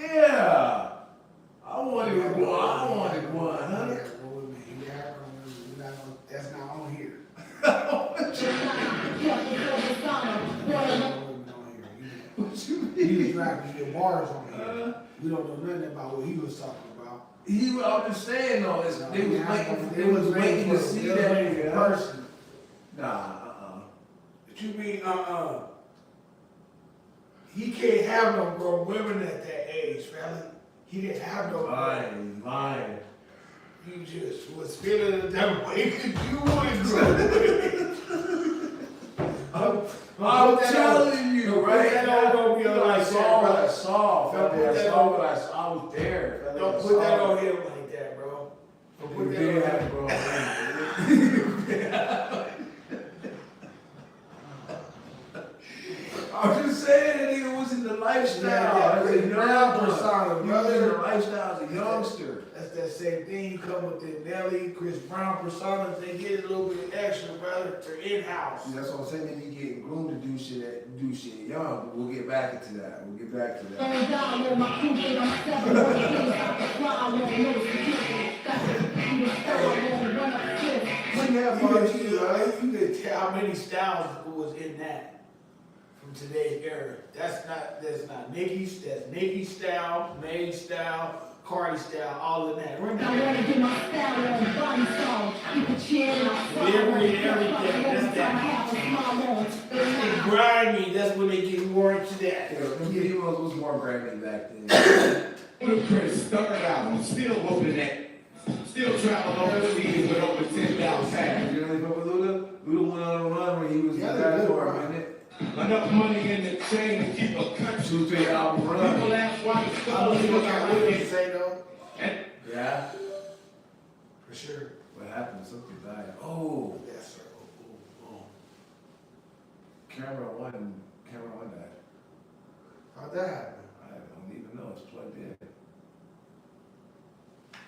Yeah. I wanted one. He didn't have grown women. He didn't have grown women. That's not on here. What you mean? He was rapping the bars on here. We don't know nothing about what he was talking about. I'm just saying though, they was waiting to see that nigga person. Nah, What you mean, he can't have no grown women at that age, fella. He didn't have no. Lying. You just was feeling it that way because you wanted grown women. I'm telling you, right? That don't be on I saw what I saw, fella. I saw what I was there, fella. Don't put that on him like that, bro. Don't put You that did on have him. grown women. I'm just saying that nigga was in the lifestyle. Chris Brown persona, He was in brother. the lifestyle as a youngster. That's that same thing. You come with the Nelly, Chris Brown personas, they get a little bit extra, brother. They're in-house. See, that's what I'm saying. They be getting groomed to do shit young. But we'll get back into that. You could tell how many styles was in that from today's era. That's not Nicki's. That's Nicki's style, May's style, Cardi style, all of that. Remember delivery and everything. That's that. It's grimy. That's when they get more into that. Yeah, the videos was more grimy back then. Chris started out, still whooping that. Still traveling over the league with over 10,000 fans. You know anything about Luda? Luda went on a run when he was the guy for a minute. Enough money in the chain to keep a country. 2-3 album run. People ask why the I stars believe what look I like really this. say though. Yeah. For sure. What happened? Something died. Oh. Yes, sir. Oh. Camera one died. How'd that happen? I don't even know. It's plugged in.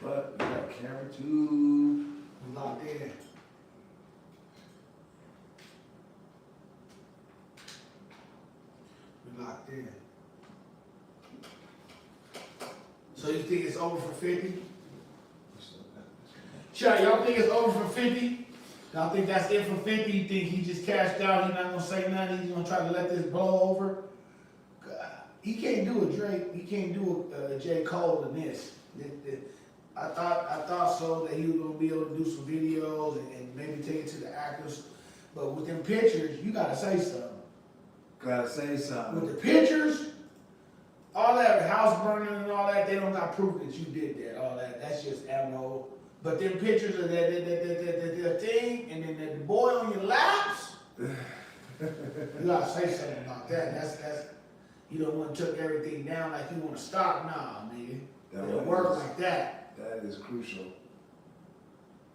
But we got camera 2. We locked in. We locked in. So you think it's over for 50? Chat, y'all think it's over for 50? Y'all think that's it for 50? You think he just cashed out, he's not gonna say nothing, he's gonna try to let this blow over? He can't do a Drake, he can't do a J. Cole than this. I thought so, that he was gonna be able to do some videos and maybe take it to the actors. But with them pictures, you gotta say something. Gotta say something. With the pictures, all that house burning and all that, they don't got proof that you did that, all that. That's just ammo. But them pictures of that thing, and then the boy on your laps, you gotta say something about that. That's you don't want to took everything down like you want to stop. Nah, nigga. It don't work like that. That is crucial.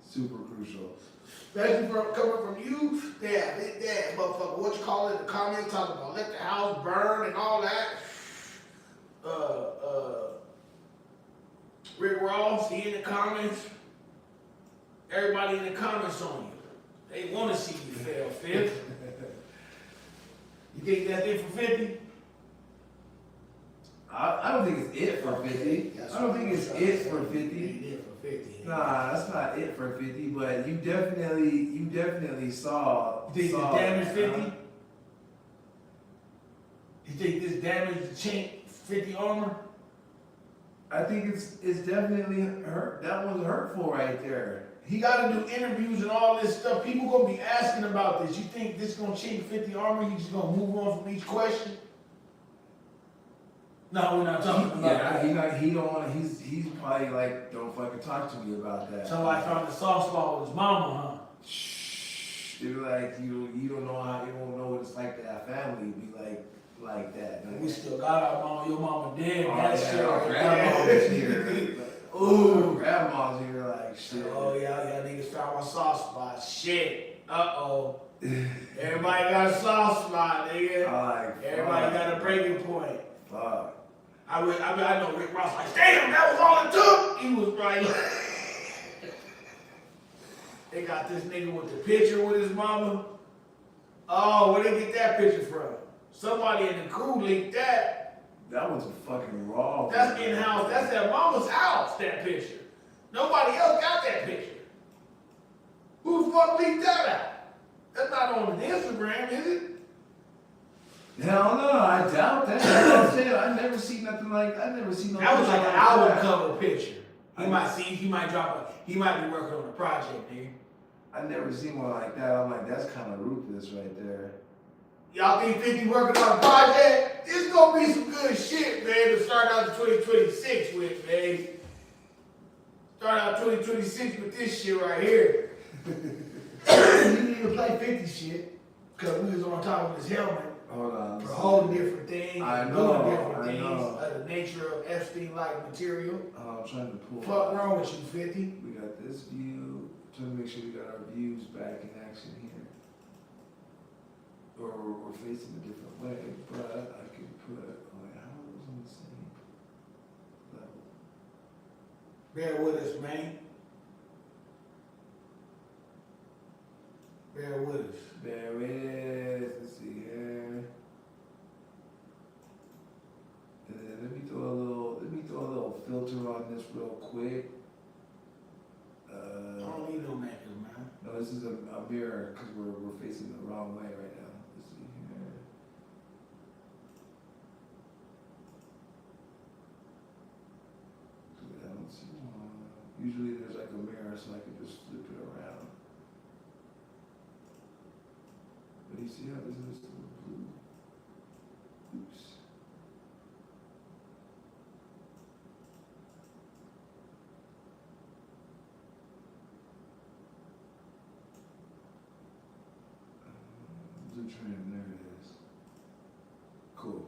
Super crucial. Especially coming from you, that motherfucker, what you call it, the comments talking about let the house burn and all that. Rick Ross, he in the comments. Everybody in the comments on you. They want to see you fail, fifth. You think that's it for 50? I don't think it's it for 50. I don't think it's it for 50. It for 50. Nah, that's not it for 50. But you definitely saw. You think saw, this damaged 50? You think this damaged the chink 50 armor? I think it's definitely hurt. That was hurtful right there. He got to do interviews and all this stuff. People gonna be asking about this. You think this gonna chink 50 armor? He's just gonna move on from each question? No, we're not talking about that. He don't want. He's probably like, don't fucking talk to me about that. Somebody found the soft spot with his mama, huh? Shh. They be like, you don't know what it's like to have family. Be like that. And we still got our mama. Your mama dead. Oh, That yeah, shit. our grandma's here. Ooh. Grandma's here like shit. Oh yeah, niggas found my soft spot. Shit. Uh-oh. Everybody got a soft spot, nigga. Everybody got a breaking point. Fuck. I know Rick Ross like, damn, that was all it took. He was right. They got this nigga with the picture with his mama. Oh, where they get that picture from? Somebody in the crew leaked that. That was fucking raw. That's in-house. That's at mama's house, that picture. Nobody else got that picture. Who the fuck leaked that out? That's not on the Instagram, is it? Hell no, I doubt that. That's what I'm saying. I never seen nothing like that. I never seen no. That was like an album cover picture. He might be working on a project, nigga. I never seen one like that. I'm like, that's kind of ruthless right there. Y'all think 50 working on a project? It's gonna be some good shit, man, to start out 2026 with, man. Start out 2026 with this shit right here. He didn't even play 50 shit, because we was on top of his helmet. Hold on. For holding different things, I know, doing different I things, know. of the nature of Epstein-like material. I'm trying to pull. Fuck wrong with you, 50? We got this view. Trying to make sure we got our views back in action here. Or we're facing a different way, but I can put, how it was on the same level. Bear with us, man. Bear with us. There it is. Let's see here. And then let me throw a little filter on this real quick. I don't need no makers, man. No, this is a mirror because we're facing the wrong way right now. Let's see here. I don't see one. Usually there's like a mirror so I can just flip it around. But you see how this is still blue? Oops. Blue trim, there it is. Cool.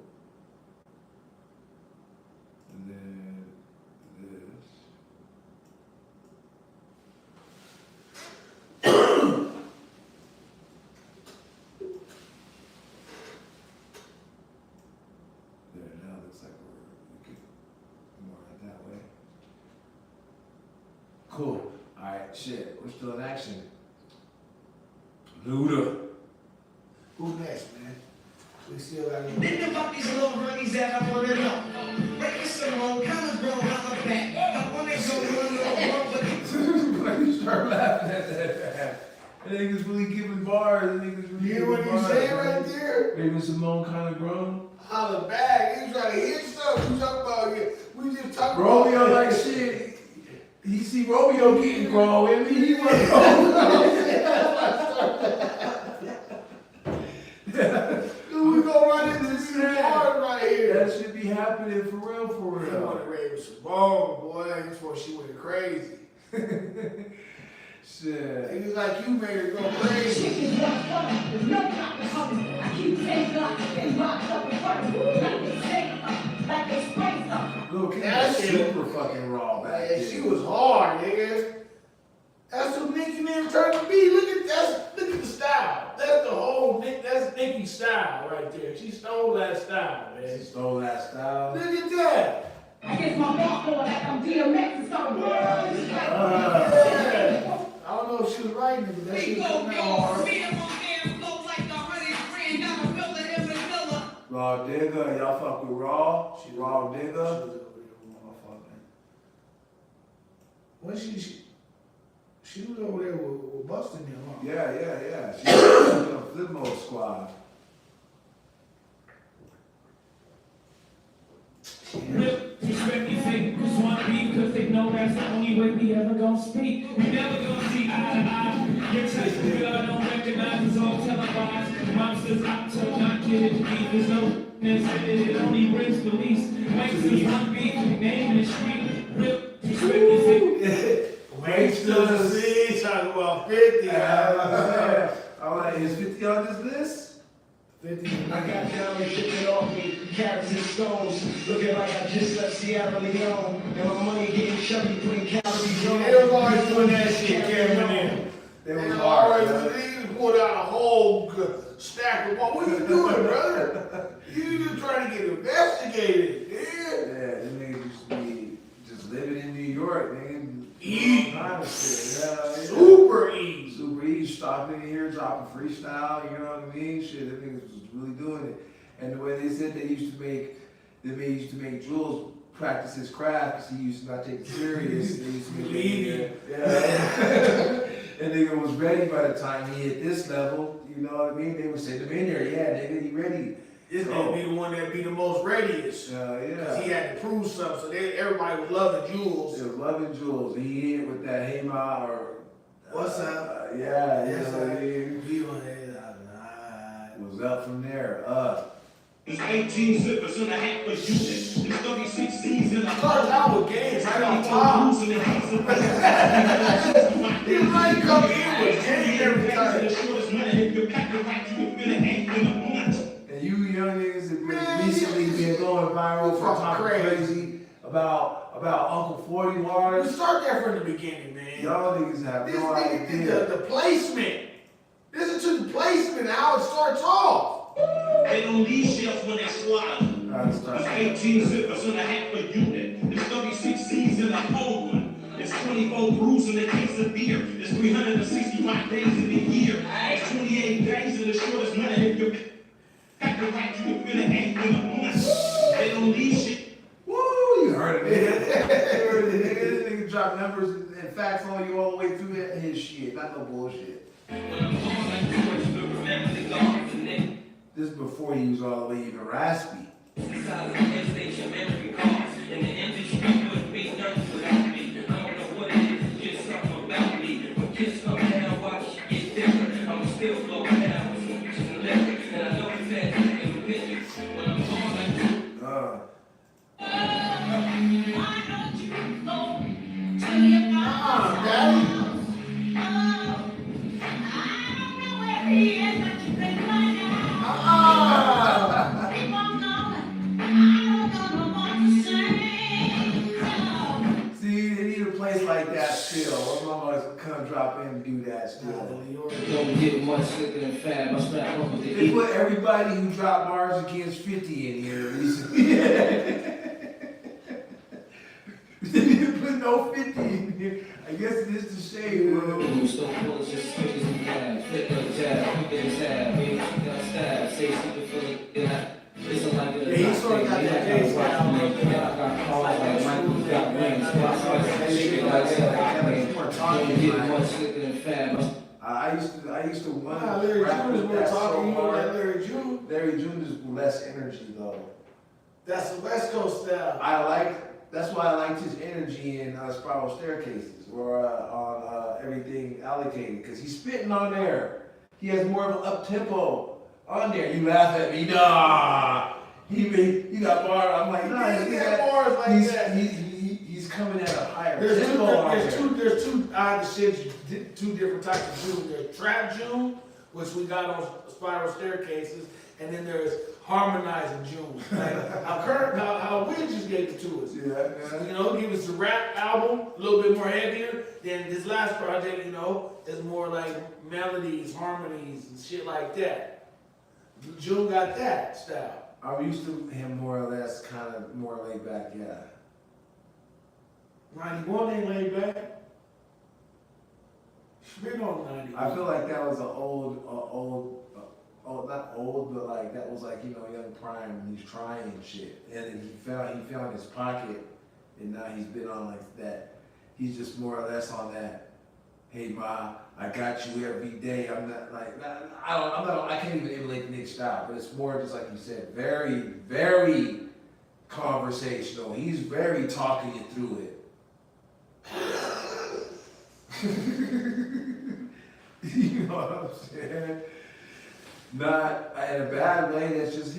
And then this. There, now it looks like we could more like that way. Cool. Alright, shit. We're still in action. Luda. Who's next, man? We still got to Think about these little runnies that I wanna know. Breaking some old kind of grown out of back. I wanna go run little world, but Like you start laughing at that. That nigga's really giving bars. That nigga's really You hear giving what he bars. said right there? Raven Simone kind of grown. Holla back. He was trying to hit stuff. We talking about here. We just talking Romeo about like shit. He see Romeo getting grown with me. He was grown. Dude, we go right into this hard right here. That should be happening Simone, boy, before she went crazy. Shit. He was like, you made her go crazy. Chickens want fun, there's no cotton coming. I keep taking up and locked up in front of me. Like they shake up, like they spray something. Little Kim That was shit- super fucking raw back Man, then. she was hard, nigga. That's who Nicki man turned to be. Look at the style. That's the whole that's Nicki's style right there. She stole that style, man. She stole that style. Look at that. I guess my boss going like I'm DMX and start Yeah. I don't know if she was writing it, but that shit was coming out hard. Raw Digga, y'all fuck with Raw? Raw Digga? When she was over there with Busta and them, huh? Yeah. She was in the Flip Mode Squad. Respect these niggas wanna be, cause they know that's the only way we ever gonna speak. We never gonna see eye to eye. Your touch is good, I don't recognize, it's all televised. Monsters out to not get it to be, there's no it only brings police. Gangsters wanna be, name in the street. Real respect these niggas. Gangsters, see, talking about 50. I'm like, is 50 on this list? 50. I got diamonds dripping off me, carats and stones, looking like I just left Sierra Leone, and my money getting chubby, putting calories on. They was always doing that shit, Cameron. They They was always hard. they pulled out a whole stack of what are you doing, brother? You just trying to get investigated, yeah. Yeah, them niggas used to be just living in New York, nigga. Eat. All kind of shit. Yeah. Super easy. Super easy, stopping in here, dropping freestyle, you know what I mean? Shit, them niggas was really doing it. And the way they said they used to make Jules practice his craft because he used to not take it serious. They used to make it. Yeah. And nigga was ready by the time he hit this level, you know what I mean? They would send him in there, yeah, nigga, he ready. This nigga be the one that be the most readiest. Yeah. He had to prove something, so everybody was loving Jules. They was loving Jules. He hit with that Hey Ma or What's up? Yeah, Yes, you know what I mean? He on it. It was up from there, up. There's 18 zippers in a hat for units. There's 36 C's in a Started out with games right on top. He might come in with game every time. And you young niggas have been recently been going viral for talking crazy about Uncle 40 You Waters. start that from the beginning, man. Y'all niggas have This no nigga did idea. the placement. Listen to the placement, how it starts off. They don't need shells when they slide. There's 18 zippers in a hat for unit. There's 36 C's in a whole one. There's 24 brews in a case of beer. There's 365 days in a year. There's 28 days in the shortest money if you got the right to fit an eighth in a month. They don't need shit. Woo, you heard it, nigga. You heard it, nigga. This nigga drop numbers and facts on you all the way through his shit. Not no bullshit. This is before he was all the way even raspy. See, they need a place like that still. Where mama's come drop in and do that still. Don't get much slicker than fab. I strap up with the They put everybody who dropped bars against 50 in here recently. They didn't put no 50 in here. I guess it is the shade, bro. You stole bullets just quick as you can. Flip up jab, quick as jab. Baby, you got stab. Say something for the it's a like a Yeah, he sort of got that J style. I got calls like Michael got rings. So I started shaking like that. Don't get much slicker than fab. I used to want Nah, to Larry rap June is with more that so talking, you know hard. that Larry June? Larry June is less energy though. That's the West Coast style. That's why I liked his energy in Spiral Staircases or on Everything Allocated, because he's spitting on there. He has more of an up tempo on there. You laugh at me, nah. He got bars. I'm like, nah. He got bars like that. He coming at a higher There's tempo out there. there's two two different types of June. There's trap June, which we got on Spiral Staircases, and then there's harmonizing June. Like how Wiz just gave it to us. Yeah. You know, give us a rap album, a little bit more heavier. Then this last project, you know, is more like melodies, harmonies, and shit like that. June got that style. I'm used to him more or less, kind of more laid back, yeah. 91 ain't laid back. Spit on 90. I feel like that was an not old, but like that was like, you know, young Prime, and he's trying shit. And then he found his pocket, and now he's been on like that. He's just more or less on that. Hey ma, I got you every day. I'm not like, I can't even emulate Nick's style, but it's more just like you said, very, very conversational. He's very talking you through it. You know what I'm saying? Not in a bad way, that's just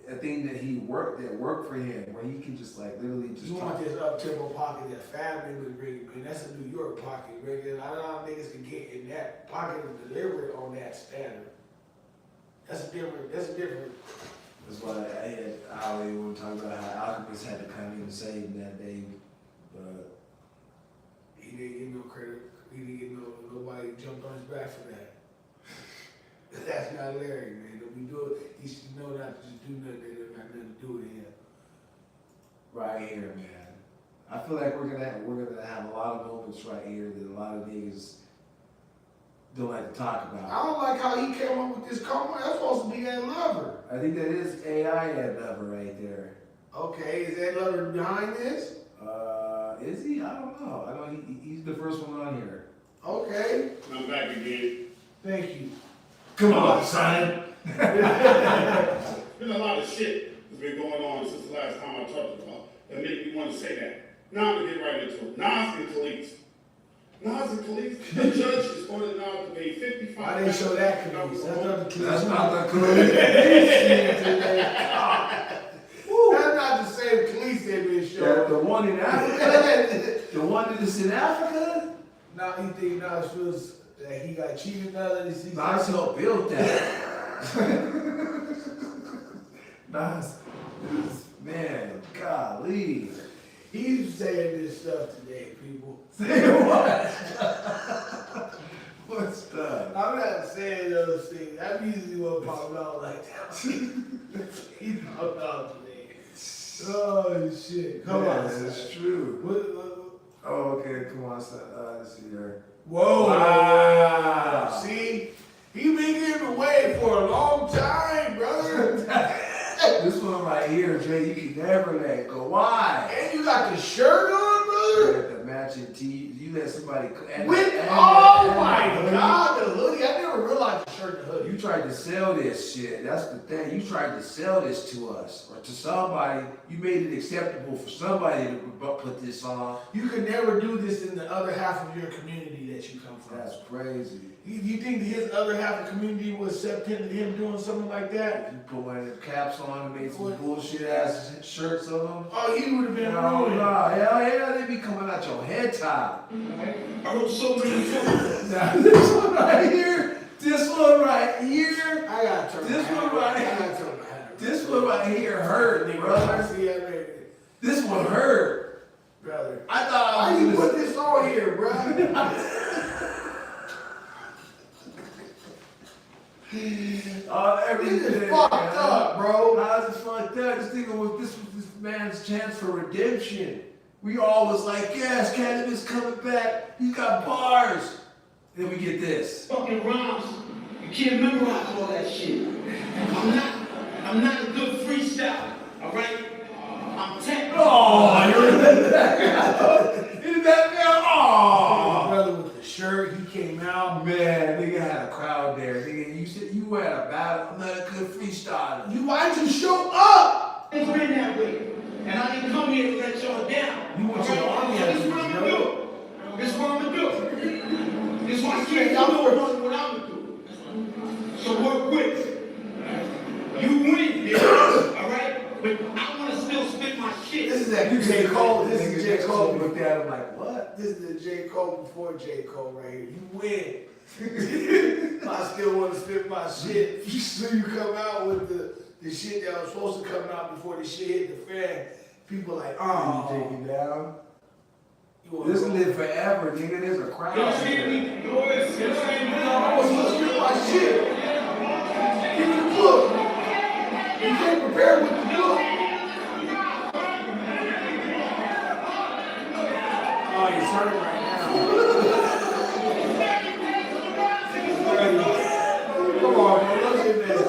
a thing that worked for him, where he can just like literally just You want this up-tempo pocket that Fab was bringing, and that's a New York pocket, right? And I don't know how niggas can get in that pocket and deliver it on that standard. That's different. That's why I had Ali when we talking about how Alchemist had to come in and save him that day, but he didn't get no credit. He didn't get nobody jumped on his back for that. That's not Larry, man. If we do it, he should know not to just do nothing that don't got nothing to do with him. right here, man. I feel like we're gonna have a lot of moments right here that a lot of niggas don't like to talk about. I don't like how he came up with this comment. That's supposed to be Ed Lover. I think that is AI Ed Lover right there. Okay, is Ed Lover behind this? Is he? I don't know. I know he's the first one on here. Okay. I'm back again. Thank you. Come on, son. There's been a lot of shit that's been going on since the last time I talked about that make me want to say that. Now I'm gonna get right into it. Nas and Khalees. The judge has ordered Nas to pay $55. Why they show that Khalees? That's not the Khalees. That's not the same Khalees they been showing. The one in Africa? The one that's in Africa? Now you think Nas feels that he got cheated now that he sees Nas helped build that. Nas, man, golly. He's saying this stuff today, people. Say what? What stuff? I'm not saying those things. That usually won't pop out like that. He popped out today. Oh shit! Come on, that's true. What? Oh, okay. Come on, son. Let's see here. Whoa! Wow. See, he been giving away for a long time, brother. This one right here, Jay, you can never let go. Why? And you got the shirt on, You brother. got the matching tee. You let somebody. Oh my God, the hoodie! I never realized the shirt and the hoodie. You tried to sell this shit. That's the thing. You tried to sell this to us or to somebody. You made it acceptable for somebody to put this on. You could never do this in the other half of your community that you come from. That's crazy. You think that his other half of the community would accept him doing something like that? You put one of the caps on and made some bullshit ass shirts on them. Oh, he would have been Oh, ruined. no. Hell yeah, they be coming out your head top. I wrote so many songs. Now, this one right here. This one right here. I gotta turn This my one hat right around. I here. gotta turn my hat around. This one right here hurt, brother. See, I mean, This one hurt. brother. I thought I Why was you put this on here, bro? Everything. This is fucked up, bro. How's it fucked up? This was this man's chance for redemption. We all was like, yes, Cannabis coming back. He got bars. Then we get this. Fucking rhymes. You can't memorize all that shit. I'm not a good freestyle, all right? I'm technical. Oh, you're in the background. Oh, Brother with the shirt, he came out. man, nigga had a crowd there. Nigga, you said you were at a battle. I'm not a good freestyler. Why'd you show up? It's been that way. And I didn't come here to let y'all down. You want your army So out this is what I'm bro. gonna do. This is what I'm gonna do. This is what I can't do what I'm gonna do. So work with me. You win, bitch. Alright? But I wanna still spit my shit. This is that J. Cole. This is J. This is the J. Cole before J. Cole right here. You win. I still want to spit my shit. So you come out with the shit that was supposed to come out before the shit hit the fan. People like, You take it down. You want This to live forever, nigga. There's a crowd. I was supposed to spit my shit. Give me the book. You can't prepare with the book. Oh, he's hurt right now. Come on, man. Look at that.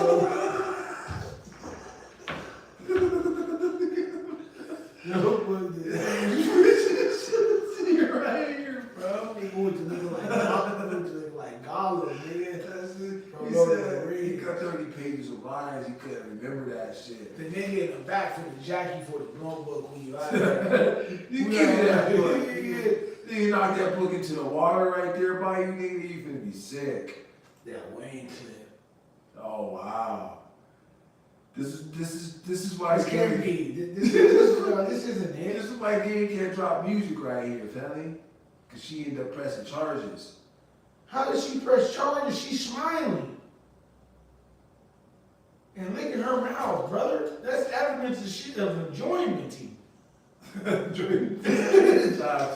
No, but you're right here, bro. He moved to look like Gollum, nigga. That's it. He said he got 30 pages of lines. He couldn't remember that shit. The nigga in the back for the Jackie for the blunt book when you out there. You give me that book. You knock that book into the water right there by you, nigga. You finna be sick. That Wayne clip. Oh wow. This is why This can't be. This isn't it. This is why Game can't drop music right here, family. Cause she ended up pressing charges. How does she press charges? She's smiling. And licking her mouth, brother. That's evidence of shit of enjoyment. Shout out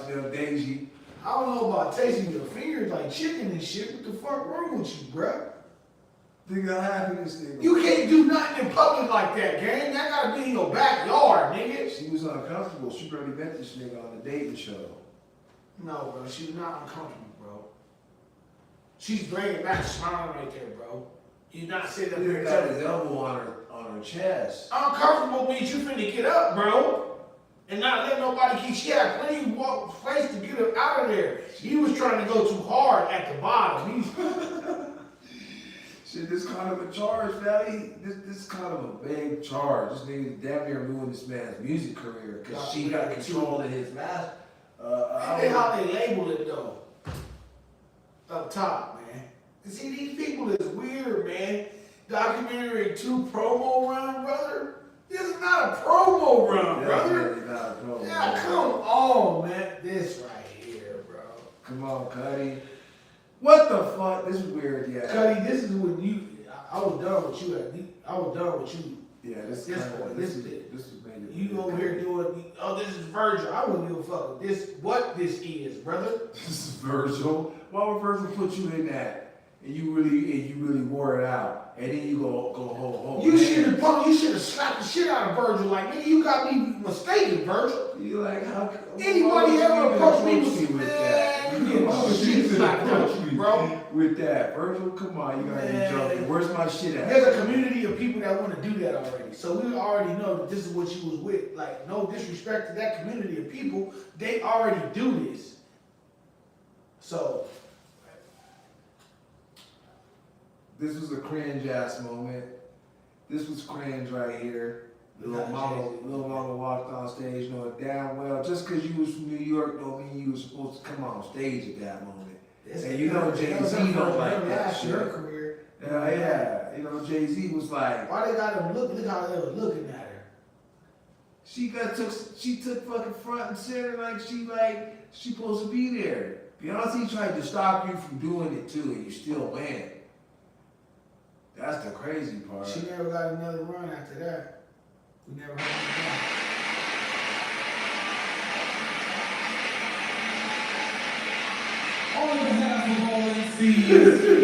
to them, Daisy. I don't know about tasting your fingers like chicken and shit. What the fuck wrong with you, bruh? Think I have this nigga. You can't do nothing in public like that, gang. That gotta be in your backyard, nigga. She was uncomfortable. She barely met this nigga on the dating show. No, bro. She's not uncomfortable, bro. She's laying back, smiling right there, bro. You not sitting up He there got telling his elbow on her chest. uncomfortable means you finna get up, bro. And not let nobody keep. She had plenty of place to get her out of there. He was trying to go too hard at the bottom. Shit, this kind of a charge, Valley. This is kind of a big charge. This nigga damn near ruined this man's music career because she got control of his mask. How they label it though. Up top, man. You see, these people is weird, man. Documentary 2 promo run, brother. This is not a promo run, brother. Not a promo Yeah, run. come on, man. This right here, bro. Come on, Cuddy. What the fuck? This is weird, yeah. Cuddy, this is when you. I was done with you. I was done with you. Yeah, this This kind of, point, this this is is it. this is made it. You over here doing. Oh, this is Virgil. I wouldn't give a fuck with this. What this is, brother? This is Virgil. Why would Virgil put you in that? And you really wore it out, and then you go home. You should have slapped the shit out of Virgil. Like, nigga, you got me mistaken, Virgil. You like how? Anybody ever approach me with that? You get my shit slapped out you, bro. With that, Virgil, come on, you gotta be joking. Where's my shit at? There's a community of people that want to do that already. So we already know that this is what you was with. Like, no disrespect to that community of people. They already do this. So. This was a cringe ass moment. This was cringe right here. Little mama walked on stage knowing damn well just because you was from New York don't mean you was supposed to come on stage at that moment. And you know Jay-Z don't like that shit. Career. Yeah. You know Jay-Z was like, why they got him look how they was looking at her. She took fucking front and center like she supposed to be there. Beyonce tried to stop you from doing it too, and you still win. That's the crazy part. She never got another run after that. We never had On behalf of all MCs,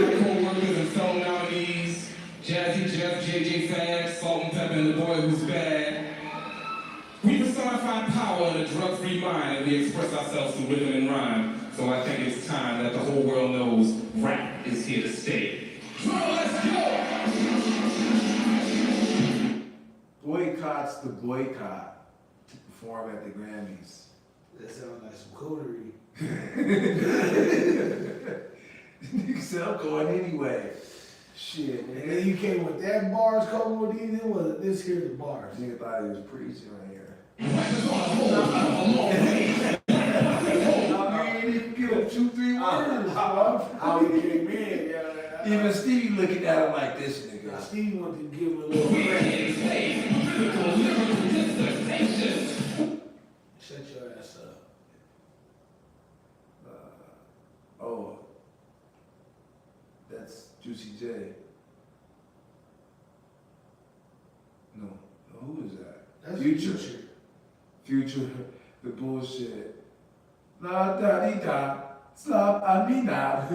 my co-workers and fellow nominees, Jazzy Jeff, JJ Fad, Salt and Pepper, and the boy who's bad, we personify power in a drug-free mind, and we express ourselves through rhythm and rhyme. So I think it's time that the whole world knows rap is here to stay. So let's go! Boycott's the boycott to perform at the Grammys. That sounds like some coonery. Nigga said I'm going anyway. Shit, And nigga. then you came with that bars, Kobe, then was this here the bars. Nigga thought he was preaching right here. You ain't even give him 2-3 words. I came in, Even Stevie looking at him like this nigga. Stevie wanted to give him a little credit. Shut your ass up. Juicy J. No, who is that? That's Future. Future, the bullshit. La da di da, slap amina.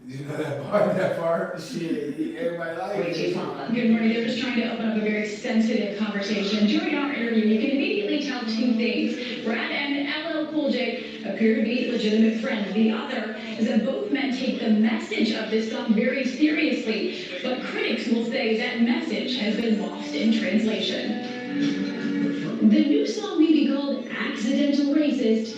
You know that part? Shit, everybody likes it. Good morning. They're just trying to open up a very sensitive conversation. During our interview, you can immediately tell two things. Brad and LL Cool J appear to be legitimate friends. The other is that both men take the message of this song very seriously, but critics will say that message has been lost in translation. The new song may be called Accidental Racist.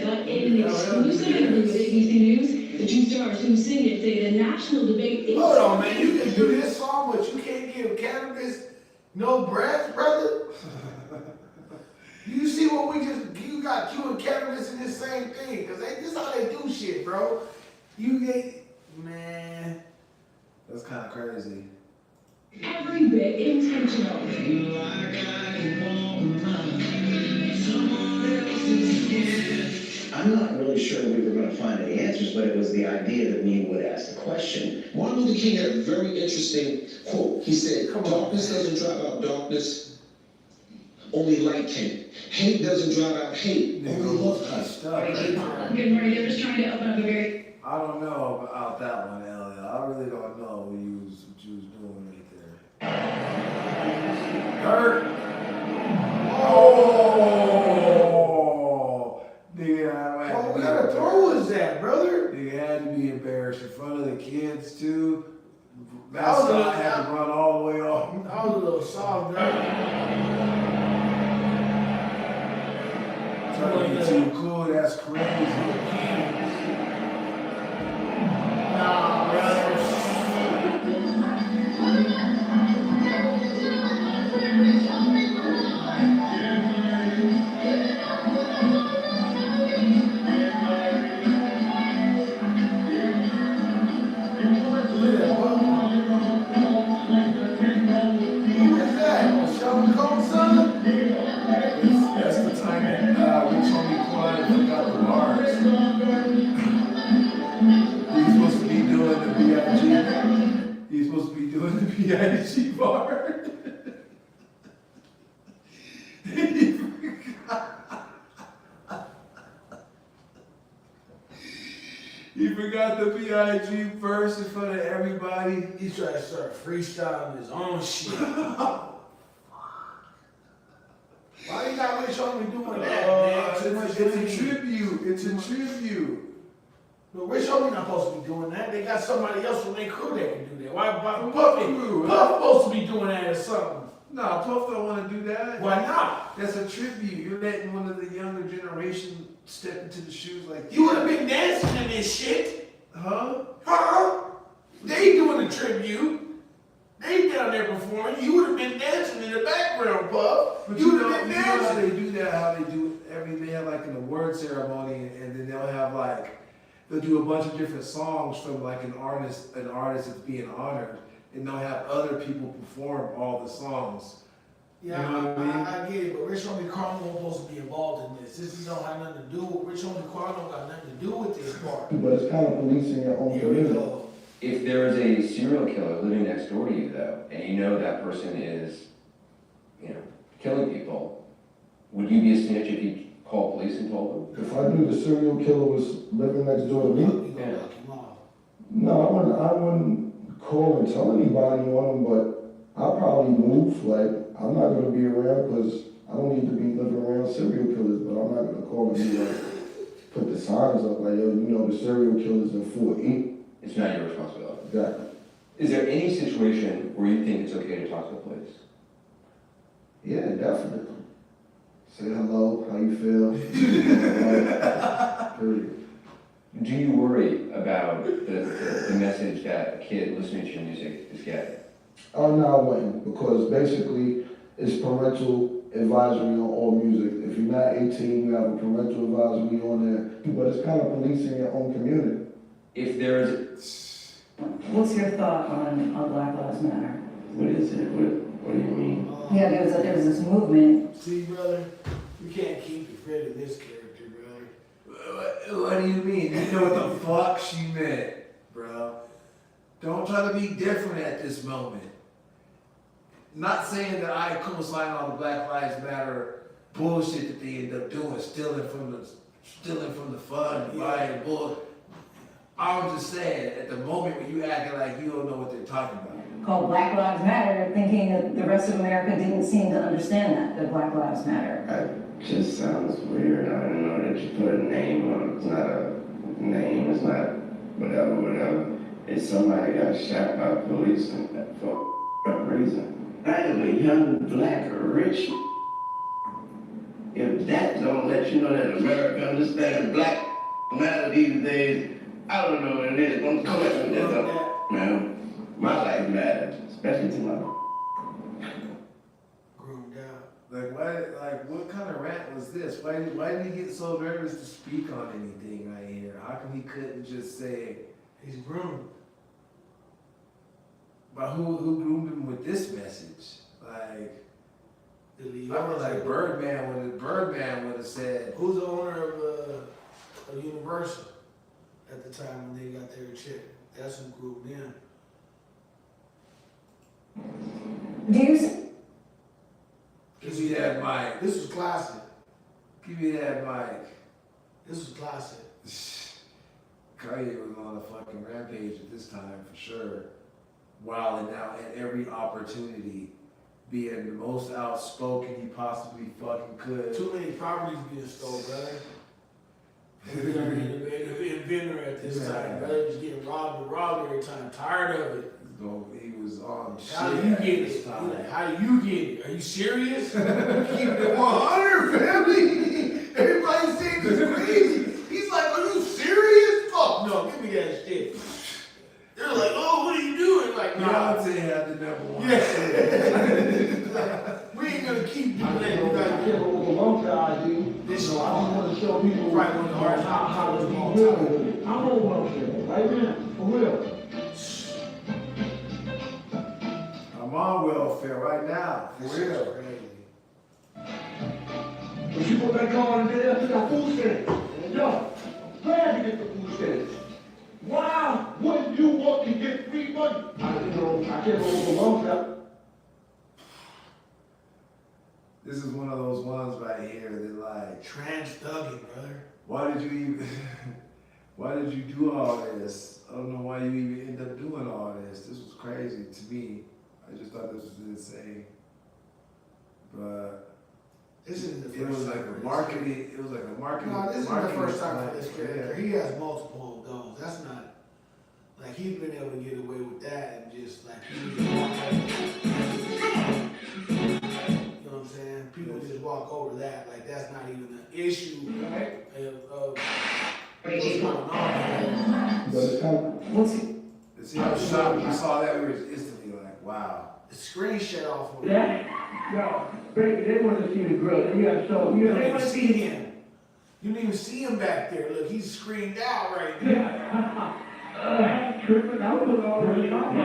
But in an exclusive interview with ABC News, the two stars who sing it say the national debate is... Hold on, man. You can do this song, but you can't give cannabis no breath, brother? You see what we just... You got Q and cannabis in this same thing. Because this is how they do shit, bro. You get... Man... That's kind of crazy. Every bit intentional. I'm not really sure we were going to find any answers, but it was the idea that we would ask the question. Martin Luther King had a very interesting quote. He said, darkness doesn't drive out darkness, only light can. Hate doesn't drive out hate, only love can. Good morning. They're just trying to open up a very... I don't know about that one, Elliot. I really don't know what you was doing right there. Dirt. Oh, nigga, What kind of throw is that, brother? Nigga had to be embarrassed in front of the kids too. That was Mascot had to run all the way off. That was a little soft, bro. Trying to be too cool, that's crazy. Nah, brother. That's the time that Rich Homie Quan forgot the bars. He's supposed to be doing the B.I.G. He's supposed to be doing the B.I.G. bar. He forgot the B.I.G. verse in front of everybody. He tried to start freestyling his own shit. Why you got Rich Homie doing that, man? It's a tribute. It's a tribute. But Rich Homie not supposed to be doing that. They got somebody else from their crew that can do that. Why Puff supposed to be doing that or something? Nah, Puff don't want to do that. Why not? That's a tribute. You're letting one of the younger generation step into the shoes like You would have been dancing in this shit. Huh? Huh? They doing a tribute. They down there performing. You would have been dancing in the background, Puff. But You would have been know how dancing. they do that, how they do they have like an award ceremony and then they'll have like, they'll do a bunch of different songs from like an artist that's being honored, and they'll have other people perform all the songs. Yeah, you know what I mean? I get it, but Rich Homie Quan wasn't supposed to be involved in this. This don't have nothing to do with Rich Homie Quan don't got nothing to do with this part. But it's kind of policing your own Here we community. go. If there is a serial killer living next door to you, though, and you know that person is, killing people, would you be a snitch if you called police and told them? If I knew the serial killer was living next door to me, You gonna lock him off. no, I wouldn't call and tell anybody on him, but I'll probably move. Like, I'm not gonna be around because I don't need to be living around serial killers, but I'm not gonna call and be like, put the signs up like, yo, the serial killer's in 4-8. It's not your responsibility. Exactly. Is there any situation where you think it's okay to talk to the police? Yeah, definitely. Say hello, how you feel? Period. Do you worry about the message that a kid listening to your music is getting? Oh, no, I wouldn't, because basically it's parental advisory on all music. If you're not 18, you have a parental advisory on there, but it's kind of policing your own community. If there's... What's your thought on Black Lives Matter? What is it? What do you mean? Yeah, there was this movement. See, brother, You can't keep defending this character, brother. What do you mean? You know what the fuck she meant, bro. Don't try to be different at this moment. Not saying that I co-sign all the Black Lives Matter bullshit that they end up doing, stealing from the fund, buying bull. I'm just saying, at the moment when you acting like you don't know what they're talking about. Called Black Lives Matter, thinking that the rest of America didn't seem to understand that Black Lives Matter. That just sounds weird. I don't know that you put a name on it. It's not a name, it's not whatever. It's somebody got shot by police for a reason. I am a young, black, rich. If that don't let you know that America understands Black matter these days, I don't know what it is. Don't come at me this up, man. My life matters, especially to my. Groomed out. Like what kind of rant was this? Why did he get so nervous to speak on anything right here? How come he couldn't just say he's groomed? But who groomed him with this message? Like, I feel like Birdman would have said. Who's the owner of Universal at the time when they got their check? That's who groomed them. Do you? Give me that mic. This was classic. Give me that mic. This was classic. Kanye was on a fucking rampage at this time for sure. Wilding out at every opportunity, being the most outspoken he possibly fucking could. Too many properties being stolen, brother. The inventor at this time, brother, was getting robbed every time. Tired of it. He was on shit. How do you get it? How do you get it? Are you serious? Keep it 100, family. Everybody's saying this crazy. He's like, are you serious? Fuck no, give me that shit. They're like, oh, what are you doing? Like, nah. Beyonce had the number one. Yeah. We ain't gonna keep doing that. You gotta give over a long time, this shit. I just want to show people right one of the hardest how it's all time. I'm on welfare, right now, for real. I'm on welfare right now, for real. When you put that car in there, I got food stamps. Yo, glad to get the food stamps. Why wouldn't you want to get free money? I can't go over welfare. This is one of those ones right here that like trans-thugging, brother. Why did you do all this? I don't know why you even end up doing all this. This was crazy to me. I just thought this was insane. But this isn't the first it was like a marketing. It was like a marketing. No, this isn't the first time plan. for this character. He has multiple of those. That's not like he's been able to get away with that and just like you know what I'm saying? People just walk over that like that's not even an issue of what's going on. What's he? See how shocked we saw that, we were instantly like, wow. The screen shut off. Yo, baby, they want to see the girl. They got so You don't even see him. You didn't even see him back there. Look, he's screened out right now. Tripping, I was already on I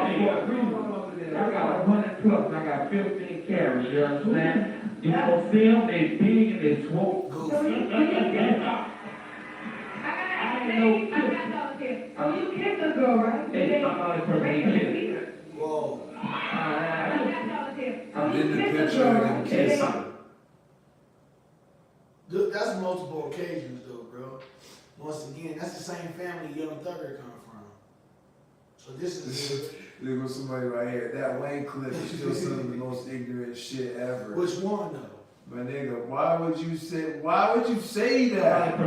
got 100 plus, and I got 15 cameras, you understand? You know, film, they big and they swole. Oh, you kissed the girl, right? Hey, I'm not a person. Whoa. I'm in the picture and kissing. That's multiple occasions though, bro. Once again, that's the same family Young Thugger come from. So this is There goes somebody right here. That Wayne clip is still some of the most ignorant shit ever. Which one though? My nigga, why would you say that?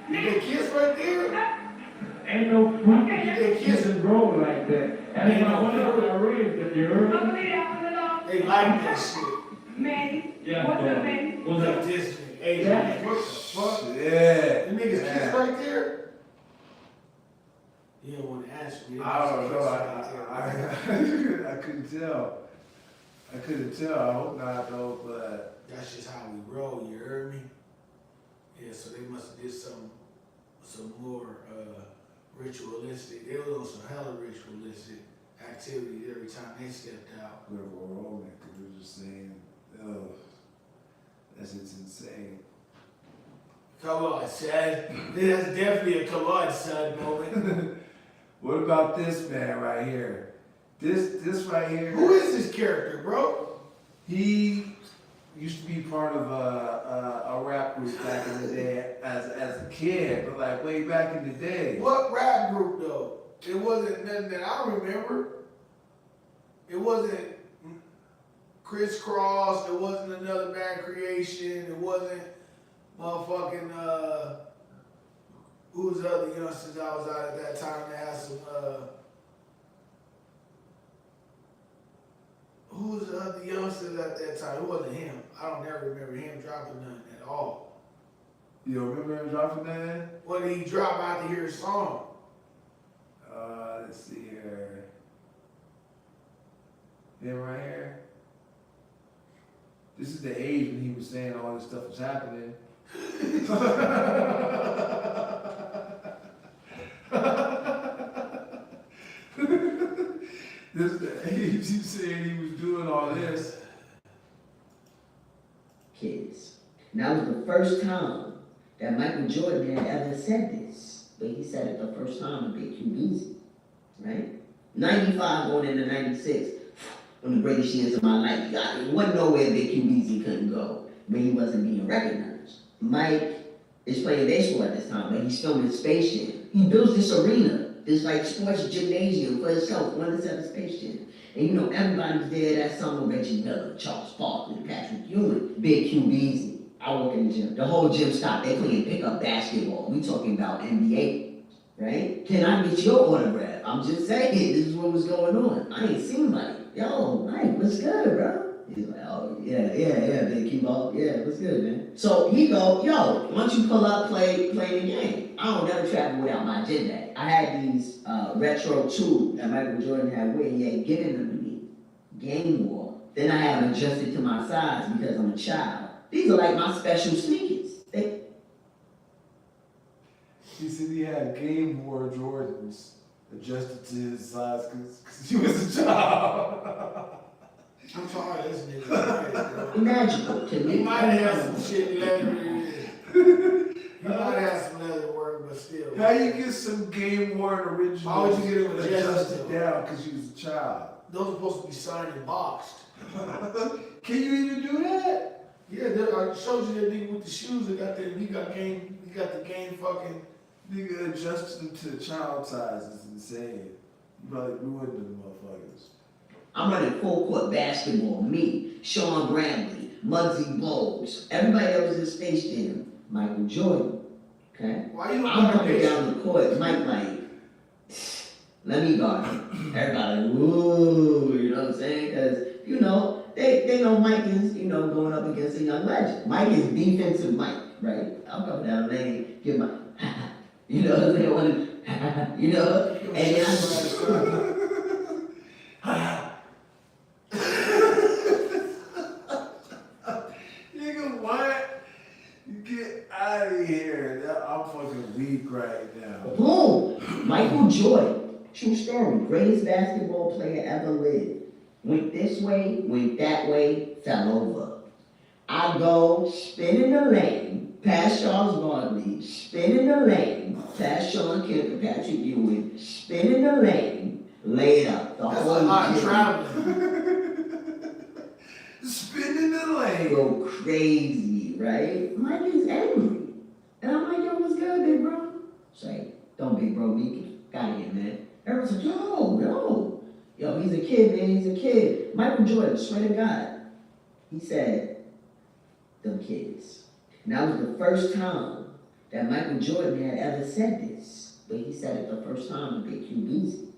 Did they kiss right there? Ain't no fucking kiss and roll like that. Ain't no fucking raised if you heard. They like that shit. Manny, Yeah, what's up, Manny? What's up, this? Hey, Yeah. what the fuck? Yeah. The niggas kiss right there? You don't want to answer me. I don't know. I couldn't tell. I couldn't tell. I hope not though, but that's just how we roll, you heard me? Yeah, so they must have did some more ritualistic. They was on some hella ritualistic activity. activities every time they stepped out. We're wrong, because we're just saying, oh, that's just insane. Come on, son. That's definitely a come on, son moment. What about this man right here? This right here. Who is this character, bro? He used to be part of a rap group back in the day as a kid, but like way back in the day. What rap group though? It wasn't nothing that I remember. It wasn't Crisscross. It wasn't Another Bad Creation. It wasn't motherfucking who was the other youngsters I was out at that time that had some who was the other youngsters at that time? It wasn't him. I don't never remember him dropping nothing at all. You don't remember him dropping that? When did he drop out to hear his song? Let's see here. Him right here. This is the age when he was saying all this stuff was happening. This is the age he saying he was doing all this. Kids. Now it was the first time that Michael Jordan had ever said this, but he said it the first time in Big Q Easy, right? 95 going into 96, one of the greatest years of my life. It wasn't nowhere Big Q Easy couldn't go, but he wasn't being recognized. Mike is playing baseball at this time, but he's filming Space Jam. He builds this arena, this like sports gymnasium for himself, 1-7 Space Jam. And you know, everybody's there that summer, Reggie Miller, Charles Barkley, Patrick Ewing, Big Q Easy. I work in the gym. The whole gym stopped. They playing pickup basketball. We talking about NBA, right? Can I get your autograph? I'm just saying, this is what was going on. I ain't seen Mike. Yo, Mike, what's good, bro? He's like, oh, yeah, Big Q Ball. Yeah, what's good, man? So he go, yo, why don't you pull up, play the game? I don't never travel without my gym bag. I had these retro 2 that Michael Jordan had with. He had given them to me. Game War. Then I had them adjusted to my size because I'm a child. These are like my special sneakers. He said he had Game War Jordans adjusted to his size because he was a child. I'm tired of this nigga. Magical to me. He might have some shit leather in it. He might have some leather work, but still. How you get some Game War original? How would you get them adjusted down because you was a child? Those are supposed to be signed and boxed. Can you even do that? Yeah, I showed you that nigga with the shoes. He got the game fucking. Nigga adjusted them to the child size. It's insane. You probably ruined them motherfuckers. I'm running full court basketball. Me, Sean Bradley, Muggsy Bogues, everybody that was in Space Jam, Michael Jordan. Okay? Why you I'm coming down the court, Mike like, let me guard him. Everybody like, woo, you know what I'm saying? Because, you know, they know Mike is, you know, going up against a young legend. Mike is defensive Mike, right? I'm coming down the lane, give my, you know what I'm saying? You know? And then Nigga, what? Get out of here. I'm fucking weak right now. boom! Michael Jordan, true story, greatest basketball player ever lived. Went this way, went that way, fell over. I go, spin in the lane, past Charles Barkley, spin in the lane, past Sean Kemp and Patrick Ewing, spin in the lane, lay it up. The whole lot traveling. Spin in the lane. Go crazy, right? Mike is angry. And I'm like, yo, what's good, big bro? Say, don't big bro me, get out of here, man. Everyone's like, yo, he's a kid, man, he's a kid. Michael Jordan, swear to God, he said, them kids. And that was the first time that Michael Jordan had ever said this. But he said it the first time in Big Q Easy,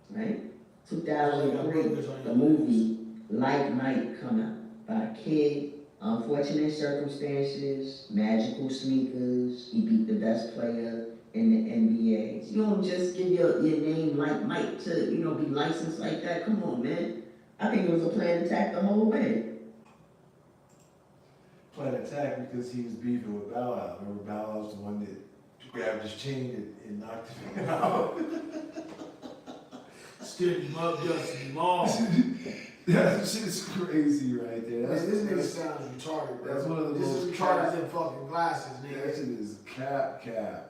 right? 2003, the movie Like Mike come out by a kid, unfortunate circumstances, magical sneakers, he beat the best player in the NBA. You don't just give your name like Mike to, you know, be licensed like that. Come on, man. I think it was a planned attack the whole way. Planned attack because he was beefing with Bow Wow. Remember Bow Wow was the one that grabbed his chain and knocked him out. Still mug dusty long. That shit's crazy right there. This nigga sounds retarded, bro. That's one of the This most is retarded than fucking glasses, That nigga. shit is cap.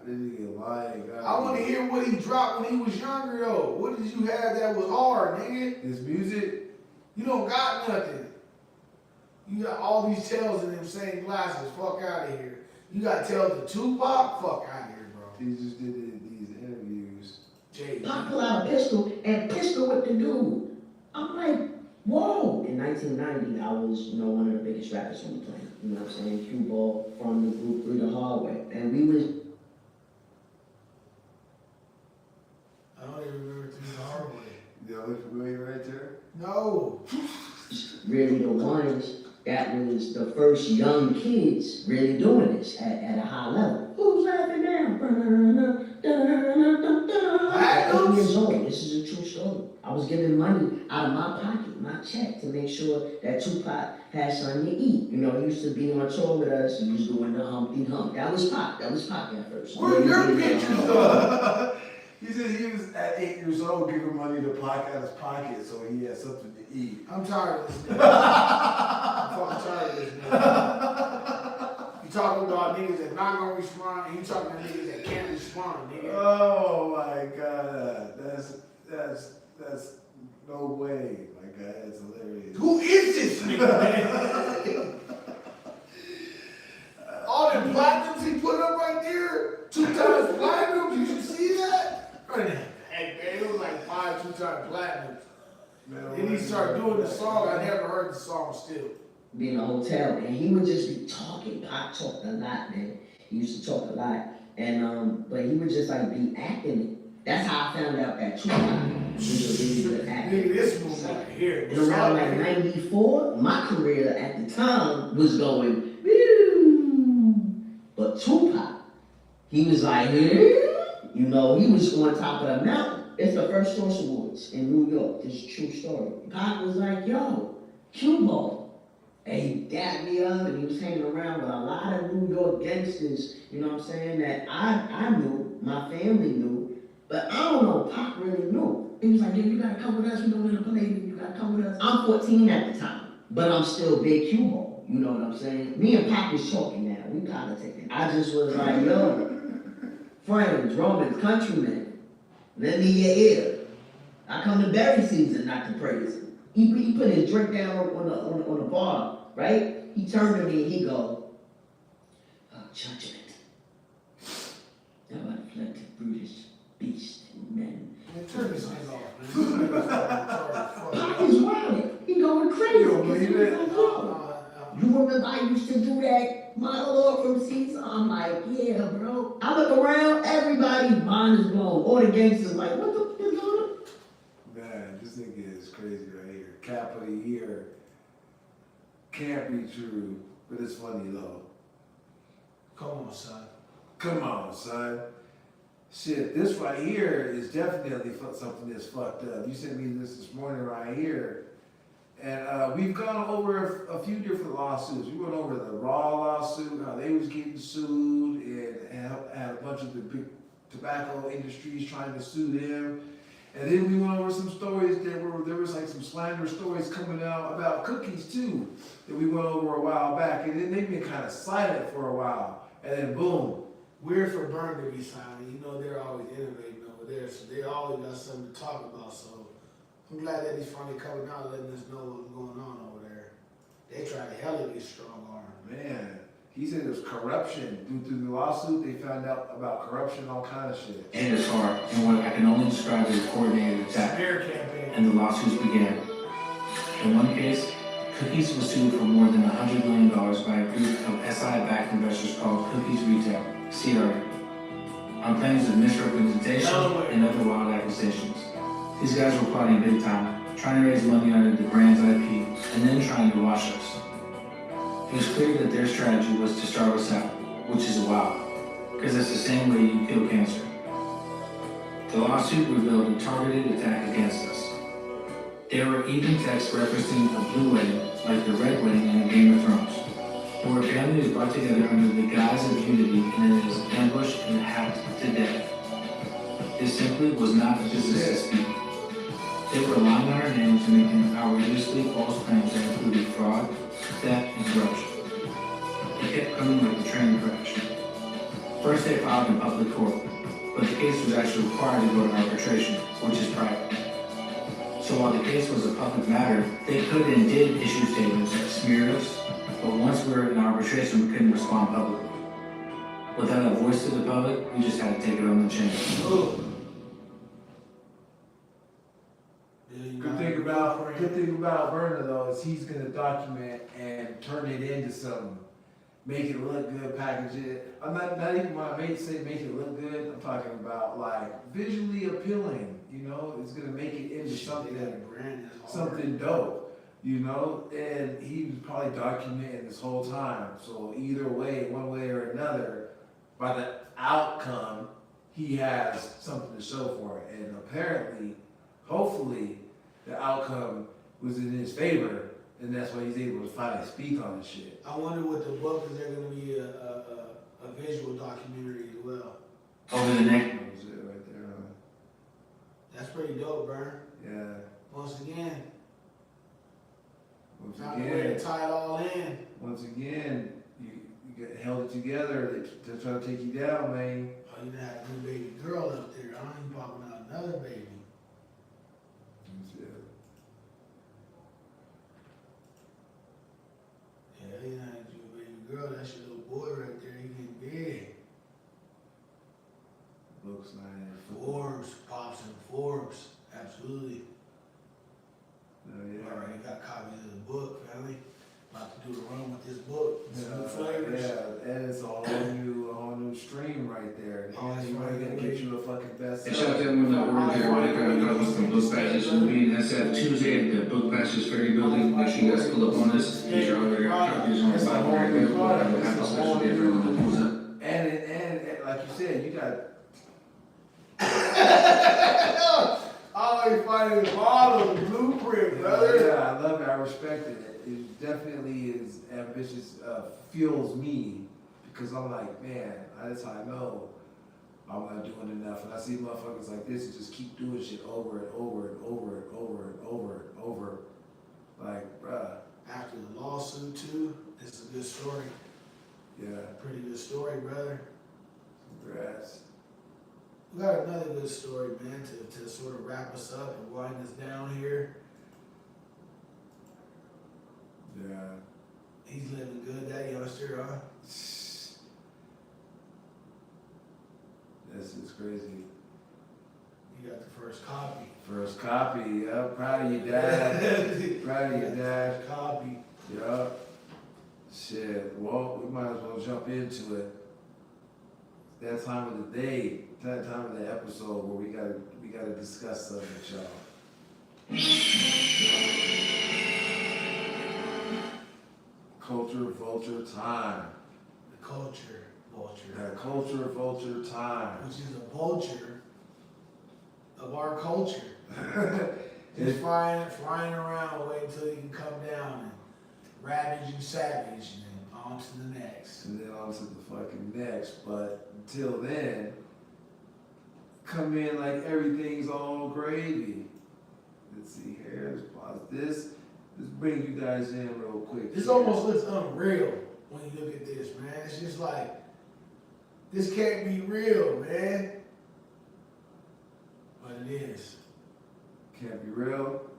This nigga lying. I want to hear what he dropped when he was younger, though. What did you have that was hard, nigga? His music? You don't got nothing. You got all these tails in them same glasses. Fuck out of here. You got tails of Tupac? Fuck out of here, bro. He just did these interviews. Jay. Pac pull out a pistol and pistol with the dude. I'm like, whoa. In 1990, I was, one of the biggest rappers on the planet. You know what I'm saying? Cue Ball from the group Through the Hard Way. And we was... I don't even remember Through the Hard Way. You look familiar right there? No. Really the ones that was the first young kids really doing this at a high level. Who's laughing now? At 8 years old, this is a true story. I was giving money out of my pocket, my check, to make sure that Tupac had something to eat. He used to be on tour with us. He was doing the Humpty Hump. That was Pac at first. Where are your pictures, though? He said he was at 8 years old giving money to Pac out of his pocket so he had something to eat. I'm tired of this nigga. I'm fucking tired of this nigga. You talking about niggas that not gonna respond, and you talking about niggas that can't respond, nigga. Oh my God, that's no way, my guy. That's hilarious. Who is this nigga, man? All them platinums he put up right there, 2 times platinum. Did you see that? Hey man, it was like 5 2-time platinums. Then he started doing the song. I never heard the song still. Be in a hotel, and he would just be talking. Pac talked a lot, man. He used to talk a lot, and but he would just be acting it. That's how I found out that Tupac was a really good actor. Nigga, this one right here. And around like 94, my career at the time was going, woo. But Tupac, he was like, he was on top of the mountain. It's the first Source Awards in New York. This is a true story. Pac was like, yo, Cue Ball. And he dapped me up, and he was hanging around with a lot of New York gangsters, you know what I'm saying, that I knew, my family knew, but I don't know, Pac really knew. He was like, yeah, you gotta come with us, we don't want to play you, you gotta come with us. I'm 14 at the time, but I'm still big Cue Ball, you know what I'm saying? Me and Pac was talking now, we politicking. I just was like, yo, friends, Romans, countrymen, lend me your ear. I come to berry season not to praise him. He put his drink down on the bar, right? He turned to me and he go, judgment. Thou art afflicted, brutish beast and men. Man, turn this thing off, man. Pac is wild. He going crazy. You remember I used to do that monologue from Caesar? I'm like, yeah, bro. I look around, everybody's mind is blown. All the gangsters like, what the fuck is going on? Man, this nigga is crazy right here. Cap of the year. Can't be true, but it's funny though. Come on, son. Come on, son. Shit, this right here is definitely something that's fucked up. You sent me this morning right here. And we've gone over a few different lawsuits. We went over the Raw lawsuit, how they was getting sued, and had a bunch of the big tobacco industries trying to sue them. And then we went over some stories there was like some slander stories coming out about cookies too, that we went over a while back. And then they've been kind of silent for a while. And then boom. Weird for Burn to be silent. They're always innovating over there, so they always got something to talk about. So I'm glad that he's finally coming out, letting us know what's going on over there. They tried to hell get strong arm. Man, he said it was corruption. Through the lawsuit, they found out about corruption, all kind of shit. And it's hard, and what I can only describe as a coordinated attack. And the lawsuits began. In one case, Cookies was sued for more than $100 million by a group of SI-backed investors called Cookies Retail, CRA, on claims of misrepresentation and other wild accusations. These guys were plotting big time, trying to raise money out of the brand's IP, and then trying to wash us. It was clear that their strategy was to starve us out, which is wild, because that's the same way you kill cancer. The lawsuit revealed a targeted attack against us. There were even texts referencing a blue wedding, like the red wedding in Game of Thrones, where a family is brought together under the guise of unity and then is ambushed and hacked to death. This simply was not a business dispute. They were relying on our names and making outrageously false claims that included fraud, theft, and corruption. They kept coming like a train crash. First they filed in public court, but the case was actually required to go to arbitration, which is private. So while the case was a public matter, they could and did issue statements that smeared us, but once we were in arbitration, we couldn't respond publicly. Without a voice to the public, we just had to take it on the chin. Good thing about Burner though is he's gonna document and turn it into something. Make it look good, package it. I'm not even when I say make it look good, I'm talking about like visually appealing, you know, it's gonna make it into something dope, you know, and he was probably documenting this whole time. So either way, one way or another, by the outcome, he has something to show for it. And apparently, hopefully, the outcome was in his favor, and that's why he's able to finally speak on this shit. I wonder what the book is. There going to be a visual documentary as well. Over the neck. That was it right there, huh? That's pretty dope, bro. Yeah. Once again, Once to tie it all in. Once again, you held it together. They're trying to take you down, man. Oh, you had a new baby girl up there. I ain't popping out another baby. Yeah, you had your baby girl. That's your little boy right there. He getting big. Looks like Forbes, pops and Forbes. Absolutely. Oh, yeah. All right, you got copies of the book, family. About to do the run with this book. Some new flavors. Yeah, and it's a whole new stream right there. And you might gotta get you a fucking best. And shout out to everyone that ordered their copies from Book Passage. We'll be in SF Tuesday at the Book Passage Ferry Building. Make sure you guys pull up on this. Get your order copies on the side. We'll have a special day for everyone that pulls up. And like you said, you got always finding the model, the blueprint, brother. Yeah, I love it. I respect it. It definitely is ambitious. Fuels me because I'm like, man, that's how I know I'm not doing enough. And I see motherfuckers like this and just keep doing shit over and over and over and over and over and over. Like, bruh. After the lawsuit too, it's a good story. Yeah. Pretty good story, brother. Congrats. We got another good story, man, to sort of wrap us up and wind us down here. Yeah. He's living good, that youngster, huh? This is crazy. You got the first copy. First copy, yeah. Proud of you, Dad. Proud of you, Dad. First copy. Yeah. Shit. Well, we might as well jump into it. That time of the day, that time of the episode where we gotta discuss something with y'all. Culture vulture time. The culture vulture. That culture vulture time. Which is a vulture of our culture. Just flying around waiting until you can come down and ravage and savage and then on to the next. And then on to the fucking next. But until then, come in like everything's all gravy. Let's see here. Let's pause this. Let's bring you guys in real quick. This almost looks unreal when you look at this, man. It's just like, this can't be real, man. But it is. Can't be real.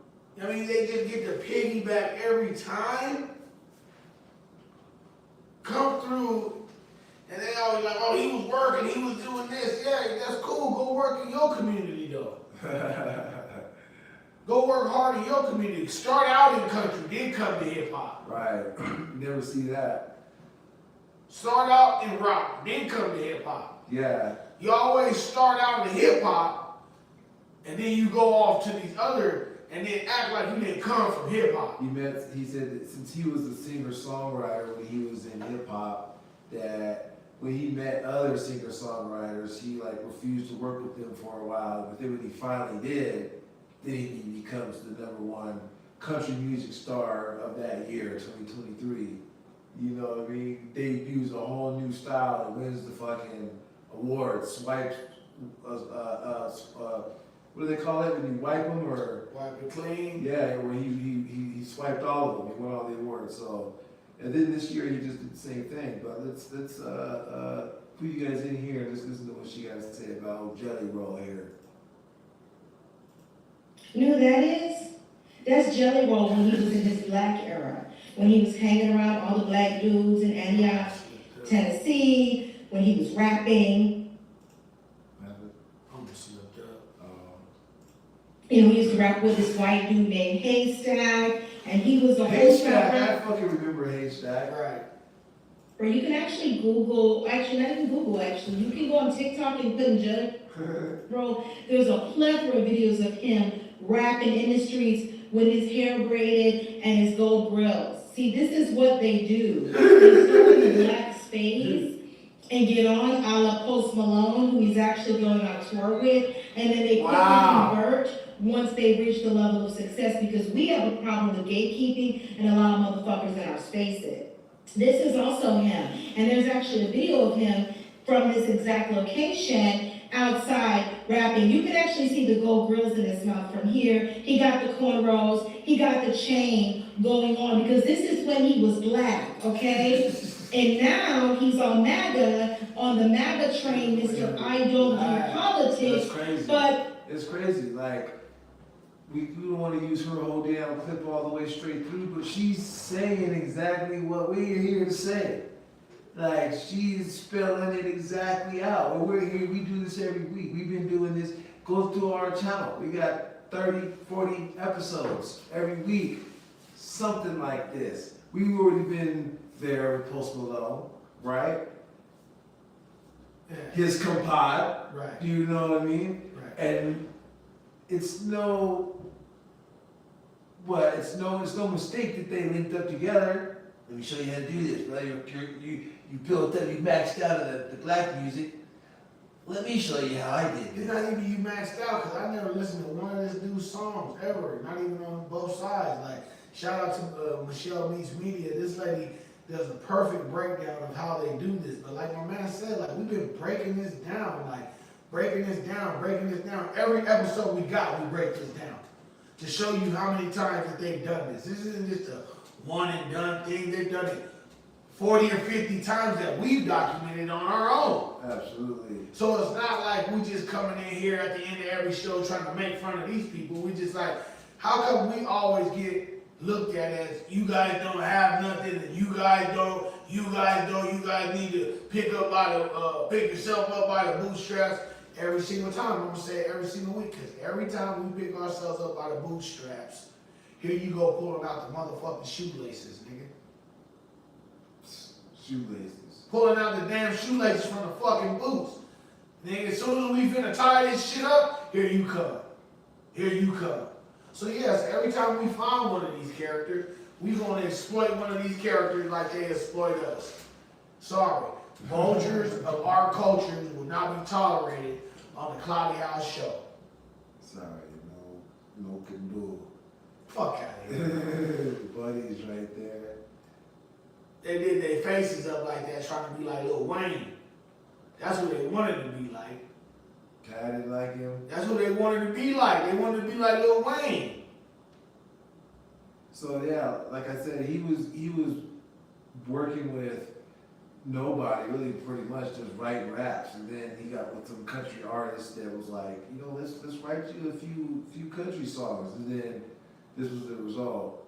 I mean, they just get the piggyback every time. Come through, and they always like, oh, he was working, he was doing this. Yeah, that's cool. Go work in your community, though. Go work hard in your community. Start out in country, then come to hip hop. Right. Never see that. Start out in rock, then come to hip hop. Yeah. You always start out in hip hop, and then you go off to these other, and then act like you didn't come from hip hop. He said that since he was a singer-songwriter when he was in hip hop, that when he met other singer-songwriters, he like refused to work with them for a while. But then when he finally did, then he becomes the #1 country music star of that year, 2023. You know what I mean? Debuts a whole new style and wins the fucking award, swipes what do they call it when you wipe them or? Wipe it clean. Yeah, where he swiped all of them. He won all the awards. So, and then this year he just did the same thing. But let's put you guys in here and just listen to what she has to say about old Jelly Roll here. You know who that is? That's Jelly Roll when he was in his black era. When he was hanging around all the black dudes in Antioch, Tennessee, when he was rapping. I'm just slipped up. You know, he used to rap with this white dude named Haystack, and he was the whole Haystack, I fucking remember Haystack. Right. Or you can actually Google, actually not even Google, actually, you can go on TikTok and put in Jelly Roll. There's a plethora of videos of him rapping in the streets with his hair braided and his gold grills. See, this is what they do. They start in the black space and get on a la Post Malone, who he's actually going on tour with, and then they quickly convert once they reach the level of success, because we have a problem with gatekeeping and allow motherfuckers in our spaces. This is also him, and there's actually a video of him from this exact location outside rapping. You can actually see the gold grills in his mouth from here. He got the cornrows, he got the chain going on, because this is when he was black, okay? And now he's on MAGA, on the MAGA train, Mr. I don't do politics. That's crazy. But it's crazy. Like, we don't want to use her whole damn clip all the way straight through, but she's saying exactly what we're here to say. Like, she's spelling it exactly out. When we're here, we do this every week. We've been doing this, go through our channel. We got 30, 40 episodes every week. Something like this. We've already been there with Post Malone, right? Yeah. His compadre. Right. Do you know what I mean? Right. And it's no mistake that they linked up together. Let me show you how to do this, brother. You built up, you maxed out of the black music. Let me show you how I did It's this. not even you maxed out, because I never listened to one of this dude's songs ever, not even on both sides. Like, shout out to Michelle Meets Media. This lady does a perfect breakdown of how they do this. But like my man said, like, we've been breaking this down, breaking this down. Every episode we got, we break this down to show you how many times that they've done this. This isn't just a one and done thing. They've done it 40 or 50 times that we've documented on our own. Absolutely. So it's not like we just coming in here at the end of every show trying to make fun of these people. We just like, how come we always get looked at as, you guys don't have nothing, and you guys need to pick yourself up by the bootstraps every single time. I'm gonna say it every single week, because every time we pick ourselves up by the bootstraps, here you go pulling out the motherfucking shoelaces, nigga. Shoelaces. Pulling out the damn shoelaces from the fucking boots. Nigga, as soon as we finna tie this shit up, here you come. Here you come. So yes, every time we find one of these characters, we gonna exploit one of these characters like they exploit us. Sorry. Vultures of our cultures will not be tolerated on the Kloudy House show. Sorry, no can do. Fuck out of here. Buddies right there. They did their faces up like that, trying to be like Lil Wayne. That's what they wanted to be like. I didn't like him. That's what they wanted to be like. They wanted to be like Lil Wayne. So yeah, like I said, he was working with nobody, really pretty much just writing raps, and then he got with some country artists that was like, let's write you a few country songs, and then this was the result.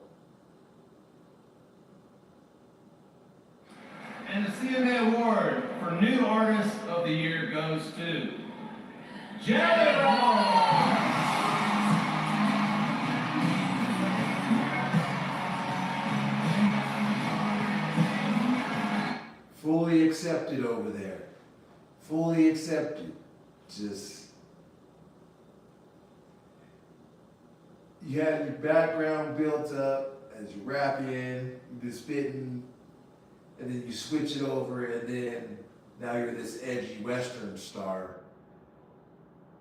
And the CMA Award for New Artist of the Year goes to Jelly Roll! Fully accepted over there. Fully accepted. Just, you had your background built up as you're rapping, you've been spitting, and then you switch it over, and then now you're this edgy Western star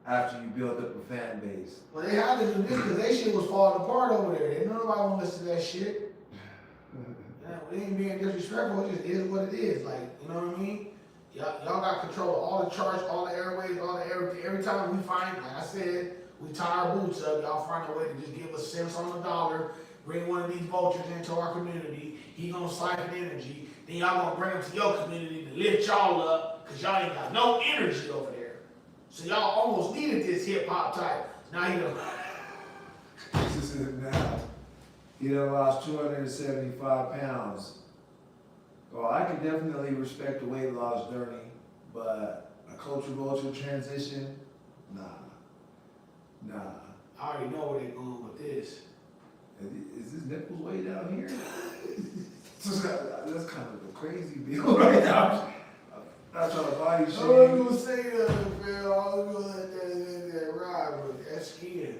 after you build up a fan base. Well, they had to do this because that shit was falling apart over there. Ain't nobody want to listen to that shit. We ain't being disrespectful, it just is what it is. Like, you know what I mean? Y'all got control of all the charts, all the airways, all the everything. Every time we find, like I said, We tie our boots up. Y'all find a way to just give us cents on the dollar. Bring one of these vultures into our community. He gonna siphon energy. Then y'all gonna bring him to your community to lift y'all up, cause y'all ain't got no energy over there. So y'all almost needed this hip hop type. Now he done. This is it now. He done lost 275 pounds. Well, I can definitely respect the weight loss journey, but a culture vulture transition, nah. I already know where they going with this. Is his nipples way down here? That's kind of a crazy deal right now. I'm trying to body shame. I wasn't gonna say that, man. I was gonna let that ride, but that's skin.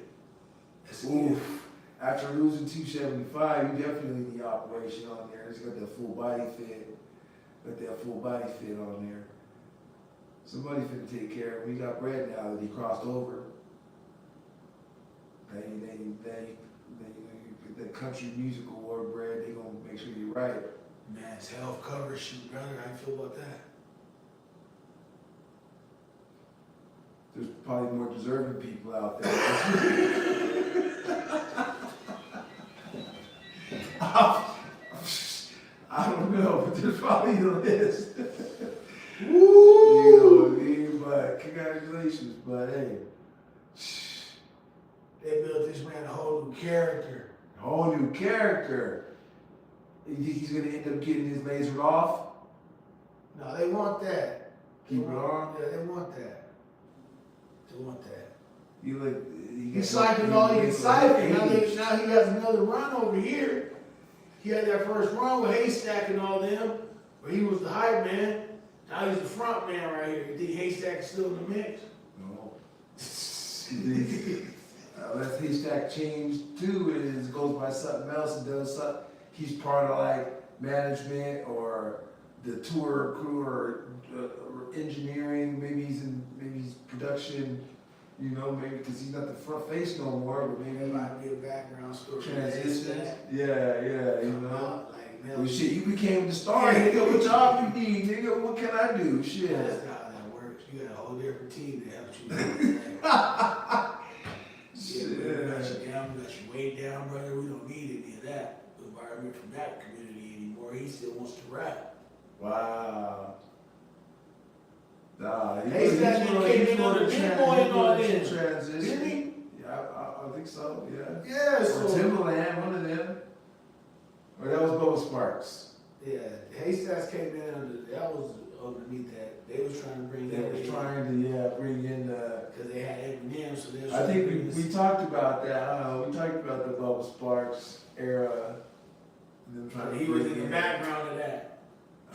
Oof. After losing 275, you definitely need operation on there. It's got that full body fit. Got that full body fit on there. Somebody finna take care of him. He got bread now that he crossed over. Then you get that country music award bread. They gonna make sure you're right. Man's health coverage, shoot, brother. How you feel about that? There's probably more deserving people out there. I don't know, but there's probably a list. Woo! You know what I mean? But congratulations, but hey. They built this man a whole new character. A whole new character. You think he's gonna end up getting his laser off? No, they want that. Keep it on? Yeah, they want that. They want that. He's siphoned all he can siphon. Now he has another run over here. He had that first run with Haystack and all them, where he was the hype man. Now he's the front man right here. You think Haystack is still in the mix? No. Unless Haystack changed too, and goes by something else and does something. He's part of like management or the tour crew or engineering. Maybe he's production. You know, maybe because he's not the front face no more, but maybe there might be a background story. Transition. Yeah, you know. Like, well, shit, you became the star, nigga. What job you need, nigga? What can I do? Shit. That's not how that works. You got a whole different team that helps you. Shit. We got you down, we got you way down, brother. We don't need any of that environment from that community anymore. He still wants to rap. Wow. Nah, He's came in on the pinpoint and all that. Transition. Didn't he? Yeah, I think so, yeah. Yeah, so. Or Timberland, one of them. Or that was Bubba Sparks. Yeah, Haystacks came in that was underneath that. They was trying to bring They that was in. trying to, bring in the. Because they had Eminem, so they was I think we talked about that. We talked about the Bubba Sparks era. Them trying to he was in the background of that.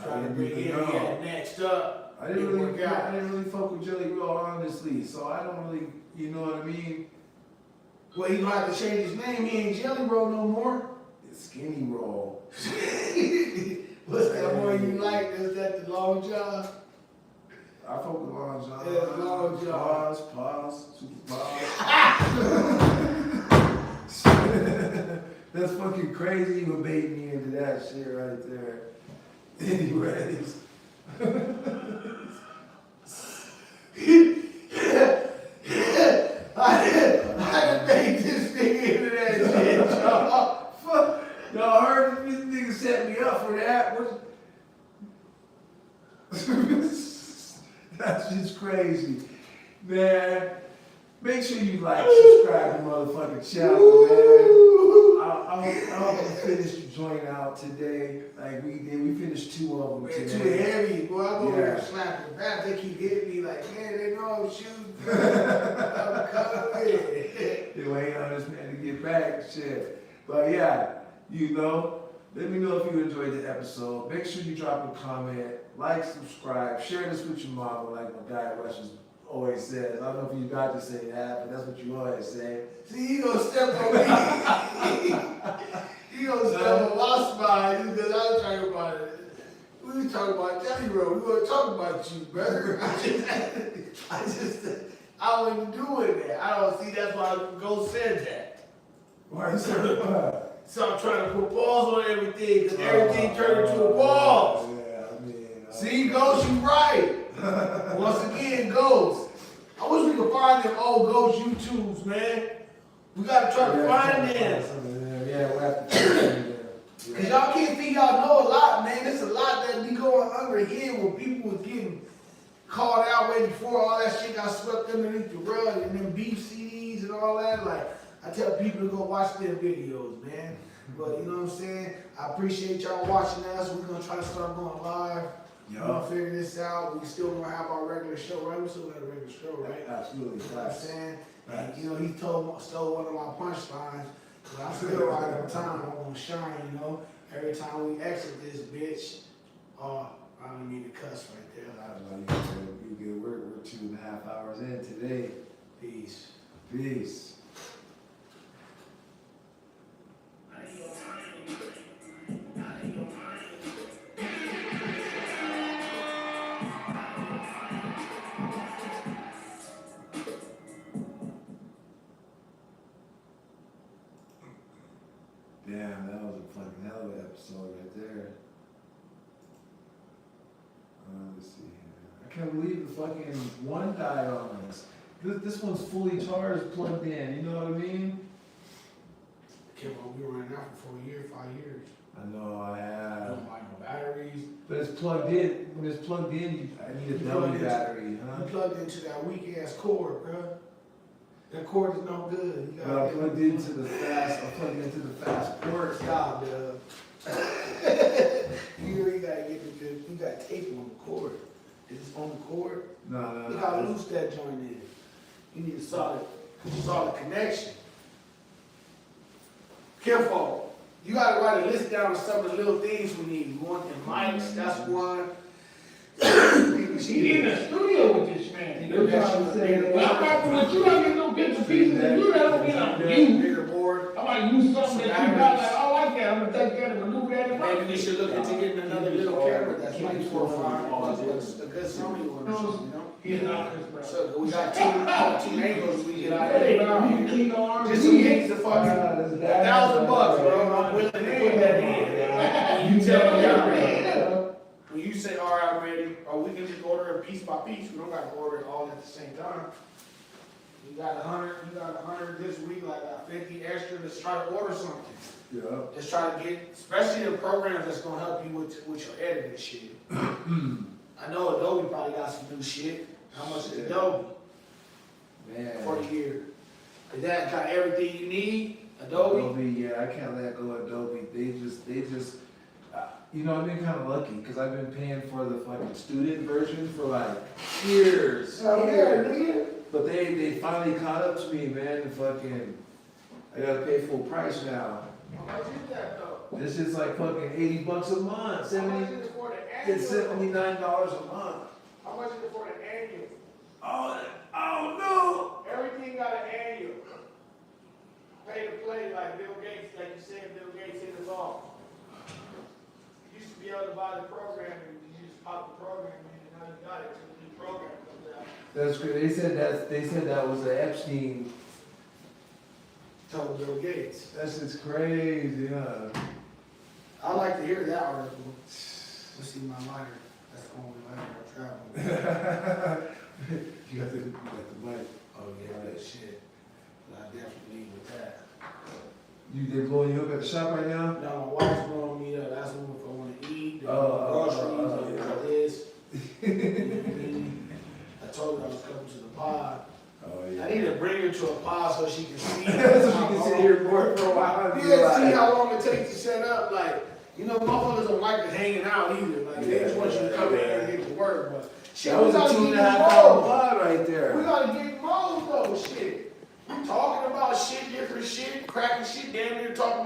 Trying to bring in, he had next up. I didn't really fuck with Jelly Roll, honestly, so I don't really, you know what I mean? Well, he gonna have to change his name. He ain't Jelly Roll no more. It's Skinny Roll. What's that one you like? Is that the Long John? I fuck with Long John. Yeah, Long John. Pause, super pause. That's fucking crazy. You were baiting me into that shit right there. Anyways. I didn't make this nigga into that shit, y'all. Fuck. Y'all heard this nigga set me up for that. That's just crazy. Man, make sure you like, subscribe to motherfucking channel, man. I hope you finished your joint out today. Like we did. We finished 2 of them Man, today. too heavy. Boy, I go there and slap the back. They keep hitting me like, man, they know I'm shooting. I'm coming. They waiting on this man to get back, shit. But yeah, you know, let me know if you enjoyed the episode. Make sure you drop a comment, like, subscribe, share this with your mama, like my guy Russians always says. I don't know if you got to say that, but that's what you always say. See, you gonna step on me. You gonna step on my spine because I was talking about it. We were talking about Jelly Roll. We were talking about you, brother. I wasn't doing that. I don't see that's why Ghost said that. Why you saying that? So I'm trying to put pause on everything because everything turned into a pause. Yeah, I mean. See, Ghost, you right. Once again, Ghost. I wish we could find them old ghost YouTubes, man. We gotta try to find them. Yeah, we'll have to find them. Cause y'all can't think y'all know a lot, man. There's a lot that be going under here where people was getting called out way before all that shit got swept underneath the rug and them beef CDs and all that. Like, I tell people to go watch their videos, man. But you know what I'm saying? I appreciate y'all watching us. We're gonna try to start going live. We're gonna figure this out. We still gonna have our regular show, right? We still got a regular show, right? Absolutely. You know what I'm saying? And you know, he stole one of my punchlines. But I'm still right on time. I'm gonna shine, you know. Every time we exit this bitch, I don't mean to cuss right there. I don't know, you good. We're 2.5 hours in today. Peace. Peace. Damn, that was a fucking hell of an episode right there. Let's see here. I can't believe the fucking one died on us. This one's fully charged, plugged in, you know what I mean? We were running out for 4 years, 5 years. I know, I have. Don't buy no batteries. But it's plugged in. When it's plugged in, I need a dummy battery, huh? You plugged into that weak ass cord, bro. That cord is no good. But I'm plugged into the fast port. Stop, dude. You really gotta get the good. You got tape on the cord. Is it on the cord? No. You gotta loose that joint in. You need a solid connection. Careful. You gotta write a list down of some of the little things we need. We want the mics, that's one. He in the studio with this man. I'm not gonna let you not get no bits and pieces and you don't get on you. Bigger board. I might use something that you got like, I like that. I'm gonna take that and maneuver that in my. Maybe we should look into getting another little camera that's like 4 or 5 bucks. A good Sony one or something, you know? He's not this, bro. So we got two angles we get out of there. Just some gigs to fucking $1,000, bro. I'm willing to put that in. You tell me I'm ready. When you say, all right, I'm ready, or we can just order it piece by piece. We don't got to order it all at the same time. You got 100 this week, like 50 extra. Let's try to order something. Yeah. Let's try to get, especially the programs that's gonna help you with your editing shit. I know Adobe probably got some new shit. How much is Adobe? Man. For the year. Is that got everything you need? Adobe? Yeah, I can't let go of Adobe. They just, you know, I've been kind of lucky because I've been paying for the fucking student version for like years. But they finally caught up to me, man, and fucking, I gotta pay full price now. How much is that though? This is like fucking $80 a month. How much is it for the annual? It's $79 a month. How much is it for the annual? Oh no! Everything got an annual. Pay to play like Bill Gates, like you said, Bill Gates hit us off. You used to be able to buy the program and you just pop the program in and now you got it till the new program comes out. That's great. They said that was an Epstein. Told Bill Gates. That's just crazy, huh? I like to hear that article. Let's see my lighter. That's the only lighter I travel with. You got the mic. Oh yeah, that shit. I definitely need with that. They blowing you up at the shop right now? No, my wife's blowing me up. That's when if I want to eat, groceries, or this. You know what I mean? I told her I was coming to the pod. Oh yeah. I need to bring her to a pod so she can see. So she can sit here more for a while. Yeah, see how long it takes to set up. Like, you know, motherfuckers don't like to hanging out either. Like, they just want you to come in and get to work. But shit, that was a 2.5 hour pod right there. We gotta get involved though, shit. We talking about shit, different shit, cracking shit, damn near talking about